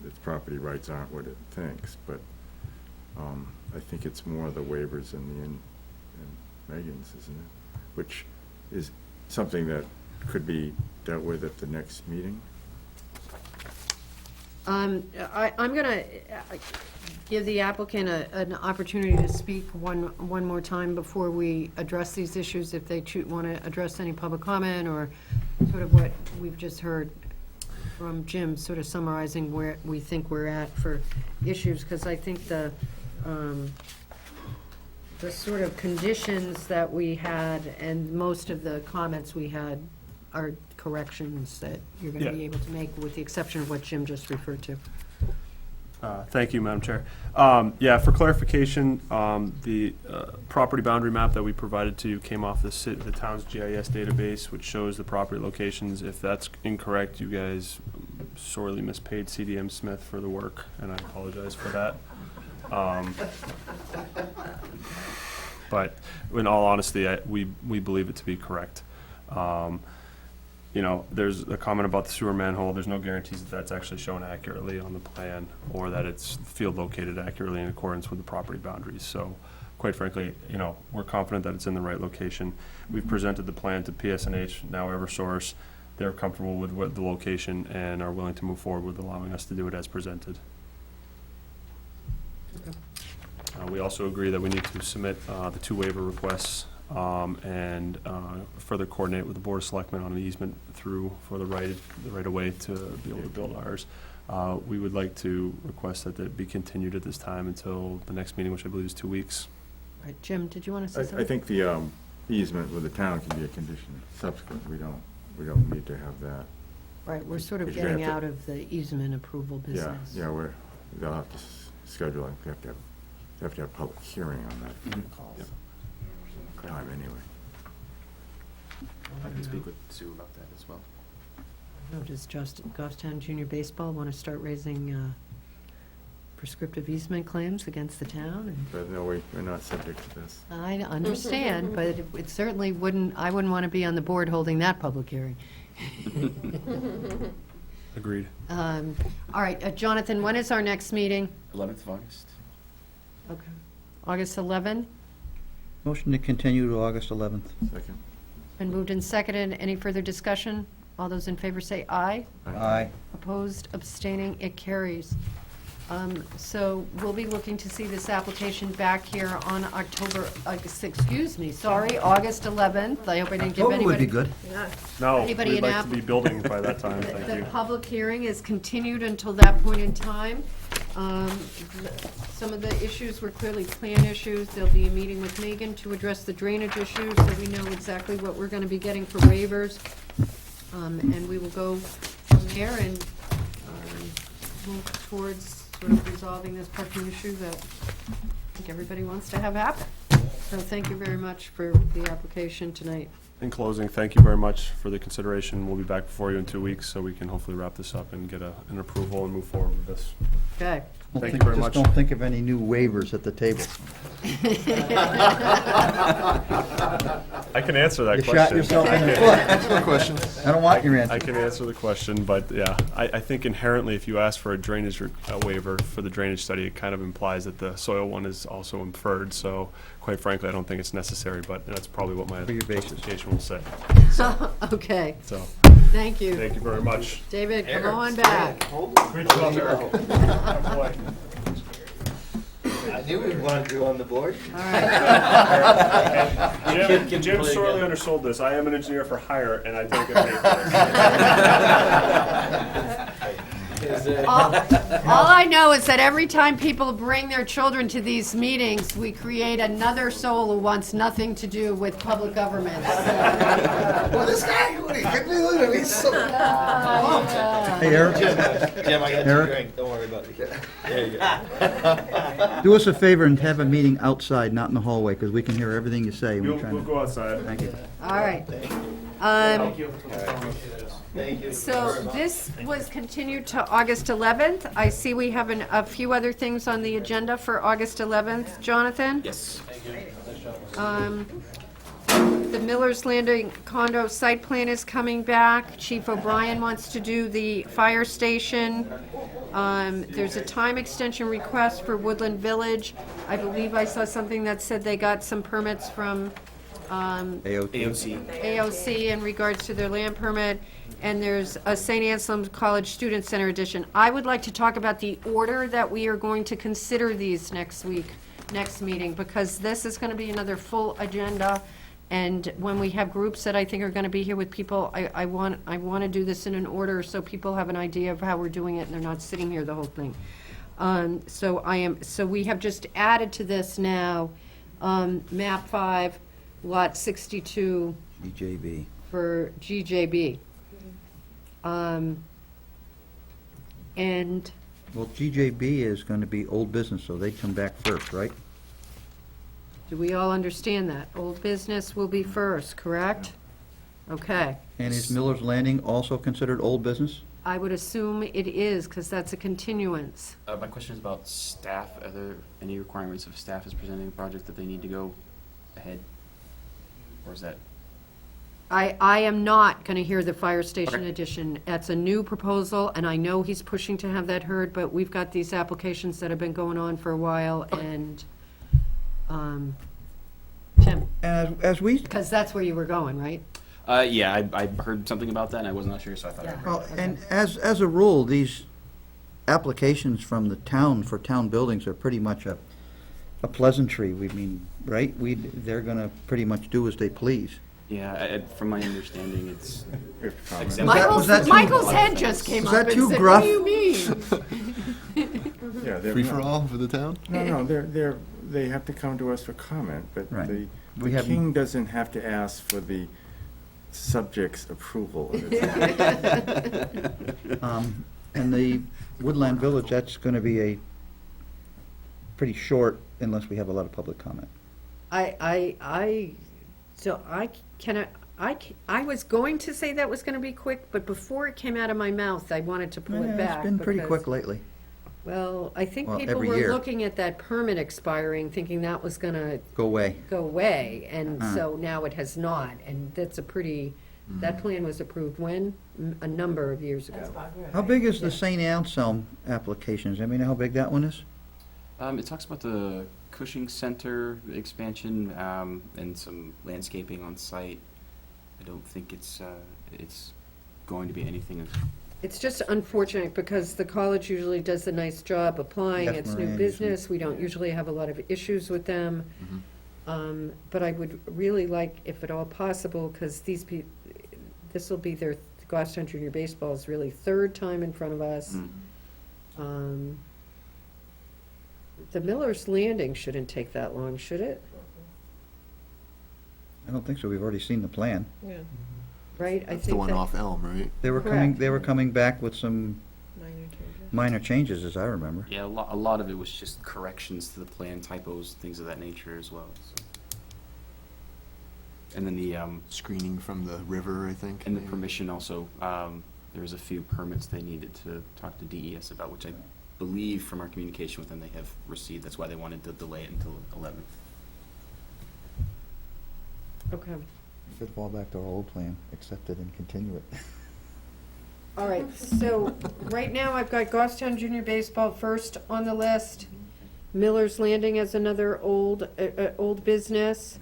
its property rights aren't what it thinks. But I think it's more the waivers in Megan's, isn't it? Which is something that could be dealt with at the next meeting. I'm going to give the applicant an opportunity to speak one more time before we address these issues, if they want to address any public comment or sort of what we've just heard from Jim, sort of summarizing where we think we're at for issues, because I think the sort of conditions that we had and most of the comments we had are corrections that you're going to be able to make, with the exception of what Jim just referred to. Thank you, Madam Chair. Yeah, for clarification, the property boundary map that we provided to you came off the town's GIS database, which shows the property locations. If that's incorrect, you guys sorely mispaid CDM Smith for the work, and I apologize for that. But in all honesty, we believe it to be correct. You know, there's a comment about the sewer manhole. There's no guarantees that that's actually shown accurately on the plan, or that it's field located accurately in accordance with the property boundaries. So, quite frankly, you know, we're confident that it's in the right location. We've presented the plan to PSNH, now Eversource. They're comfortable with what the location and are willing to move forward with allowing us to do it as presented. We also agree that we need to submit the 2 waiver requests and further coordinate with the Board of Selectmen on an easement through for the right of way to be able to build ours. We would like to request that it be continued at this time until the next meeting, which I believe is 2 weeks. Right, Jim, did you want to say something? I think the easement with the town can be a condition subsequent. We don't need to have that. Right, we're sort of Because you have getting to- out of the easement approval business. Yeah, they'll have to schedule it. They have to have a public hearing on that time anyway. I can speak with Sue about that as well. No, does Goffstown Junior Baseball want to start raising prescriptive easement claims against the town? But no, we're not subject to this. I understand, but it certainly wouldn't, I wouldn't want to be on the board holding that public hearing. Agreed. All right, Jonathan, when is our next meeting? 11th of August. Okay. August 11th? Motion to continue to August 11th. Second. Been moved and seconded. Any further discussion? All those in favor say aye. Aye. Opposed, abstaining, it carries. So we'll be looking to see this application back here on August 11th. I hope I didn't give October anybody. would be good. No, Anybody we'd in like app- to be building by that time, thank The you. public hearing is continued until that point in time. Some of the issues were clearly plan issues. There'll be a meeting with Megan to address the drainage issues, so we know exactly what we're gonna be getting for waivers. And we will go from there and move towards sort of resolving this parking issue that I think everybody wants to have happen. So thank you very much for the application tonight. In closing, thank you very much for the consideration. We'll be back before you in 2 weeks, so we can hopefully wrap this up and get an approval and move forward with this. Okay. Thank you very much. Just don't think of any new waivers at the table. I can answer that You question. shot yourself in the foot. I don't want your answer. I can answer the question, but yeah, I think inherently, if you ask for a drainage waiver for the drainage study, it kind of implies that the soil one is also inferred, so quite frankly, I don't think it's necessary, but that's probably what my For your basis. justification will say. Okay, So, thank you. thank you very much. David, come on back. Great job, Eric. Boy. I knew we'd want you on the board. All right. Jim sorely undersold this. I am an engineer for hire, and I don't get paid for this. All I know is that every time people bring their children to these meetings, we create another soul who wants nothing to do with public government. Well, this guy, he's so Hey, Eric, Jim, I got Eric? your drink, don't worry about it. There you go. do us a favor and have a meeting outside, not in the hallway, because we can hear everything you say. when We'll we're trying we'll to- go outside. Thank you. All right. Thank you. So this was continued to August 11th. I see we have a few other things on the agenda for August 11th. Jonathan? Yes. The Miller's Landing condo site plan is coming back. Chief O'Brien wants to do the fire station. There's a time extension request for Woodland Village. I believe I saw something that said they got some permits from AOC in regards to their land permit. And there's a St. Anselm's College Student Center edition. I would like to talk about the order that we are going to consider these next meeting, because this is going to be another full agenda. And when we have groups that I think are going to be here with people, I want to do this in an order so people have an idea of how we're doing it and they're not sitting here the whole thing. So we have just added to this now, map 5, lot 62 GJB. for GJB. And Well, GJB is going to be old business, so they come back first, right? do we all understand that? Old business will be first, correct? Okay. And is Miller's Landing also considered old business? I would assume it is, because that's a continuance. My question is about staff. Are there any requirements if staff is presenting a project that they need to go ahead? Or is that? I am not going to hear the fire station Okay. edition. That's a new proposal, and I know he's pushing to have that heard, but we've got these applications that have been going on for a while, and, Tim, As we, because that's where you were going, right? Yeah, I heard something about that and I was not sure, so I thought. Yeah. well, and as a rule, these applications from the town for town buildings are pretty much a pleasantry. We mean, right? They're going to pretty much do as they please. Yeah, from my understanding, it's. Was that too- Michael's head just came was up that and too said, gruff? what do you mean? Yeah, they're Free not- for all for the town? No, they have to come to us for comment, but Right. the We haven't- king doesn't have to ask for the subject's approval of it. And the Woodland Village, that's going to be a pretty short, unless we have a lot of public comment. I was going to say that was gonna be quick, but before it came out of my mouth, I wanted to pull it back. It's been pretty because- quick lately. Well, I think Well, people every were year. looking at that permit expiring, thinking that was gonna Go away. go away, and Uh. so now it has not, and that's a pretty That plan was approved when? A number of years ago. How big is the St. Anselm applications? I mean, how big that one is? It talks about the Cushing Center expansion, and some landscaping on site. I don't think it's going to be anything. It's just unfortunate because the college usually does a nice job applying. Yes, It's new Moran business. We don't usually have a lot of issues with them. But I would really like, if at all possible, because this will be their, Goffstown Junior Baseball's really third time in front of us. The Miller's Landing shouldn't take that long, should it? I don't think so. We've already seen the plan. Right? I That's the think one that- off Elm, right? They were coming back with some Minor changes. minor changes, as I remember. Yeah, a lot of it was just corrections to the plan, typos, things of that nature as well. So. And then the Screening from the river, I think. and the maybe. permission also. There was a few permits they needed to talk to DES about, which I believe from our communication with them they have received. That's why they wanted to delay it until 11th. Okay. Should fall back to our old plan, accept it and continue it. All right, so right now I've got Goffstown Junior Baseball first on the list. Miller's Landing as another old business.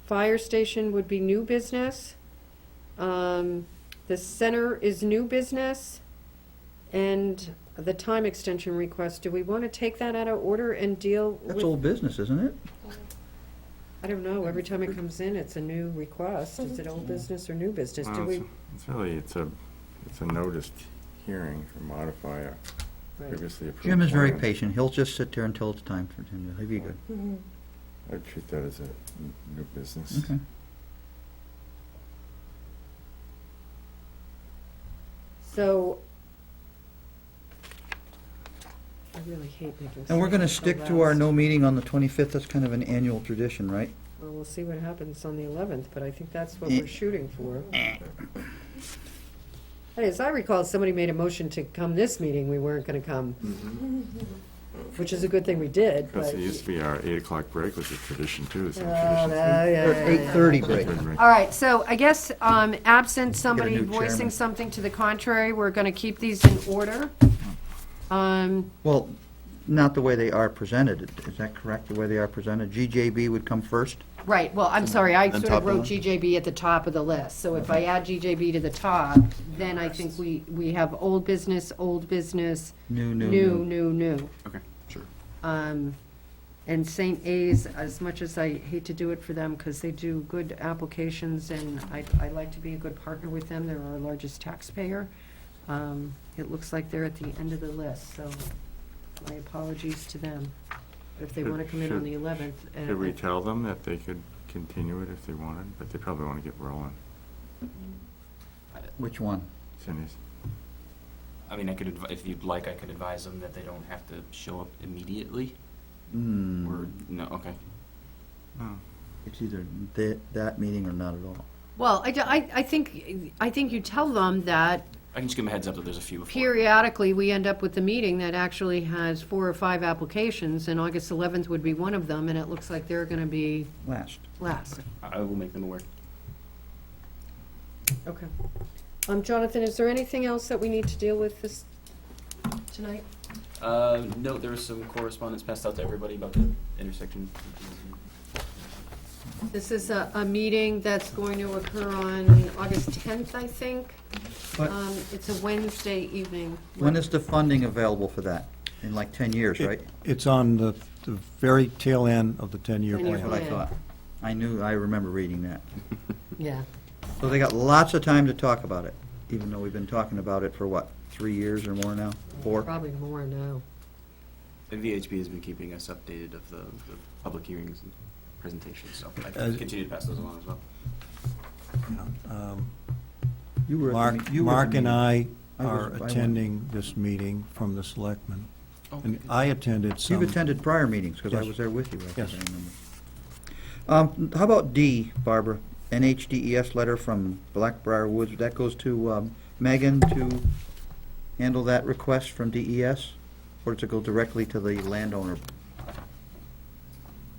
Fire station would be new business. The center is new business. And the time extension request, do we want to take that out of order and deal with? That's old business, isn't it? I don't know, every time it comes in, it's a new request. Is it old business or new business? Do Well, we? It's really, it's a noticed hearing to modify a Right. previously approved Jim is very plan. patient. He'll just sit there until it's time for him. He'll be good. I'd treat that as a new business. Okay. So, I really hate making. And we're gonna stuff stick go to our last. no meeting on the 25th. That's kind of an annual tradition, right? Well, we'll see what happens on the 11th, but I think that's what Eh. we're shooting for. As I recall, somebody made a motion to come this meeting, we weren't gonna come, which is a good thing we did, Because but. it used to be our 8 o'clock break was a tradition too. It's a Oh, tradition. yeah, yeah, Or yeah, 8:30 yeah. break. All right, so I guess, absent somebody new voicing chairman. something to the contrary, we're gonna keep these in order. Well, not the way they are presented. Is that correct, the way they are presented? GJB would come first? Right, well, I'm sorry, I Then sort top of wrote down? GJB at the top of the list, so if I add GJB to the top, then I think we have old business, New. new. Okay, sure. And St. A's, as much as I hate to do it for them, because they do good applications, and I like to be a good partner with them, they're our largest taxpayer. It looks like they're at the end of the list, so my apologies to them. But if they want to come in on the 11th. Should we tell them that they could continue it if they wanted, but they probably want to get rolling? Which one? Cindy's. I mean, if you'd like, I could advise them that they don't have to show up immediately. Hmm. Or no, okay. Oh. It's either that meeting or not at all. Well, I think you tell them that I can just give them a heads up that there's a few before. periodically, we end up with a meeting that actually has 4 or 5 applications, and August 11th would be one of them, and it looks like they're going to be Last. last. I will make them aware. Okay. Jonathan, is there anything else that we need to deal with this tonight? No, there was some correspondence passed out to everybody about the intersection. This is a meeting that's going to occur on August 10th, I think. But- It's a Wednesday evening. When is the funding available for that? In like 10 years, right? It's on the very tail end of the 10-year 10-year plan. That's what I thought. I remember reading that. Yeah. So they got lots of time to talk about it, even though we've been talking about it for what, 3 years or more now? 4? Probably more now. The VHB has been keeping us updated of the public hearings and presentations, so I As- can continue to pass those along as well. You were at the Mark, me- you were at Mark the and meeting. I are went. attending this meeting from the selectmen. And Okay. I attended some. You've attended prior meetings, because I Yes. was there with you, I think Yes. I remember. How about D, Barbara? NHDES letter from Blackbriar Woods, that goes to Megan to handle that request from DES? Or does it go directly to the landowner?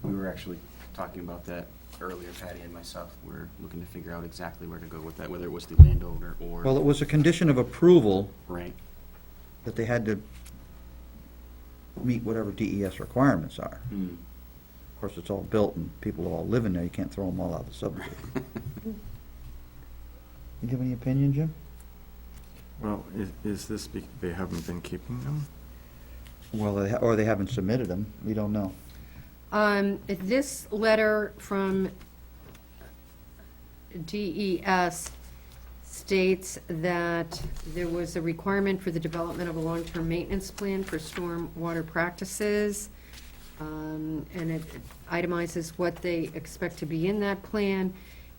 We were actually talking about that earlier, Patty and myself were looking to figure out exactly where to go with that, whether it was the landowner or. Well, it was a condition of approval Right. that they had to meet whatever DES requirements are. Hmm. Of course, it's all built and people all live in there, you can't throw them all out of the subdivision. You have any opinion, Jim? Well, is this, they haven't been keeping them? Well, or they haven't submitted them, we don't know. This letter from DES states that there was a requirement for the development of a long-term maintenance plan for storm water practices, and it itemizes what they expect to be in that plan,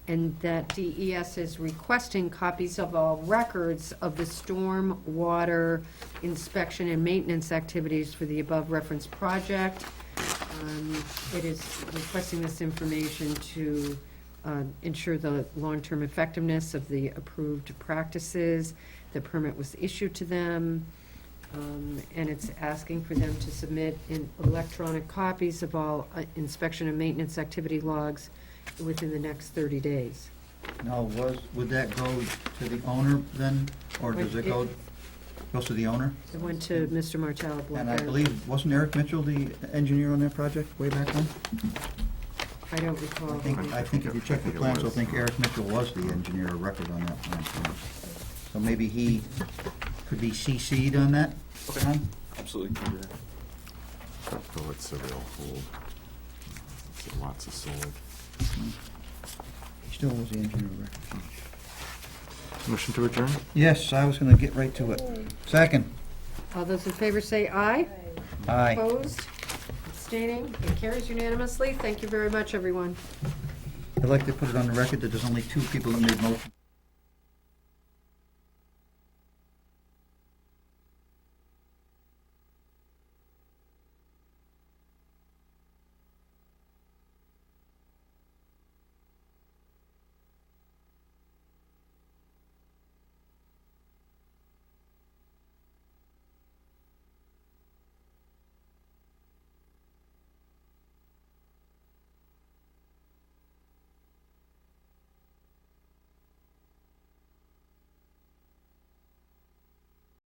and that DES is requesting copies of all records of the storm water inspection and maintenance activities for the above referenced project. It is requesting this information to ensure the long-term effectiveness of the approved practices. The permit was issued to them, and it's asking for them to submit in electronic copies of all inspection and maintenance activity logs within the next 30 days. Now, would that go to the owner then, or does it goes to the owner? It went to Mr. Martell. And I believe, wasn't Eric Mitchell the engineer on that project way back when? I don't recall. I think if you check the plans, I think Eric Mitchell was the engineer of record on that plan. So maybe he could be CC'd on that? Tom? Absolutely. Can do that. Oh, it's a real hold. Lots of sold. He still was the engineer of record. Motion to adjourn? Yes, I was gonna get right to it. Second. All those in favor say aye. Aye. Opposed? Abstaining? It carries unanimously. Thank you very much, everyone. I'd like to put it on the record that there's only two people that made motion.